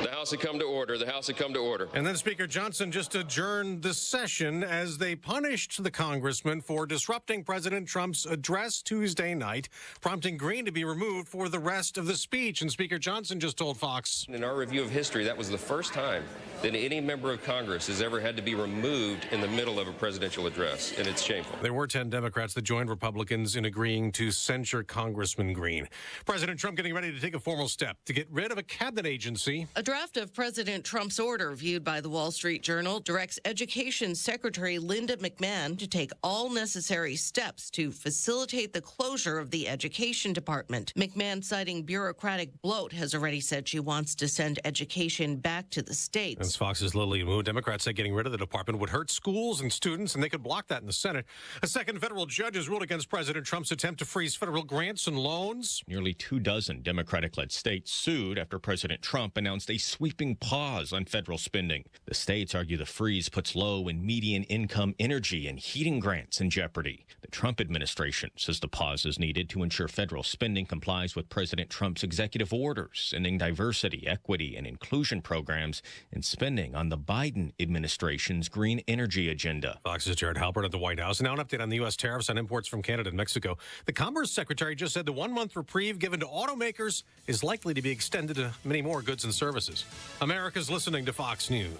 The House had come to order. The House had come to order. And then Speaker Johnson just adjourned the session as they punished the congressman for disrupting President Trump's address Tuesday night, prompting Green to be removed for the rest of the speech. And Speaker Johnson just told Fox. In our review of history, that was the first time that any member of Congress has ever had to be removed in the middle of a presidential address, and it's shameful. There were 10 Democrats that joined Republicans in agreeing to censure Congressman Green. President Trump getting ready to take a formal step to get rid of a cabinet agency. A draft of President Trump's order, viewed by the Wall Street Journal, directs Education Secretary Linda McMahon to take all necessary steps to facilitate the closure of the Education Department. McMahon, citing bureaucratic bloat, has already said she wants to send education back to the states. As Fox's Lillian Wu, Democrats say getting rid of the department would hurt schools and students, and they could block that in the Senate. A second federal judge has ruled against President Trump's attempt to freeze federal grants and loans. Nearly 24 Democratic-led states sued after President Trump announced a sweeping pause on federal spending. The states argue the freeze puts low and median income energy and heating grants in jeopardy. The Trump administration says the pause is needed to ensure federal spending complies with President Trump's executive orders, ending diversity, equity, and inclusion programs and spending on the Biden administration's green energy agenda. Fox's Jared Halpern at the White House. Now an update on the U.S. tariffs on imports from Canada and Mexico. The Commerce Secretary just said the 1-month reprieve given to automakers is likely to be extended to many more goods and services. America's listening to Fox News.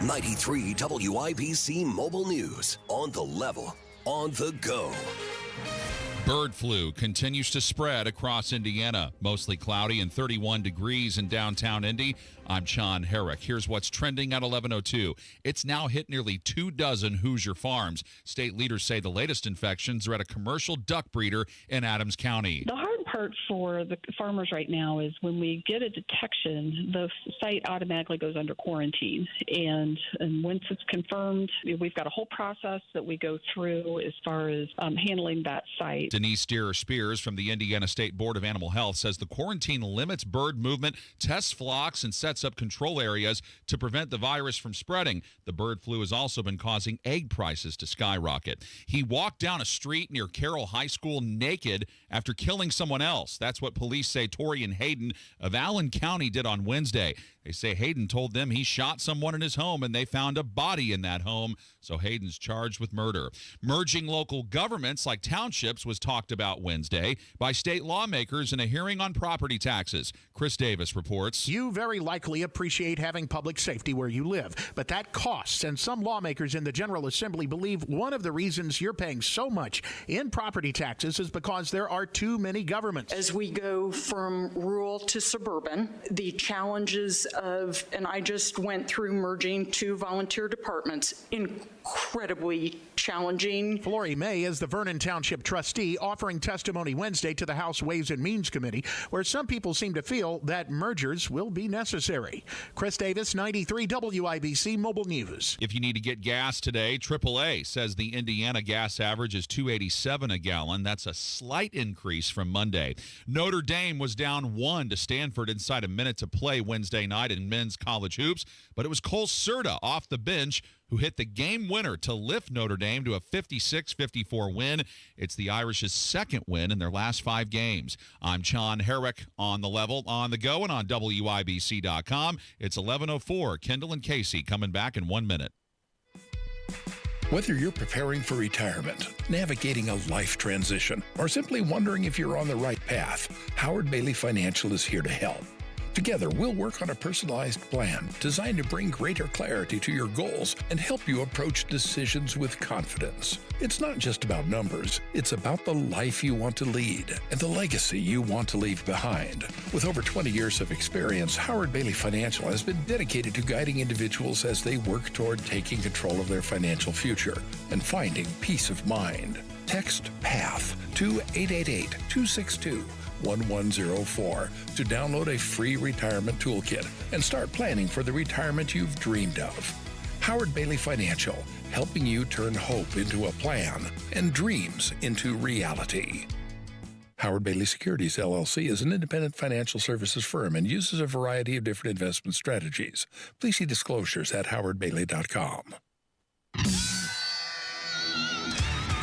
93 WIBC Mobile News. On the level, on the go. Bird flu continues to spread across Indiana. Mostly cloudy and 31 degrees in downtown Indy. I'm Sean Herrick. Here's what's trending at 11:02. It's now hit nearly 24 Hoosier farms. State leaders say the latest infections are at a commercial duck breeder in Adams County. The hard part part for the farmers right now is when we get a detection, the site automatically goes under quarantine. And once it's confirmed, we've got a whole process that we go through as far as handling that site. Denise Steer-Spears from the Indiana State Board of Animal Health says the quarantine limits bird movement, tests flocks, and sets up control areas to prevent the virus from spreading. The bird flu has also been causing egg prices to skyrocket. He walked down a street near Carroll High School naked after killing someone else. That's what police say Torian Hayden of Allen County did on Wednesday. They say Hayden told them he shot someone in his home and they found a body in that home, so Hayden's charged with murder. Merging local governments like townships was talked about Wednesday by state lawmakers in a hearing on property taxes. Chris Davis reports. You very likely appreciate having public safety where you live, but that costs, and some lawmakers in the General Assembly believe one of the reasons you're paying so much in property taxes is because there are too many governments. As we go from rural to suburban, the challenges of, and I just went through merging two volunteer departments, incredibly challenging. Florrie May is the Vernon Township trustee offering testimony Wednesday to the House Ways and Means Committee, where some people seem to feel that mergers will be necessary. Chris Davis, 93 WIBC Mobile News. If you need to get gas today, AAA says the Indiana gas average is $2.87 a gallon. That's a slight increase from Monday. Notre Dame was down 1 to Stanford inside a minute to play Wednesday night in men's college hoops, but it was Cole Serta off the bench who hit the game winner to lift Notre Dame to a 56-54 win. It's the Irish's second win in their last 5 games. I'm John Herrick on The Level, on the go, and on WIBC.com. It's 11:04. Kendall and Casey coming back in 1 minute. Whether you're preparing for retirement, navigating a life transition, or simply wondering if you're on the right path, Howard Bailey Financial is here to help. Together, we'll work on a personalized plan designed to bring greater clarity to your goals and help you approach decisions with confidence. It's not just about numbers, it's about the life you want to lead and the legacy you want to leave behind. With over 20 years of experience, Howard Bailey Financial has been dedicated to guiding individuals as they work toward taking control of their financial future and finding peace of mind. Text PATH to 888-262-1104 to download a free retirement toolkit and start planning for the retirement you've dreamed of. Howard Bailey Financial, helping you turn hope into a plan and dreams into reality. Howard Bailey Securities, LLC is an independent financial services firm and uses a variety of different investment strategies. Please see disclosures at howardbailey.com.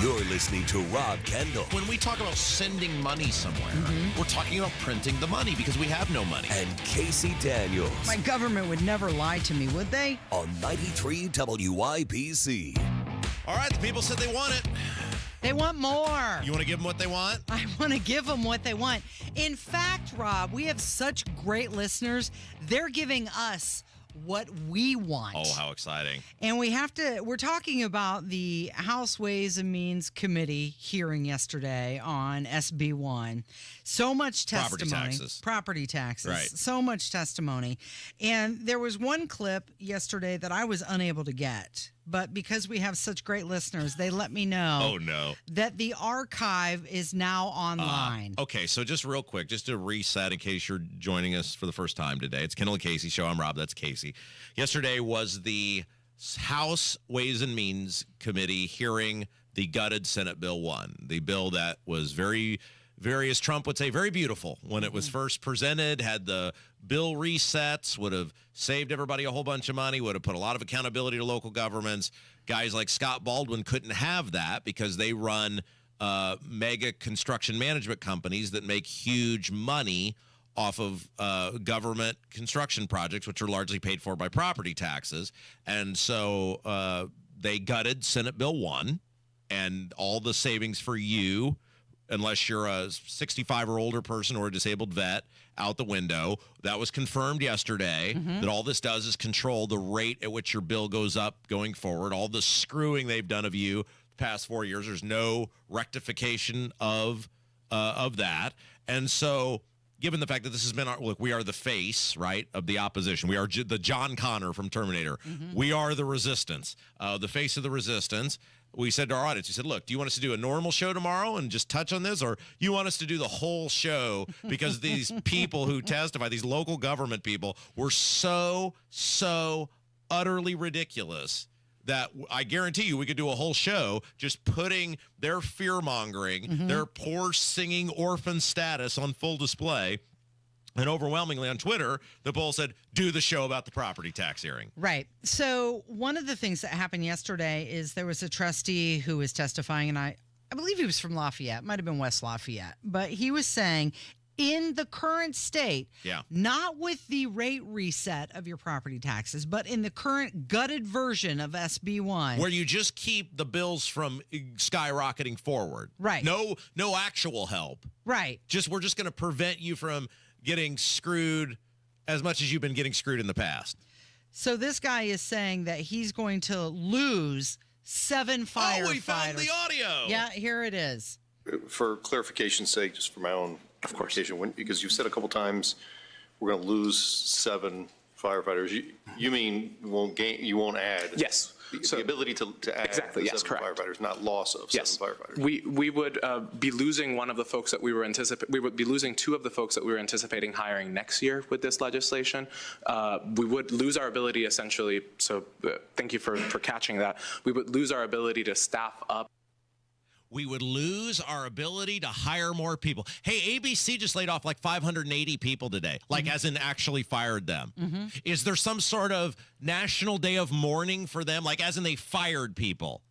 You're listening to Rob Kendall. When we talk about sending money somewhere, we're talking about printing the money because we have no money. And Casey Daniels. My government would never lie to me, would they? On 93 WIBC. All right, the people said they want it. They want more. You want to give them what they want? I want to give them what they want. In fact, Rob, we have such great listeners. They're giving us what we want. Oh, how exciting. And we're talking about the House Ways and Means Committee hearing yesterday on SB1. So much testimony. Property taxes. Right. So much testimony. And there was one clip yesterday that I was unable to get. But because we have such great listeners, they let me know that the archive is now online. Okay, so just real quick, just to reset in case you're joining us for the first time today. It's Kendall Casey Show. I'm Rob. That's Casey. Yesterday was the House Ways and Means Committee hearing the gutted Senate Bill 1, the bill that was very as Trump would say, very beautiful when it was first presented, had the bill resets, would have saved everybody a whole bunch of money, would have put a lot of accountability to local governments. Guys like Scott Baldwin couldn't have that because they run mega construction management companies that make huge money off of government construction projects, which are largely paid for by property taxes. And so they gutted Senate Bill 1, and all the savings for you, unless you're a 65 or older person or a disabled vet, out the window. That was confirmed yesterday, that all this does is control the rate at which your bill goes up going forward. All the screwing they've done of you the past 4 years, there's no rectification of that. And so given the fact that this has been look, we are the face, right, of the opposition. We are the John Connor from Terminator. We are the resistance, the face of the resistance. we said to our audience, we said, look, do you want us to do a normal show tomorrow and just touch on this, or you want us to do the whole show because these people who testify, these local government people, were so utterly ridiculous that I guarantee you we could do a whole show just putting their fear-mongering, their poor singing orphan status on full display. And overwhelmingly on Twitter, the poll said, do the show about the property tax hearing. Right. So one of the things that happened yesterday is there was a trustee who was testifying, and I believe he was from Lafayette, might have been West Lafayette, but he was saying in the current state, not with the rate reset of your property taxes, but in the current gutted version of SB1. Where you just keep the bills from skyrocketing forward. Right. No actual help. Right. We're just going to prevent you from getting screwed as much as you've been getting screwed in the past. So this guy is saying that he's going to lose 7 firefighters. Oh, we found the audio. Yeah, here it is. For clarification's sake, just for my own clarification, because you've said a couple times we're going to lose 7 firefighters. You mean you won't add? Yes. So the ability to add exactly, yes, 7 correct. firefighters, not loss of 7 firefighters. We would be losing one of the folks that we were anticipating. We would be losing 2 of the folks that we were anticipating hiring next year with this legislation. We would lose our ability essentially. So thank you for catching that. We would lose our ability to staff up. We would lose our ability to hire more people. Hey, ABC just laid off like 580 people today, like as in actually fired them. Is there some sort of national day of mourning for them, like as in they fired people?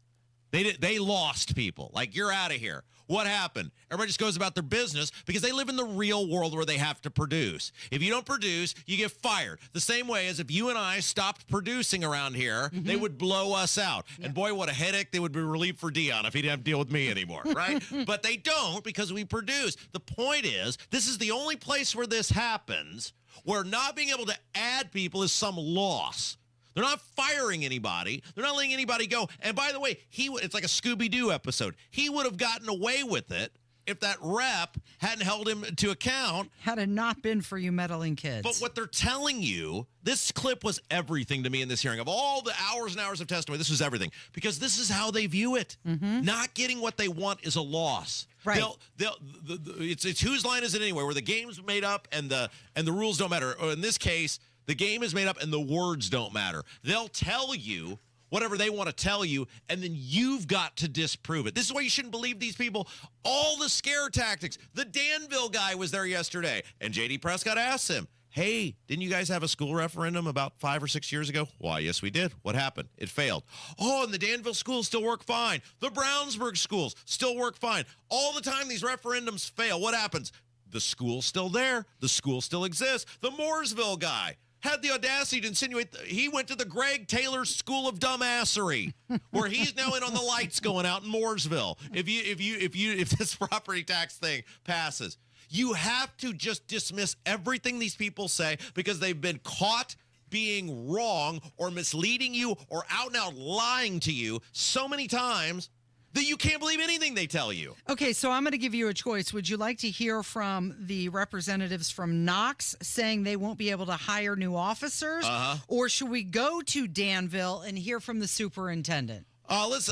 They lost people. Like, you're out of here. What happened? Everybody just goes about their business because they live in the real world where they have to produce. If you don't produce, you get fired. The same way as if you and I stopped producing around here, they would blow us out. And boy, what a headache they would be relieved for Dion if he didn't have to deal with me anymore, right? But they don't because we produce. The point is, this is the only place where this happens where not being able to add people is some loss. They're not firing anybody. They're not letting anybody go. And by the way, it's like a Scooby-Doo episode. He would have gotten away with it if that rep hadn't held him to account. Had it not been for you meddling kids. But what they're telling you, this clip was everything to me in this hearing. Of all the hours and hours of testimony, this was everything. Because this is how they view it. Not getting what they want is a loss. Right. It's whose line is it anyway, where the game's made up and the rules don't matter. Or in this case, the game is made up and the words don't matter. They'll tell you whatever they want to tell you, and then you've got to disprove it. This is why you shouldn't believe these people. All the scare tactics. The Danville guy was there yesterday, and J.D. Prescott asked him, hey, didn't you guys have a school referendum about 5 or 6 years ago? Why, yes, we did. What happened? It failed. Oh, and the Danville schools still work fine. The Brownsburg schools still work fine. All the time these referendums fail, what happens? The school's still there. The school still exists. The Mooresville guy had the audacity to insinuate he went to the Greg Taylor School of Dumbassery, where he's now in on the lights going out in Mooresville. If this property tax thing passes, you have to just dismiss everything these people say because they've been caught being wrong or misleading you or out and out lying to you so many times that you can't believe anything they tell you. Okay, so I'm going to give you a choice. Would you like to hear from the representatives from Knox saying they won't be able to hire new officers? Or should we go to Danville and hear from the superintendent? Let's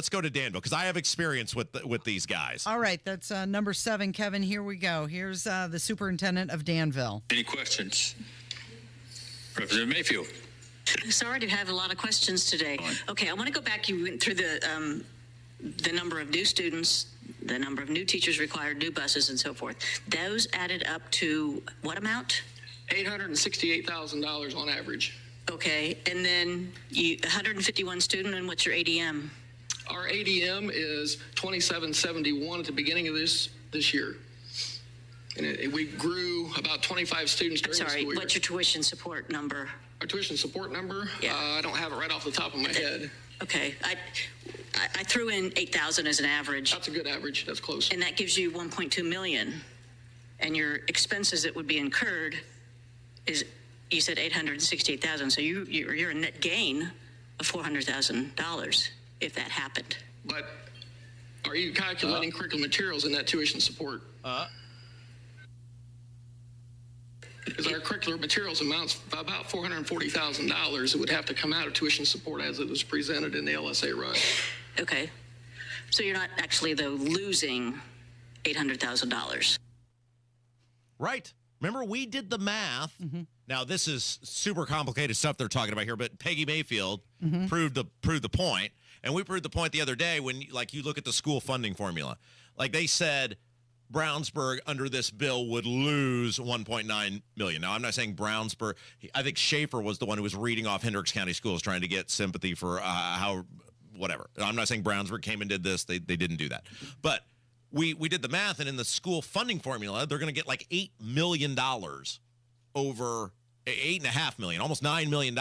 go to Danville because I have experience with these guys. All right, that's number 7, Kevin. Here we go. Here's the superintendent of Danville. Any questions? Representative Mayfield. Sorry to have a lot of questions today. Okay, I want to go back. You went through the number of new students, the number of new teachers required, new buses, and so forth. Those added up to what amount? $868,000 on average. Okay, and then 151 student, and what's your ADM? Our ADM is 2771 at the beginning of this year. And we grew about 25 students during the school year. What's your tuition support number? Our tuition support number? Yeah. I don't have it right off the top of my head. Okay. I threw in 8,000 as an average. That's a good average. That's close. And that gives you 1.2 million. And your expenses that would be incurred is, you said 868,000. So you're a net gain of $400,000 if that happened. But are you calculating curriculum materials in that tuition support? Because our curricular materials amounts about $440,000. It would have to come out of tuition support as it was presented in the LSA run. Okay. So you're not actually, though, losing $800,000. Right. Remember, we did the math. Now, this is super complicated stuff they're talking about here, but Peggy Mayfield proved the point. And we proved the point the other day when, like, you look at the school funding formula. Like, they said Brownsburg under this bill would lose $1.9 million. Now, I'm not saying Brownsburg. I think Schaefer was the one who was reading off Hendricks County schools trying to get sympathy for whatever. I'm not saying Brownsburg came and did this. They didn't do that. But we did the math, and in the school funding formula, they're going to get like $8 million over $8.5 million, almost $9 million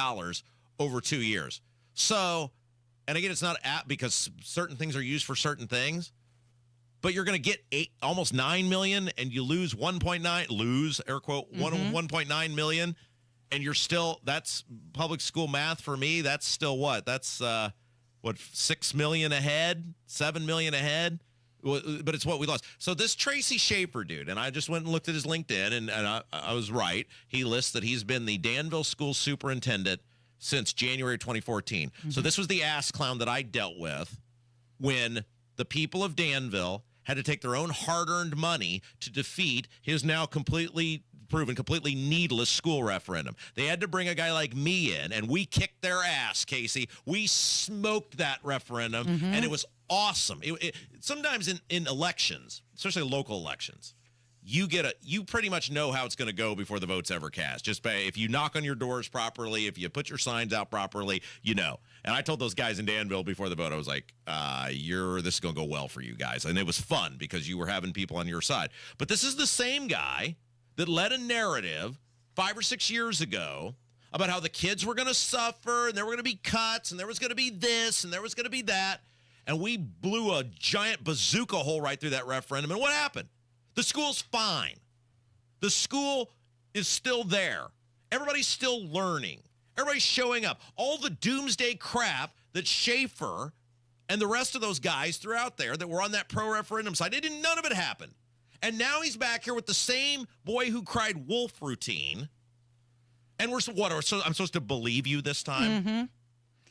over 2 years. So, and again, it's not because certain things are used for certain things, but you're going to get almost $9 million, and you lose air quote, 1.9 million, and you're still, that's public school math for me. That's still what? That's what, 6 million ahead, 7 million ahead. But it's what we lost. So this Tracy Schaefer dude, and I just went and looked at his LinkedIn, and I was right. He lists that he's been the Danville school superintendent since January 2014. So this was the ass clown that I dealt with when the people of Danville had to take their own hard-earned money to defeat his now completely needless school referendum. They had to bring a guy like me in, and we kicked their ass, Casey. We smoked that referendum, and it was awesome. Sometimes in elections, especially local elections, you pretty much know how it's going to go before the vote's ever cast. Just if you knock on your doors properly, if you put your signs out properly, you know. And I told those guys in Danville before the vote, I was like, this is going to go well for you guys. And it was fun because you were having people on your side. But this is the same guy that led a narrative 5 or 6 years ago about how the kids were going to suffer, and there were going to be cuts, and there was going to be this, and there was going to be that. And we blew a giant bazooka hole right through that referendum. And what happened? The school's fine. The school is still there. Everybody's still learning. Everybody's showing up. All the doomsday crap that Schaefer and the rest of those guys threw out there that were on that pro-referendum side, none of it happened. And now he's back here with the same boy who cried wolf routine. And I'm supposed to believe you this time?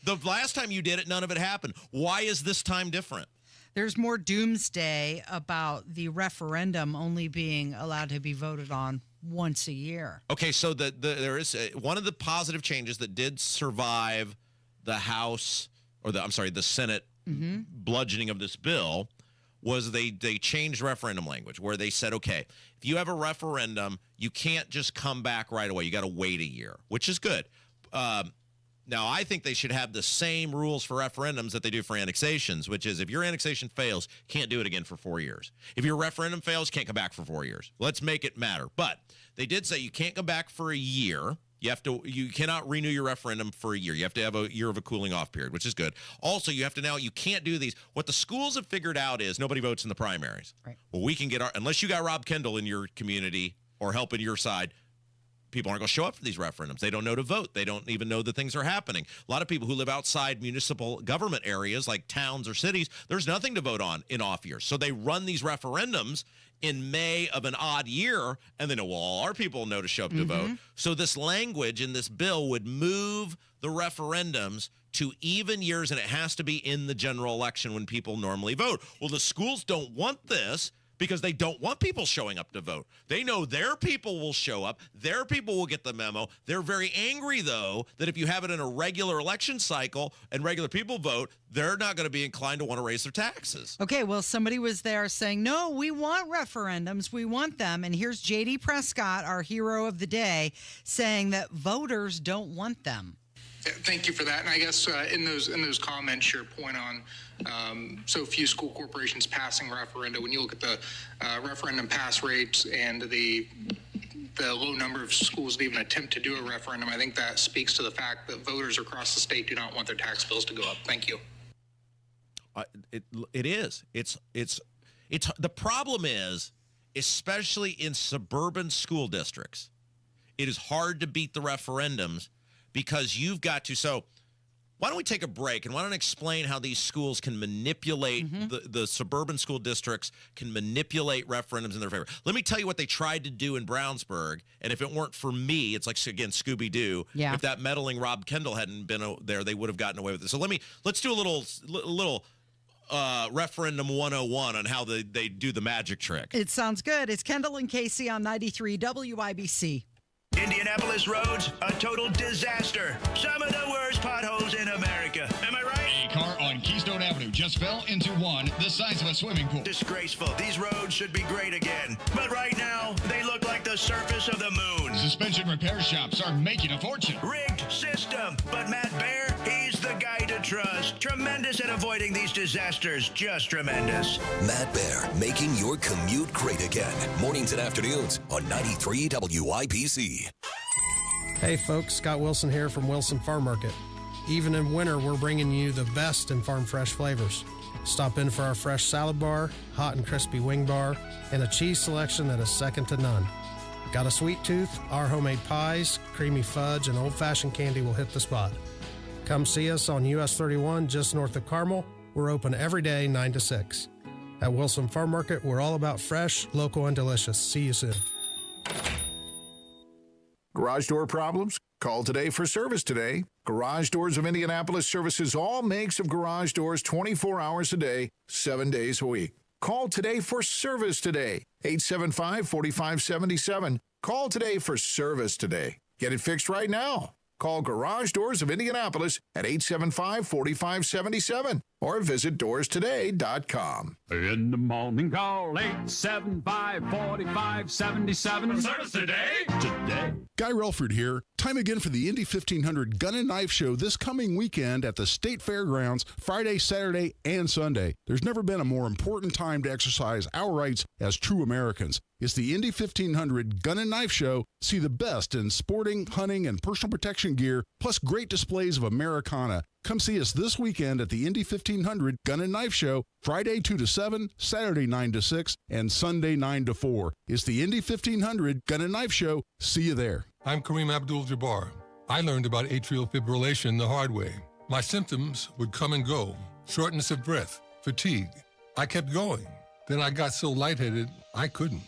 The last time you did it, none of it happened. Why is this time different? There's more doomsday about the referendum only being allowed to be voted on once a year. Okay, so there is one of the positive changes that did survive the House, the Senate bludgeoning of this bill was they changed referendum language where they said, okay, if you have a referendum, you can't just come back right away. You got to wait a year, which is good. Now, I think they should have the same rules for referendums that they do for annexations, which is if your annexation fails, can't do it again for 4 years. If your referendum fails, can't come back for 4 years. Let's make it matter. But they did say you can't come back for a year. You cannot renew your referendum for a year. You have to have a year of a cooling off period, which is good. Also, you can't do these. What the schools have figured out is nobody votes in the primaries. Right. Well, we can unless you got Rob Kendall in your community or helping your side, people aren't going to show up for these referendums. They don't know to vote. They don't even know that things are happening. A lot of people who live outside municipal government areas like towns or cities, there's nothing to vote on in off years. So they run these referendums in May of an odd year, and they know, well, all our people know to show up to vote. So this language in this bill would move the referendums to even years, and it has to be in the general election when people normally vote. Well, the schools don't want this because they don't want people showing up to vote. They know their people will show up. Their people will get the memo. They're very angry, though, that if you have it in a regular election cycle and regular people vote, they're not going to be inclined to want to raise their taxes. Okay, well, somebody was there saying, no, we want referendums. We want them. And here's J.D. Prescott, our hero of the day, saying that voters don't want them. Thank you for that. And I guess in those comments, your point on so few school corporations passing referenda, when you look at the referendum pass rates and the low number of schools that even attempt to do a referendum, I think that speaks to the fact that voters across the state do not want their tax bills to go up. Thank you. It is. It's the problem is, especially in suburban school districts, it is hard to beat the referendums because you've got to. So why don't we take a break and why don't I explain how these schools can manipulate, the suburban school districts can manipulate referendums in their favor. Let me tell you what they tried to do in Brownsburg, and if it weren't for me, it's like, again, Scooby-Doo. Yeah. If that meddling Rob Kendall hadn't been there, they would have gotten away with it. So let's do a little Referendum 101 on how they do the magic trick. It sounds good. It's Kendall and Casey on 93 WIBC. Indianapolis roads, a total disaster. Some of the worst potholes in America. Am I right? A car on Keystone Avenue just fell into one the size of a swimming pool. Disgraceful. These roads should be great again. But right now, they look like the surface of the moon. Suspension repair shops are making a fortune. Rigged system. But Matt Bear, he's the guy to trust. Tremendous at avoiding these disasters. Just tremendous. Matt Bear, making your commute great again. Mornings and afternoons on 93 WIBC. Hey folks, Scott Wilson here from Wilson Farm Market. Even in winter, we're bringing you the best in farm fresh flavors. Stop in for our fresh salad bar, hot and crispy wing bar, and a cheese selection that is second to none. Got a sweet tooth? Our homemade pies, creamy fudge, and old-fashioned candy will hit the spot. Come see us on US 31 just north of Carmel. We're open every day 9 to 6. At Wilson Farm Market, we're all about fresh, local, and delicious. See you soon. Garage door problems? Call today for service today. Garage Doors of Indianapolis services all makes of garage doors 24 hours a day, 7 days a week. Call today for service today. 875-4577. Call today for service today. Get it fixed right now. Call Garage Doors of Indianapolis at 875-4577 or visit doorstoday.com. In the morning, call 875-4577. Service today. Guy Relford here. Time again for the Indy 1500 Gun and Knife Show this coming weekend at the State Fairgrounds, Friday, Saturday, and Sunday. There's never been a more important time to exercise our rights as true Americans. It's the Indy 1500 Gun and Knife Show. See the best in sporting, hunting, and personal protection gear, plus great displays of Americana. Come see us this weekend at the Indy 1500 Gun and Knife Show, Friday 2 to 7, Saturday 9 to 6, and Sunday 9 to 4. It's the Indy 1500 Gun and Knife Show. See you there. I'm Kareem Abdul-Jabbar. I learned about atrial fibrillation the hard way. My symptoms would come and go: shortness of breath, fatigue. I kept going. Then I got so lightheaded, I couldn't.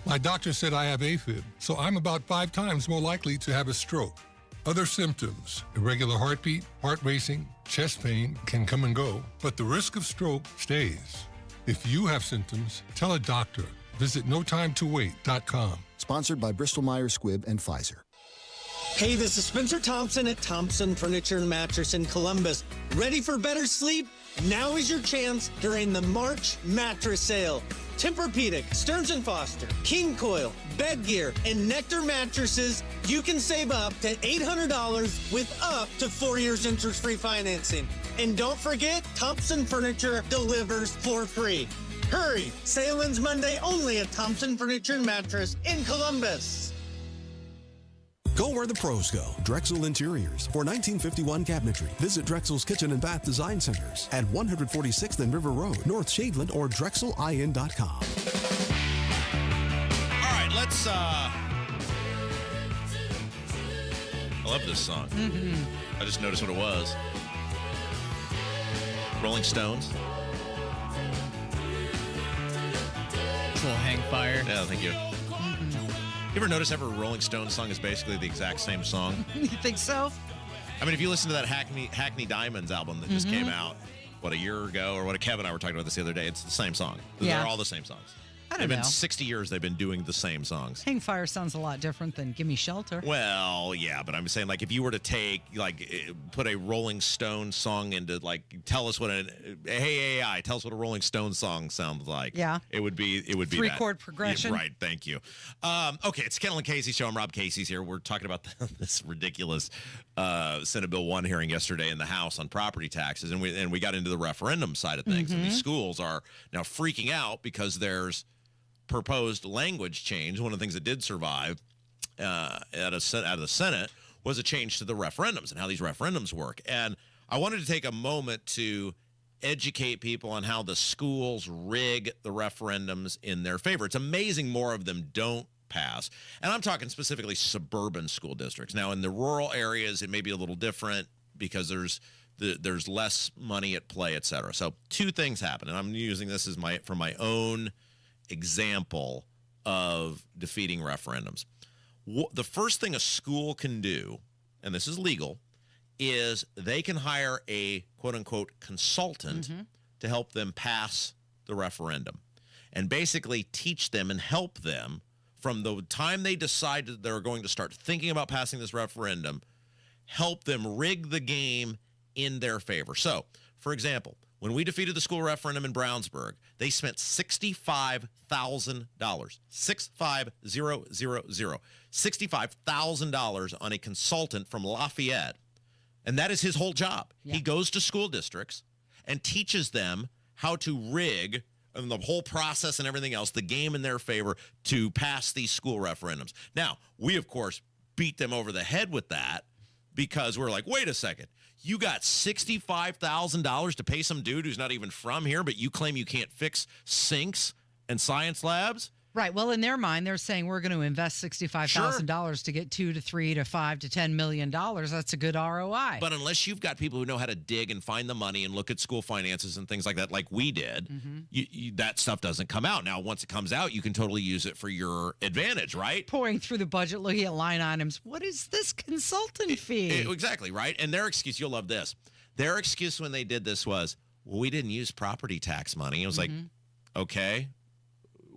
My doctor said I have AFib, so I'm about 5 times more likely to have a stroke. Other symptoms: irregular heartbeat, heart racing, chest pain can come and go, but the risk of stroke stays. If you have symptoms, tell a doctor. Visit notimetowait.com. Sponsored by Bristol-Myers Squibb and Pfizer. Hey, this is Spencer Thompson at Thompson Furniture and Mattress in Columbus. Ready for better sleep? Now is your chance during the March mattress sale. Tempur-Pedic, Stearns & Foster, King Coil, Bed Gear, and Nectar mattresses, you can save up to $800 with up to 4 years interest-free financing. And don't forget, Thompson Furniture delivers for free. Hurry! Sale ends Monday only at Thompson Furniture and Mattress in Columbus. Go where the pros go. Drexel Interiors. For 1951 cabinetry, visit Drexel's Kitchen and Bath Design Centers at 146th and River Road, North Shadeland, or drexelin.com. All right, let's I love this song. I just noticed what it was. Rolling Stones. Little Hang Fire. Yeah, thank you. You ever notice every Rolling Stones song is basically the exact same song? You think so? I mean, if you listen to that Hackney Diamonds album that just came out, a year ago, or Kevin and I were talking about this the other day, it's the same song. Yeah. They're all the same songs. I don't They've know. been 60 years they've been doing the same songs. Hang Fire sounds a lot different than Gimme Shelter. Well, yeah, but I'm saying, like, if you were to take, put a Rolling Stone song into, tell us what hey AI, tell us what a Rolling Stone song sounds like. Yeah. It would be that. 3-chord progression. Yeah, right, thank you. Okay, it's Kendall and Casey show. I'm Rob Casey's here. We're talking about this ridiculous Senate Bill 1 hearing yesterday in the House on property taxes, and we got into the referendum side of things. And these schools are now freaking out because there's proposed language change. One of the things that did survive out of the Senate was a change to the referendums and how these referendums work. And I wanted to take a moment to educate people on how the schools rig the referendums in their favor. It's amazing more of them don't pass. And I'm talking specifically suburban school districts. Now, in the rural areas, it may be a little different because there's less money at play, et cetera. So 2 things happen, and I'm using this as from my own example of defeating referendums. The first thing a school can do, and this is legal, is they can hire a quote-unquote consultant to help them pass the referendum and basically teach them and help them from the time they decide that they're going to start thinking about passing this referendum, help them rig the game in their favor. So, for example, when we defeated the school referendum in Brownsburg, they spent $65,000. $65,000 on a consultant from Lafayette. And that is his whole job. Yeah. He goes to school districts and teaches them how to rig and the whole process and everything else, the game in their favor to pass these school referendums. Now, we, of course, beat them over the head with that because we're like, wait a second. You got $65,000 to pay some dude who's not even from here, but you claim you can't fix sinks and science labs? Right. Well, in their mind, they're saying we're going to invest $65,000 to get $2 to $3 to $5 to $10 million. That's a good ROI. But unless you've got people who know how to dig and find the money and look at school finances and things like that, like we did, that stuff doesn't come out. Now, once it comes out, you can totally use it for your advantage, right? Pouring through the budget, looking at line items. What is this consultant fee? Exactly, right? And their excuse, you'll love this. Their excuse when they did this was, well, we didn't use property tax money. It was like, okay.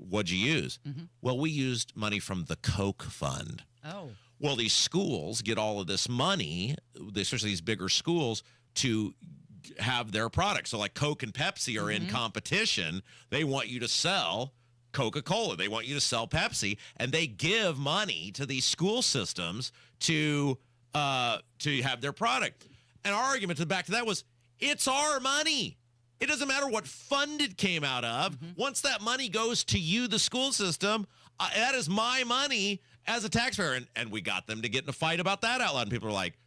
What'd you use? Well, we used money from the Coke Fund. Oh. Well, these schools get all of this money, especially these bigger schools, to have their products. So like Coke and Pepsi are in competition. They want you to sell Coca-Cola. They want you to sell Pepsi. And they give money to these school systems to have their product. And our argument back to that was, it's our money. It doesn't matter what fund it came out of. Once that money goes to you, the school system, that is my money as a taxpayer. And we got them to get in a fight about that out loud. And people are like,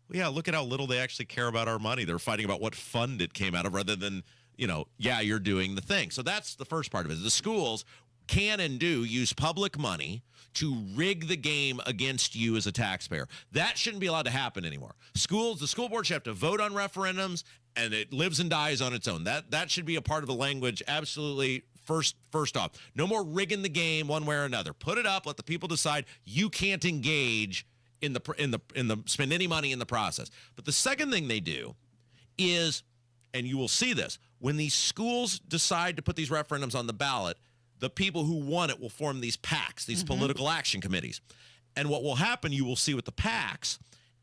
well, yeah, look at how little they actually care about our money. They're fighting about what fund it came out of rather than, yeah, you're doing the thing. So that's the first part of it. The schools can and do use public money to rig the game against you as a taxpayer. That shouldn't be allowed to happen anymore. The school board should have to vote on referendums, and it lives and dies on its own. That should be a part of the language. Absolutely. First off, no more rigging the game one way or another. Put it up. Let the people decide. You can't engage in the spend any money in the process. But the second thing they do is, and you will see this, when these schools decide to put these referendums on the ballot, the people who want it will form these PACs, these political action committees. And what will happen, you will see with the PACs,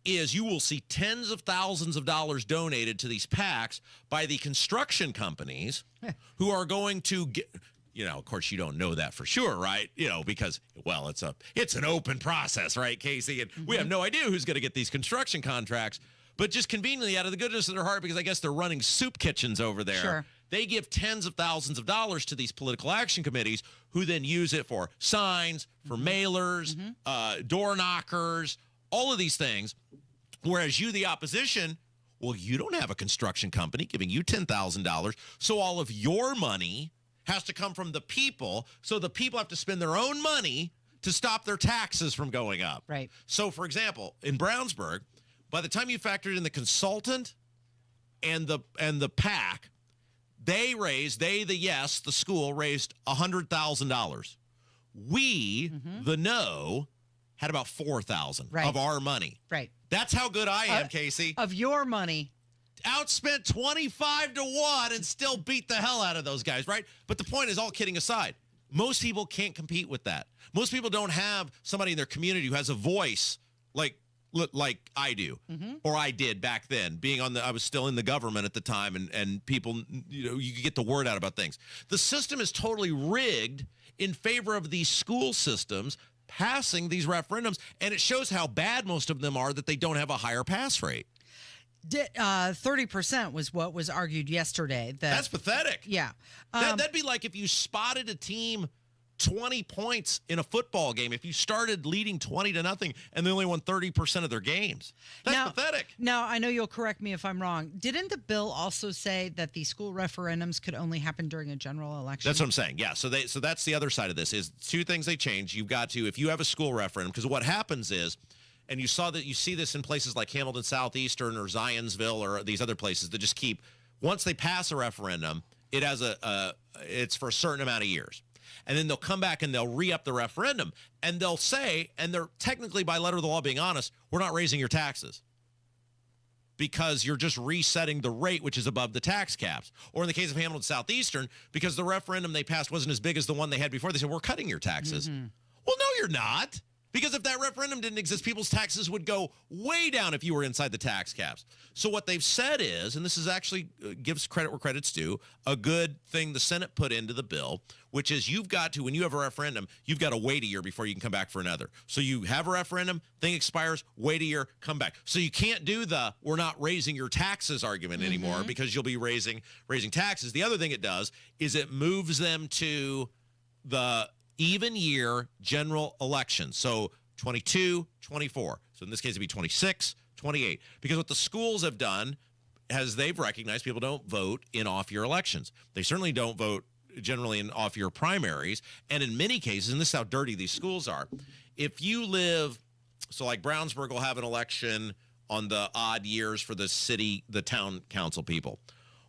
is you will see tens of thousands of dollars donated to these PACs by the construction companies who are going to get, of course you don't know that for sure, right? Because, well, it's an open process, right, Casey? And we have no idea who's going to get these construction contracts. But just conveniently, out of the goodness of their heart, because I guess they're running soup kitchens over there, sure, they give tens of thousands of dollars to these political action committees who then use it for signs, for mailers, door knockers, all of these things. Whereas you, the opposition, well, you don't have a construction company giving you $10,000. So all of your money has to come from the people. So the people have to spend their own money to stop their taxes from going up. Right. So, for example, in Brownsburg, by the time you factored in the consultant and the PAC, the school raised $100,000. We, the no, had about $4,000 of our money. Right. That's how good I am, Casey. Of your money. Outspent 25-1 and still beat the hell out of those guys, right? But the point is, all kidding aside, most people can't compete with that. Most people don't have somebody in their community who has a voice like I do, or I did back then, I was still in the government at the time, and people, you could get the word out about things. The system is totally rigged in favor of these school systems passing these referendums, and it shows how bad most of them are that they don't have a higher pass rate. 30% was what was argued yesterday. That's pathetic. Yeah. That'd be like if you spotted a team 20 points in a football game, if you started leading 20-0 and they only won 30% of their games. That's pathetic. Now, I know you'll correct me if I'm wrong. Didn't the bill also say that the school referendums could only happen during a general election? That's what I'm saying. Yeah. So that's the other side of this is two things they changed. You've got to, if you have a school referendum, because what happens is, and you see this in places like Hamilton Southeastern or Zionsville or these other places that just keep, once they pass a referendum, it has it's for a certain amount of years. And then they'll come back and they'll re-up the referendum. And they'll say, and they're technically by letter of the law being honest, we're not raising your taxes. because you're just resetting the rate, which is above the tax caps. Or in the case of Hamilton Southeastern, because the referendum they passed wasn't as big as the one they had before, they said, we're cutting your taxes. Well, no, you're not. Because if that referendum didn't exist, people's taxes would go way down if you were inside the tax caps. So what they've said is, and this is actually gives credit where credit's due, a good thing the Senate put into the bill, which is you've got to, when you have a referendum, you've got to wait a year before you can come back for another. So you have a referendum, thing expires, wait a year, come back. So you can't do the we're not raising your taxes argument anymore because you'll be raising taxes. The other thing it does is it moves them to the even year general elections. So 22, 24. So in this case, it'd be 26, 28. Because what the schools have done is they've recognized people don't vote in off-year elections. They certainly don't vote generally in off-year primaries. And in many cases, and this is how dirty these schools are, if you live, so like Brownsburg will have an election on the odd years for the town council people.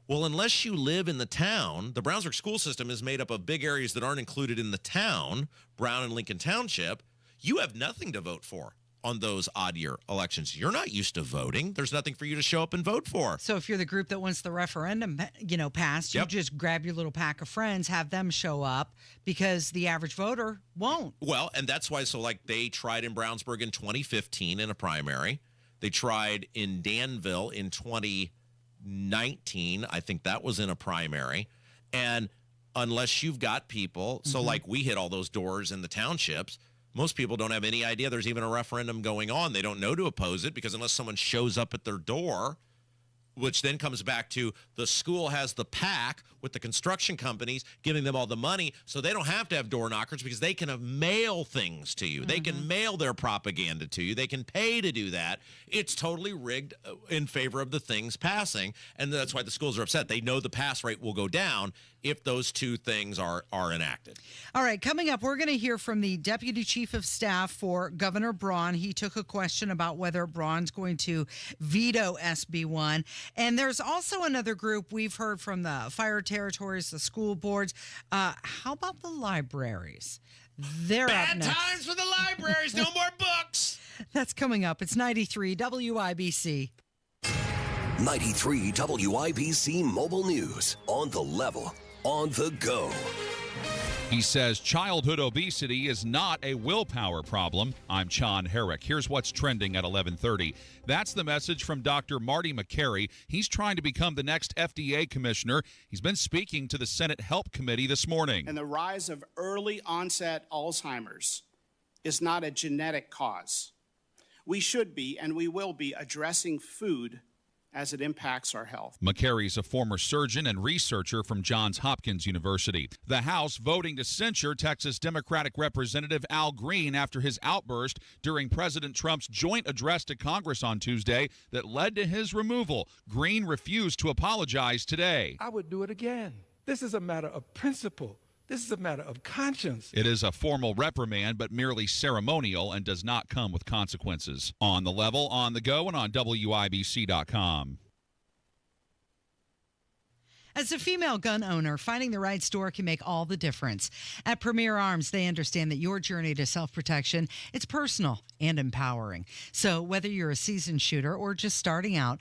Well, unless you live in the town, the Brownsburg school system is made up of big areas that aren't included in the town, Brown and Lincoln Township. You have nothing to vote for on those odd year elections. You're not used to voting. There's nothing for you to show up and vote for. So if you're the group that wants the referendum, passed, you just grab your little pack of friends, have them show up because the average voter won't. Well, and that's why, so like they tried in Brownsburg in 2015 in a primary. They tried in Danville in 2019, I think that was in a primary. And unless you've got people, so like we hit all those doors in the townships, most people don't have any idea there's even a referendum going on. They don't know to oppose it because unless someone shows up at their door, which then comes back to the school has the PAC with the construction companies giving them all the money, so they don't have to have door knockers because they can mail things to you. They can mail their propaganda to you. They can pay to do that. It's totally rigged in favor of the things passing, and that's why the schools are upset. They know the pass rate will go down if those two things are enacted. All right, coming up, we're going to hear from the Deputy Chief of Staff for Governor Braun. He took a question about whether Braun's going to veto SB 1. And there's also another group we've heard from the fire territories, the school boards. How about the libraries? They're Bad up next. times for the libraries. No more books. That's coming up. It's 93 WIBC. 93 WIBC Mobile News. On the level, on the go. He says childhood obesity is not a willpower problem. I'm Chon Herrick. Here's what's trending at 11:30. That's the message from Dr. Marty McCary. He's trying to become the next FDA commissioner. He's been speaking to the Senate Help Committee this morning. And the rise of early onset Alzheimer's is not a genetic cause. We should be, and we will be, addressing food as it impacts our health. McCary's a former surgeon and researcher from Johns Hopkins University. The House voting to censure Texas Democratic Representative Al Green after his outburst during President Trump's joint address to Congress on Tuesday that led to his removal. Green refused to apologize today. I would do it again. This is a matter of principle. This is a matter of conscience. It is a formal reprimand, but merely ceremonial and does not come with consequences. On the level, on the go, and on WIBC.com. As a female gun owner, finding the right store can make all the difference. At Premier Arms, they understand that your journey to self-protection, it's personal and empowering. So whether you're a seasoned shooter or just starting out,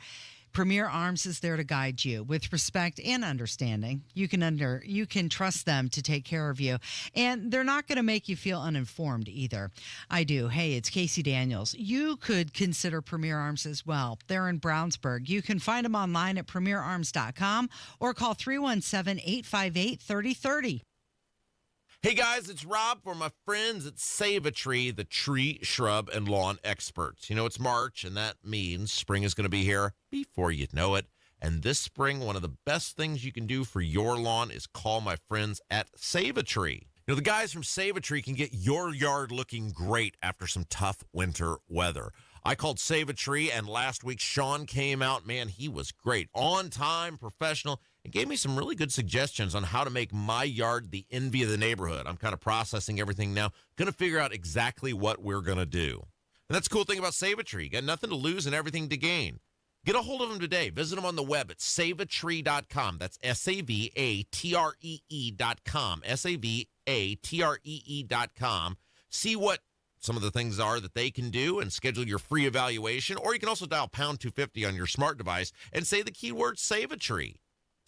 Premier Arms is there to guide you with respect and understanding. You can trust them to take care of you, and they're not going to make you feel uninformed either. I do. Hey, it's Casey Daniels. You could consider Premier Arms as well. They're in Brownsburg. You can find them online at premierarms.com or call 317-858-3030. Hey guys, it's Rob for my friends at Save a Tree, the tree, shrub, and lawn experts. You know, it's March, and that means spring is going to be here before you know it. And this spring, one of the best things you can do for your lawn is call my friends at Save a Tree. You know, the guys from Save a Tree can get your yard looking great after some tough winter weather. I called Save a Tree, and last week Sean came out. Man, he was great. On time, professional, and gave me some really good suggestions on how to make my yard the envy of the neighborhood. I'm kind of processing everything now. Going to figure out exactly what we're going to do. And that's the cool thing about Save a Tree. You got nothing to lose and everything to gain. Get a hold of them today. Visit them on the web at saveatree.com. That's SAVATREE.com. SAVATREE.com. See what some of the things are that they can do and schedule your free evaluation. Or you can also dial pound 250 on your smart device and say the keyword Save a Tree.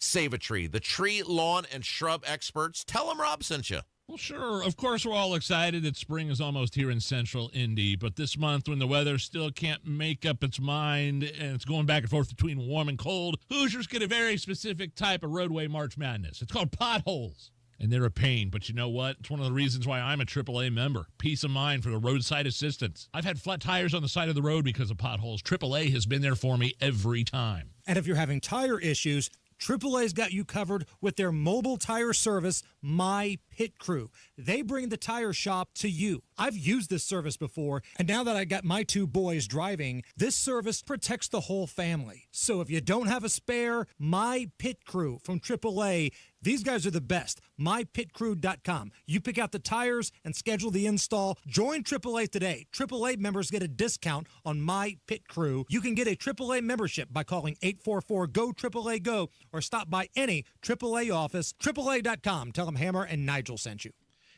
Save a Tree, the tree, lawn, and shrub experts. Tell them Rob sent you. Well, sure. Of course, we're all excited that spring is almost here in central Indy. But this month, when the weather still can't make up its mind and it's going back and forth between warm and cold, Hoosiers get a very specific type of roadway March Madness. It's called potholes. And they're a pain, but you know what? It's one of the reasons why I'm a AAA member. Peace of mind for the roadside assistance. I've had flat tires on the side of the road because of potholes. AAA has been there for me every time. And if you're having tire issues, AAA's got you covered with their mobile tire service, My Pit Crew. They bring the tire shop to you. I've used this service before, and now that I got my 2 boys driving, this service protects the whole family. So if you don't have a spare, My Pit Crew from AAA, these guys are the best. MyPitCrew.com. You pick out the tires and schedule the install. Join AAA today. AAA members get a discount on My Pit Crew. You can get a AAA membership by calling 844-GO-AAA-GO or stop by any AAA office. AAA.com. Tell them Hammer and Nigel sent you.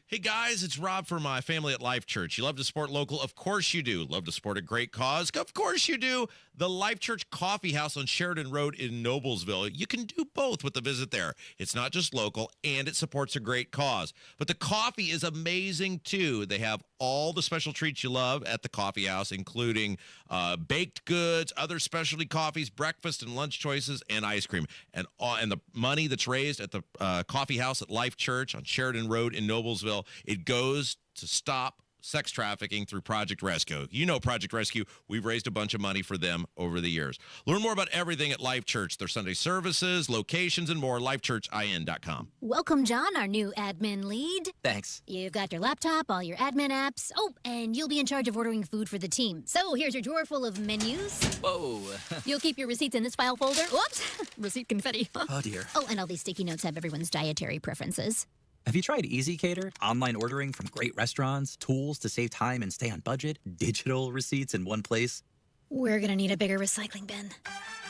Hey guys, it's Rob from my family at Life Church. You love to support local? Of course you do. Love to support a great cause? Of course you do. The Life Church Coffee House on Sheridan Road in Noblesville. You can do both with a visit there. It's not just local, and it supports a great cause. But the coffee is amazing, too. They have all the special treats you love at the coffee house, including baked goods, other specialty coffees, breakfast and lunch choices, and ice cream. And the money that's raised at the coffee house at Life Church on Sheridan Road in Noblesville, it goes to stop sex trafficking through Project Rescue. You know Project Rescue. We've raised a bunch of money for them over the years. Learn more about everything at Life Church, their Sunday services, locations, and more. LifeChurchIN.com. Welcome, John, our new admin lead. Thanks. You've got your laptop, all your admin apps. Oh, and you'll be in charge of ordering food for the team. So here's your drawer full of menus. Whoa. You'll keep your receipts in this file folder. Whoops, receipt confetti. Oh, dear. Oh, and all these sticky notes have everyone's dietary preferences. Have you tried Easy Cater? Online ordering from great restaurants, tools to save time and stay on budget, digital receipts in one place. We're gonna need a bigger recycling bin.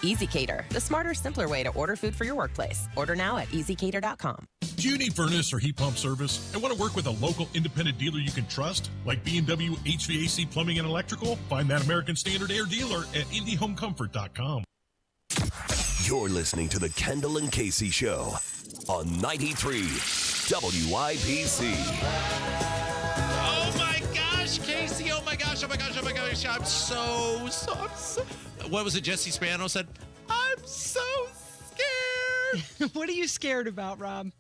Easy Cater, the smarter, simpler way to order food for your workplace. Order now at easycater.com. Do you need furnace or heat pump service and want to work with a local independent dealer you can trust, like B&W HVAC Plumbing and Electrical? Find that American Standard Air dealer at IndyHomeComfort.com. You're listening to the Kendall and Casey Show on 93 WIPC. Oh my gosh, Casey! Oh my gosh! I'm so. What was it? Jesse Spano said, "I'm so scared." What are you scared about, Rob?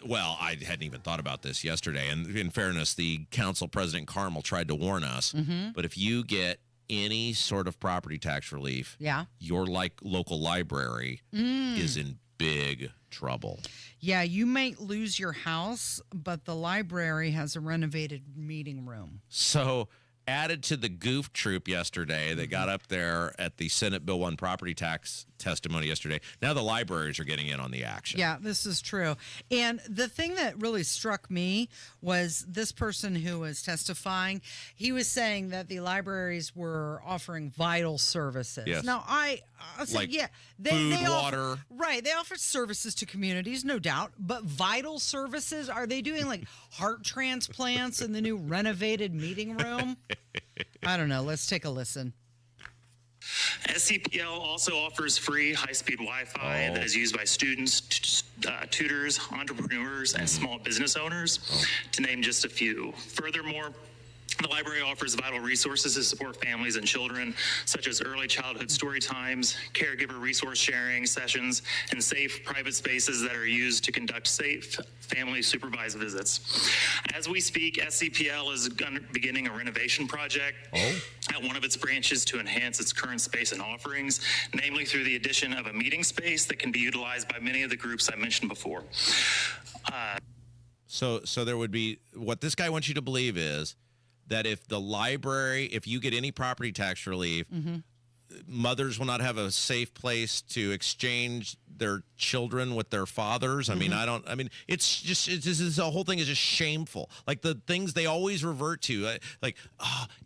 Well, I hadn't even thought about this yesterday. And in fairness, the council president Carmel tried to warn us. Mm-hmm. But if you get any sort of property tax relief, your local library is in big trouble. Yeah, you might lose your house, but the library has a renovated meeting room. So added to the goof troop yesterday that got up there at the Senate Bill 1 property tax testimony yesterday, now the libraries are getting in on the action. Yeah, this is true. And the thing that really struck me was this person who was testifying, he was saying that the libraries were offering vital services. Yes. Now, I said, like yeah. food, they water. Right, they offer services to communities, no doubt, but vital services, are they doing like heart transplants in the new renovated meeting room? I don't know. Let's take a listen. SCPL also offers free high-speed Wi-Fi that is used by students, tutors, entrepreneurs, and small business owners, to name just a few. Furthermore, the library offers vital resources to support families and children, such as early childhood story times, caregiver resource sharing sessions, and safe private spaces that are used to conduct safe family supervised visits. As we speak, SCPL is beginning a renovation project at one of its branches to enhance its current space and offerings, namely through the addition of a meeting space that can be utilized by many of the groups I mentioned before. So there would be, what this guy wants you to believe is that if the library, if you get any property tax relief, mothers will not have a safe place to exchange their children with their fathers. I mean, it's just, the whole thing is just shameful. Like the things they always revert to,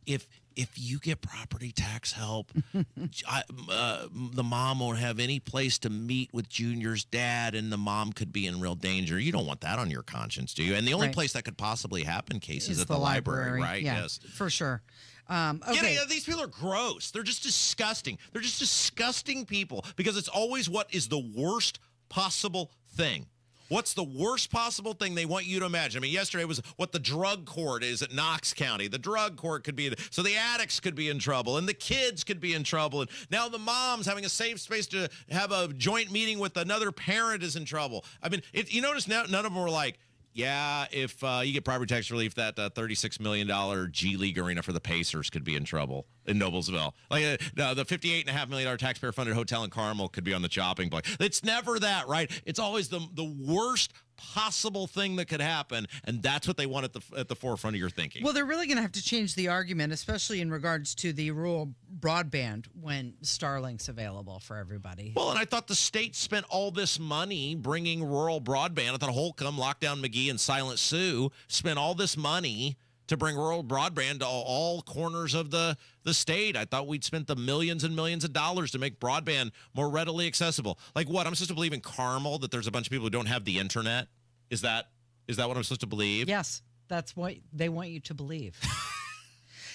if if you get property tax help, the mom won't have any place to meet with Junior's dad, and the mom could be in real danger. You don't want that on your conscience, do you? And the only place that could possibly happen, Casey, is at the library, right? Yeah, yes, for sure. Okay. Yeah, these people are gross. They're just disgusting. They're just disgusting people because it's always what is the worst possible thing. What's the worst possible thing they want you to imagine? I mean, yesterday was what the drug court is at Knox County. The drug court could be, so the addicts could be in trouble, and the kids could be in trouble, and now the mom's having a safe space to have a joint meeting with another parent is in trouble. I mean, you notice now none of them were like, yeah, if you get property tax relief, that $36 million G League arena for the Pacers could be in trouble in Noblesville. Like the $58.5 million taxpayer-funded hotel in Carmel could be on the chopping block. It's never that, right? It's always the worst possible thing that could happen, and that's what they want at the forefront of your thinking. Well, they're really going to have to change the argument, especially in regards to the rural broadband when Starlink's available for everybody. Well, and I thought the state spent all this money bringing rural broadband. I thought Holcomb, Lockdown McGee, and Silent Sue spent all this money to bring rural broadband to all corners of the state. I thought we'd spent the millions and millions of dollars to make broadband more readily accessible. Like what? I'm supposed to believe in Carmel that there's a bunch of people who don't have the internet? Is that what I'm supposed to believe? Yes, that's what they want you to believe.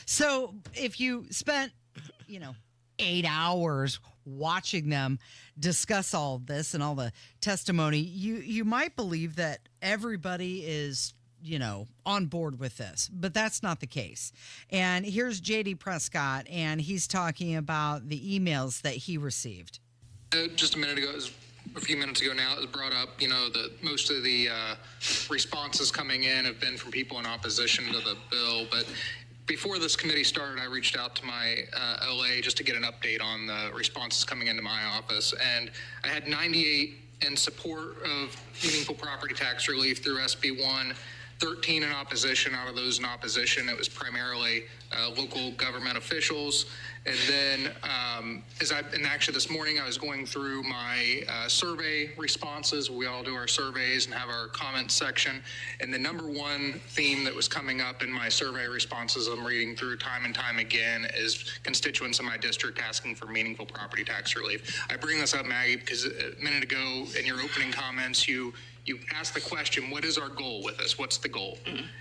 So if you spent, 8 hours watching them discuss all of this and all the testimony, you might believe that everybody is on board with this, but that's not the case. And here's J.D. Prescott, and he's talking about the emails that he received. Just a few minutes ago now, it was brought up, that most of the responses coming in have been from people in opposition to the bill. But before this committee started, I reached out to my LA just to get an update on the responses coming into my office. And I had 98 in support of meaningful property tax relief through SB 1. 13 in opposition. Out of those in opposition, it was primarily local government officials. And then, actually this morning, I was going through my survey responses. We all do our surveys and have our comment section. And the number one theme that was coming up in my survey responses I'm reading through time and time again is constituents in my district asking for meaningful property tax relief. I bring this up, Maggie, because a minute ago in your opening comments, you asked the question, what is our goal with this? What's the goal?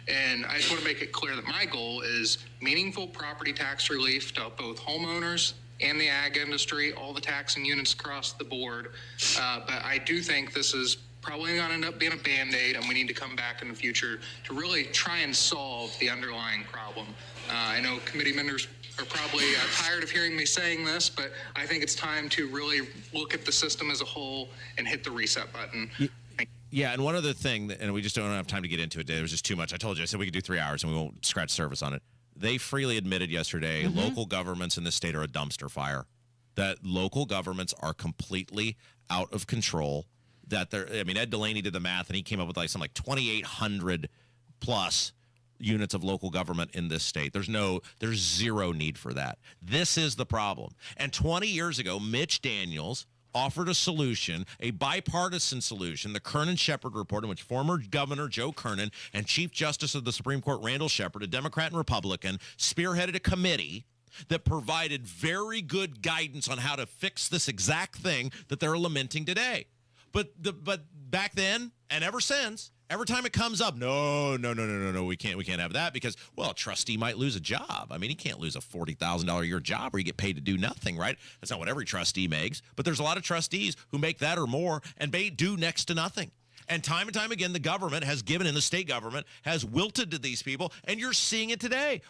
And I just want to make it clear that my goal is meaningful property tax relief to both homeowners and the ag industry, all the taxing units across the board. But I do think this is probably going to end up being a Band-Aid, and we need to come back in the future to really try and solve the underlying problem. I know committee members are probably tired of hearing me saying this, but I think it's time to really look at the system as a whole and hit the reset button. Yeah, and one other thing, and we just don't have time to get into it today. There was just too much. I told you, I said we could do 3 hours and we won't scratch surface on it. They freely admitted yesterday local governments in this state are a dumpster fire, that local governments are completely out of control, that Ed Delaney did the math, and he came up with something like 2,800 plus units of local government in this state. There's zero need for that. This is the problem. And 20 years ago, Mitch Daniels offered a solution, a bipartisan solution, the Kernan-Shepard report, in which former Governor Joe Kernan and Chief Justice of the Supreme Court Randall Shepard, a Democrat and Republican, spearheaded a committee that provided very good guidance on how to fix this exact thing that they're lamenting today. But back then and ever since, every time it comes up, no, we can't have that because, well, a trustee might lose a job. I mean, he can't lose a $40,000 a year job where you get paid to do nothing, right? That's not what every trustee makes. But there's a lot of trustees who make that or more and they do next to nothing. And time again, the government has given, and the state government has wilted to these people, and you're seeing it today.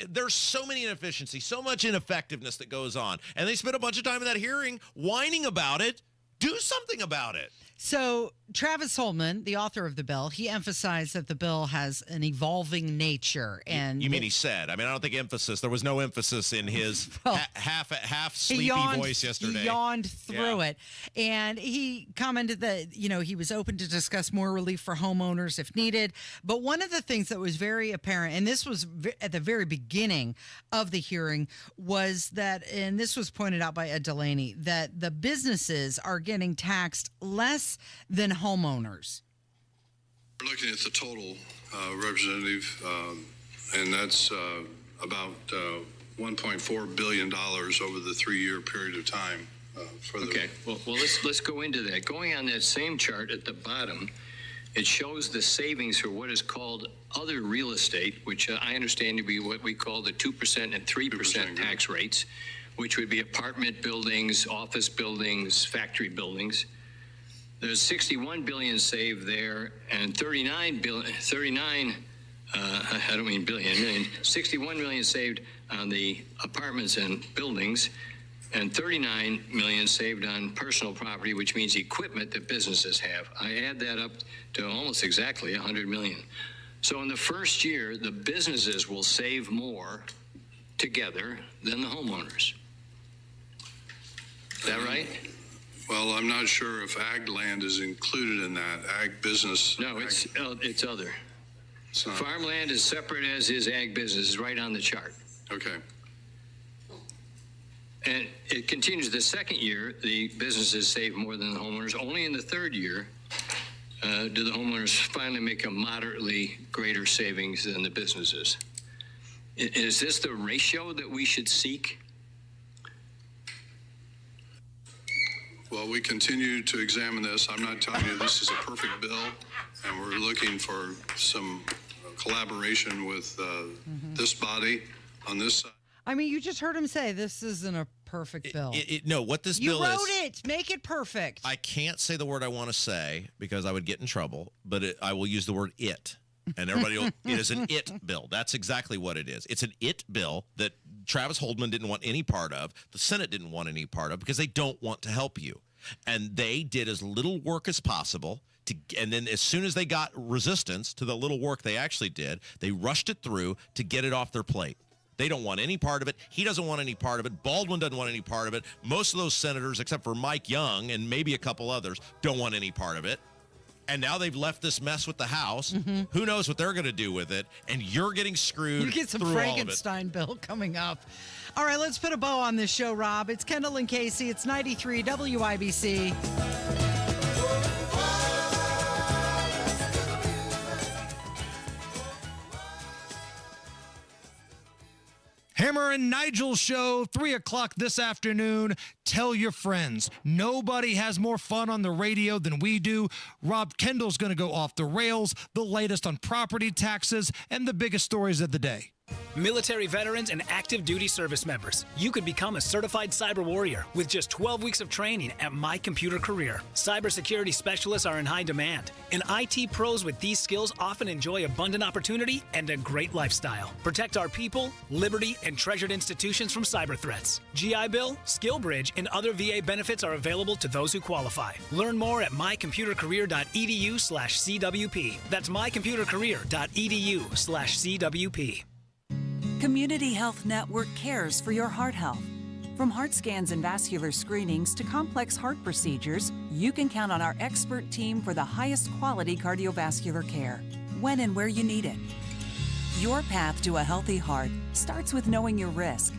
There's so many inefficiencies, so much ineffectiveness that goes on. And they spent a bunch of time in that hearing whining about it. Do something about it. So Travis Holman, the author of the bill, he emphasized that the bill has an evolving nature. And you mean he said? I mean, I don't think emphasis. There was no emphasis in his half sleepy voice yesterday. He yawned through it, and he commented that he was open to discuss more relief for homeowners if needed. But one of the things that was very apparent, and this was at the very beginning of the hearing, was that, and this was pointed out by Ed Delaney, that the businesses are getting taxed less than homeowners. We're looking at the total, Representative, and that's about $1.4 billion over the 3-year period of time. Well, let's go into that. Going on that same chart at the bottom, it shows the savings for what is called other real estate, which I understand to be what we call the 2% and 3% tax rates, which would be apartment buildings, office buildings, factory buildings. There's $61 billion saved there, and $61 million saved on the apartments and buildings, and $39 million saved on personal property, which means equipment that businesses have. I add that up to almost exactly $100 million. So in the first year, the businesses will save more together than the homeowners. Is that right? Well, I'm not sure if ag land is included in that. Ag business. No, it's other. Farmland is separate, as is ag business. It's right on the chart. Okay. And it continues. The second year, the businesses save more than the homeowners. Only in the third year do the homeowners finally make a moderately greater savings than the businesses. Is this the ratio that we should seek? Well, we continue to examine this. I'm not telling you this is a perfect bill, and we're looking for some collaboration with this body on this side. I mean, you just heard him say this isn't a perfect bill. No, what this You bill is... wrote it. Make it perfect. I can't say the word I want to say because I would get in trouble, but I will use the word it. And everybody will... It is an it bill. That's exactly what it is. It's an it bill that Travis Holdman didn't want any part of. The Senate didn't want any part of because they don't want to help you. And they did as little work as possible. And then as soon as they got resistance to the little work they actually did, they rushed it through to get it off their plate. They don't want any part of it. He doesn't want any part of it. Baldwin doesn't want any part of it. Most of those senators, except for Mike Young and maybe a couple others, don't want any part of it. And now they've left this mess with the House. Mm-hmm. Who knows what they're going to do with it? And you're getting screwed. You get some through Frankenstein bill coming up. All right, let's put a bow on this show, Rob. It's Kendall and Casey. It's 93 WIBC. Hammer and Nigel show, 3 o'clock this afternoon. Tell your friends. Nobody has more fun on the radio than we do. Rob Kendall's going to go off the rails, the latest on property taxes, and the biggest stories of the day. Military veterans and active duty service members, you could become a certified cyber warrior with just 12 weeks of training at My Computer Career. Cybersecurity specialists are in high demand, and IT pros with these skills often enjoy abundant opportunity and a great lifestyle. Protect our people, liberty, and treasured institutions from cyber threats. GI Bill, SkillBridge, and other VA benefits are available to those who qualify. Learn more at mycomputercareer.edu/CWP. That's mycomputercareer.edu/CWP. Community Health Network cares for your heart health. From heart scans and vascular screenings to complex heart procedures, you can count on our expert team for the highest quality cardiovascular care, when and where you need it. Your path to a healthy heart starts with knowing your risk.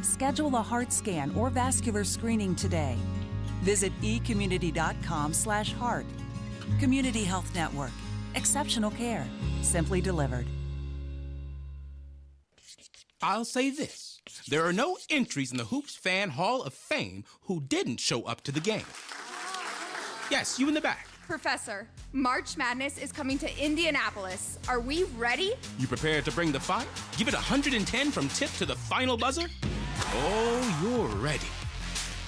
Schedule a heart scan or vascular screening today. Visit ecommunity.com/heart. Community Health Network. Exceptional care. Simply delivered. I'll say this. There are no entries in the Hoops Fan Hall of Fame who didn't show up to the game. Yes, you in the back. Professor, March Madness is coming to Indianapolis. Are we ready? You prepared to bring the fight? Give it 110 from tip to the final buzzer? Oh, you're ready.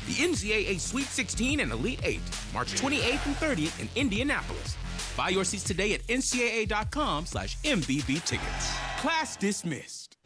The NCAA Sweet 16 and Elite 8, March 28th and 30th in Indianapolis. Buy your seats today at ncaa.com/MBB tickets. Class dismissed.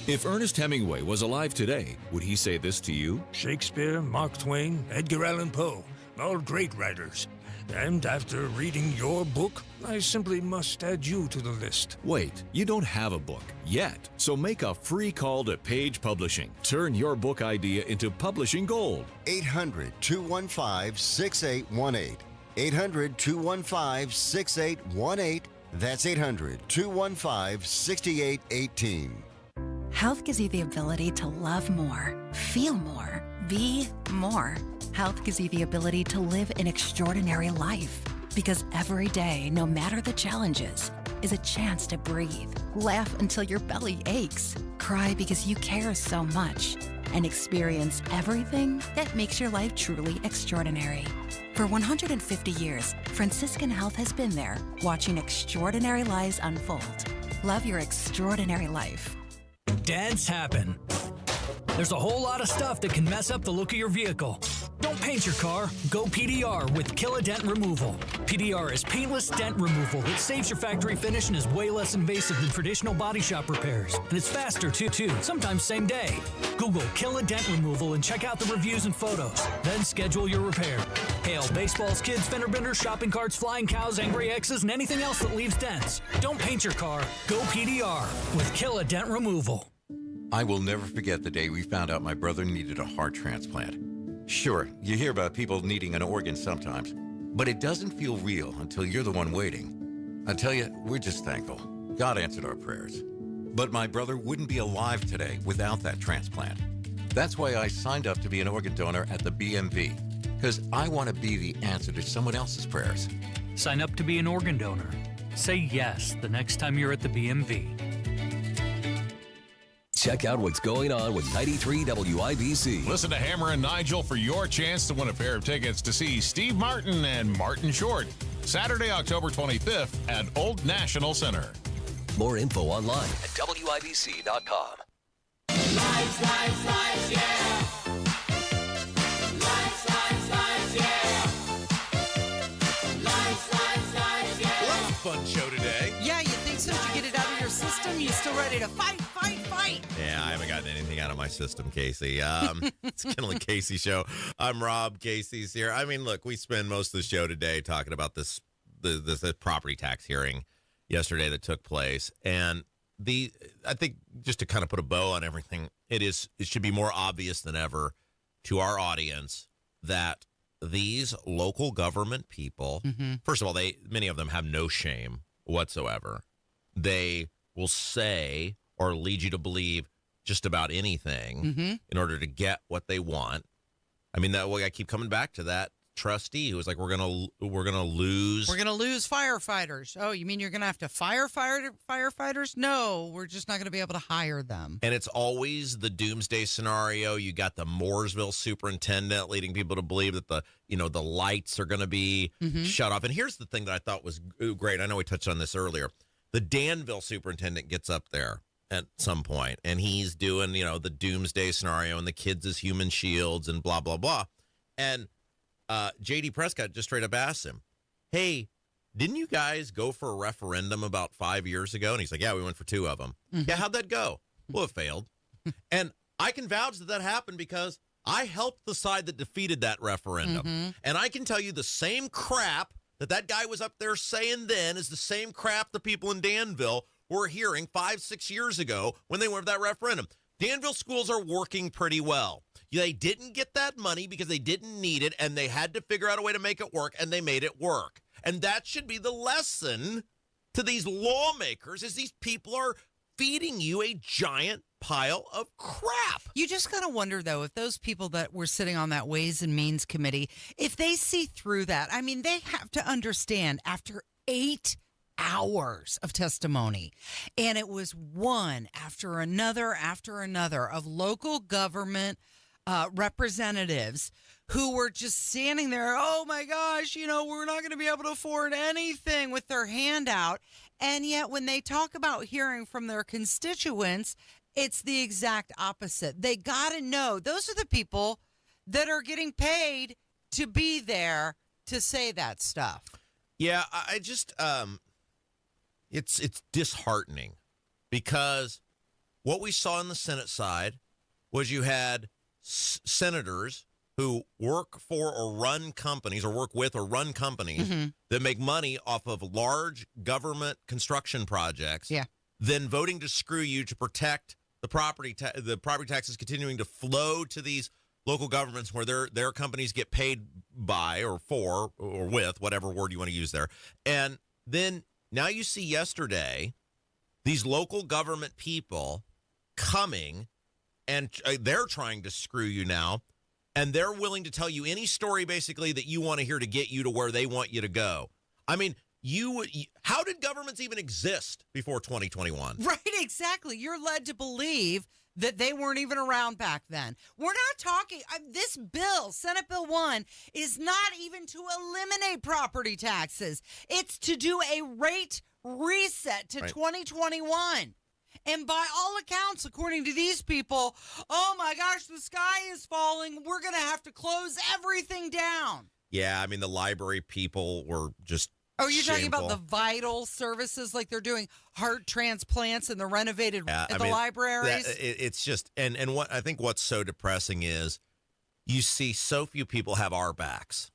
If Ernest Hemingway was alive today, would he say this to you? Shakespeare, Mark Twain, Edgar Allan Poe, all great writers. And after reading your book, I simply must add you to the list. Wait, you don't have a book yet, so make a free call to Page Publishing. Turn your book idea into publishing gold. 800-215-6818. 800-215-6818. That's 800-215-6818. Health gives you the ability to love more, feel more, be more. Health gives you the ability to live an extraordinary life. Because every day, no matter the challenges, is a chance to breathe. Laugh until your belly aches. cry because you care so much, and experience everything that makes your life truly extraordinary. For 150 years, Franciscan Health has been there, watching extraordinary lives unfold. Love your extraordinary life. Dents happen. There's a whole lot of stuff that can mess up the look of your vehicle. Don't paint your car. Go PDR with Kill a Dent Removal. PDR is paintless dent removal that saves your factory finish and is way less invasive than traditional body shop repairs. And it's faster too, sometimes same day. Google Kill a Dent Removal and check out the reviews and photos. Then schedule your repair. Hail baseballs, kids, fender benders, shopping carts, flying cows, angry X's, and anything else that leaves dents. Don't paint your car. Go PDR with Kill a Dent Removal. I will never forget the day we found out my brother needed a heart transplant. Sure, you hear about people needing an organ sometimes, but it doesn't feel real until you're the one waiting. I tell you, we're just thankful. God answered our prayers. But my brother wouldn't be alive today without that transplant. That's why I signed up to be an organ donor at the BMV, because I want to be the answer to someone else's prayers. Sign up to be an organ donor. Say yes the next time you're at the BMV. Check out what's going on with 93 WIBC. Listen to Hammer and Nigel for your chance to win a pair of tickets to see Steve Martin and Martin Short, Saturday, October 25th at Old National Center. More info online at WIBC.com. Lights, lights, lights, yeah. Lights, lights, lights, yeah. Lights, lights, lights, yeah. Well, that was a fun show today. Yeah, you think so? Did you get it out of your system? You still ready to fight? Yeah, I haven't gotten anything out of my system, Casey. It's Kendall Casey show. I'm Rob. Casey's here. I mean, look, we spend most of the show today talking about the property tax hearing yesterday that took place, and I think just to kind of put a bow on everything, it should be more obvious than ever to our audience that these local government people, first of all, many of them have no shame whatsoever. They will say or lead you to believe just about anything in order to get what they want. I mean, that way I keep coming back to that trustee who was like, we're gonna lose firefighters. Oh, you mean you're gonna have to fire firefighters? No, we're just not gonna be able to hire them. And it's always the doomsday scenario. You got the Mooresville superintendent leading people to believe that the lights are gonna be shut off. And here's the thing that I thought was great. I know we touched on this earlier. The Danville superintendent gets up there at some point, and he's doing, the doomsday scenario and the kids as human shields and blah, blah, blah. And J.D. Prescott just straight up asked him, hey, didn't you guys go for a referendum about 5 years ago? And he's like, yeah, we went for 2 of them. Yeah, how'd that go? Well, it failed. And I can vouch that happened because I helped the side that defeated that referendum. And I can tell you the same crap that guy was up there saying then is the same crap the people in Danville were hearing 5-6 years ago when they went for that referendum. Danville schools are working pretty well. They didn't get that money because they didn't need it, and they had to figure out a way to make it work, and they made it work. And that should be the lesson to these lawmakers, is these people are feeding you a giant pile of crap. You just gotta wonder, though, if those people that were sitting on that Ways and Means Committee, if they see through that. I mean, they have to understand after 8 hours of testimony, and it was one after another of local government representatives who were just standing there, oh my gosh, we're not going to be able to afford anything, with their hand out. And yet when they talk about hearing from their constituents, it's the exact opposite. They got to know those are the people that are getting paid to be there to say that stuff. Yeah, I just it's disheartening, because what we saw on the Senate side was you had senators who work for or run companies, or work with or run companies that make money off of large government construction projects, then voting to screw you to protect the property taxes continuing to flow to these local governments where their companies get paid by or for or with, whatever word you want to use there. And then now you see yesterday these local government people coming, and they're trying to screw you now, and they're willing to tell you any story basically that you want to hear to get you to where they want you to go. I mean, how did governments even exist before 2021? Right, exactly. You're led to believe that they weren't even around back then. We're not talking, this bill, Senate Bill 1, is not even to eliminate property taxes. It's to do a rate reset to 2021. And by all accounts, according to these people, oh my gosh, the sky is falling. We're going to have to close everything down. Yeah, I mean, the library people were just Oh, you're talking shameful. about the vital services, like they're doing heart transplants in the renovated libraries? It's just, and what I think what's so depressing is you see so few people have our backs,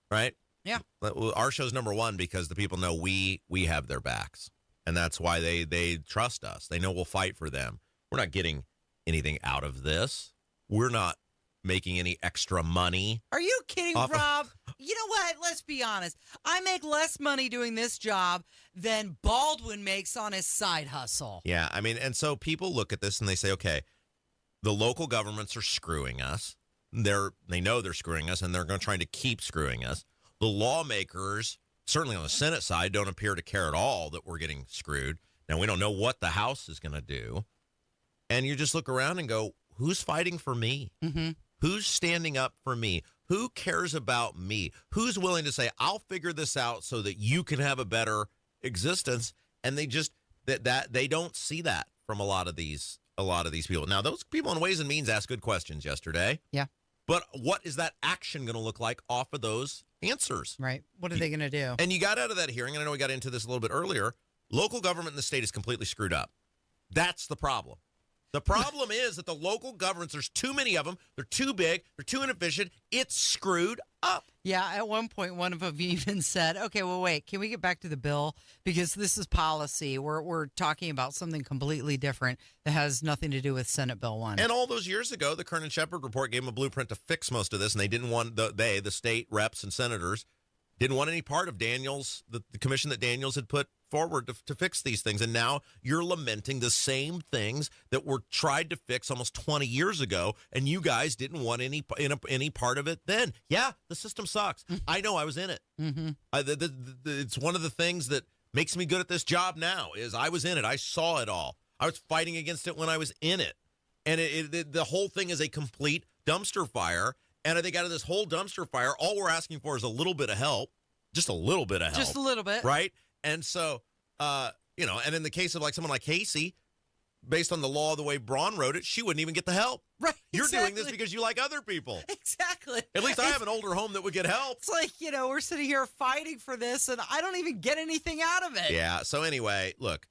right? Yeah. Our show's number one because the people know we have their backs. And that's why they trust us. They know we'll fight for them. We're not getting anything out of this. We're not making any extra money. Are you kidding, Rob? You know what? Let's be honest. I make less money doing this job than Baldwin makes on his side hustle. Yeah, I mean, and so people look at this and they say, okay, the local governments are screwing us. They know they're screwing us, and they're trying to keep screwing us. The lawmakers, certainly on the Senate side, don't appear to care at all that we're getting screwed. Now, we don't know what the House is going to do. And you just look around and go, who's fighting for me? Mm-hmm. Who's standing up for me? Who cares about me? Who's willing to say, I'll figure this out so that you can have a better existence? And they just that they don't see that from a lot of these people. Now, those people in Ways and Means asked good questions yesterday. Yeah. But what is that action going to look like off of those answers? Right. What are they going to do? And you got out of that hearing, and I know we got into this a little bit earlier, local government in the state is completely screwed up. That's the problem. The problem is that the local governments, there's too many of them. They're too big. They're too inefficient. It's screwed up. Yeah, at one point, one of them even said, okay, well, wait, can we get back to the bill? Because this is policy. We're talking about something completely different that has nothing to do with Senate Bill 1. And all those years ago, the Kern and Shepard report gave them a blueprint to fix most of this, and they didn't want, the state reps and senators, didn't want any part of Daniels, the commission that Daniels had put forward to fix these things. And now you're lamenting the same things that were tried to fix almost 20 years ago, and you guys didn't want any part of it then. Yeah, the system sucks. I know, I was in it. Mm-hmm. It's one of the things that makes me good at this job now is I was in it. I saw it all. I was fighting against it when I was in it. And the whole thing is a complete dumpster fire. And I think out of this whole dumpster fire, all we're asking for is a little bit of help. Just a little bit of help. Just a little bit. Right? And so, and in the case of like someone like Casey, based on the law, the way Braun wrote it, she wouldn't even get the help. Right. You're exactly. doing this because you like other people. Exactly. At least I have an older home that would get help. It's like, we're sitting here fighting for this, and I don't even get anything out of it. Yeah. So anyway, look,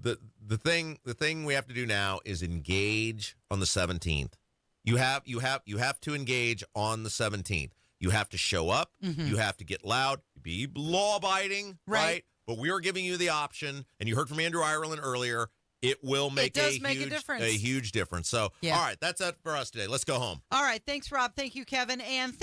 the thing we have to do now is engage on the 17th. You have to engage on the 17th. You have to show up. Mm-hmm. You have to get loud. Be law-abiding, right? But we are giving you the option, and you heard from Andrew Ireland earlier. It will make a huge difference. So, yeah. All right, that's it for us today. Let's go home. All right, thanks, Rob. Thank you, Kevin, and thank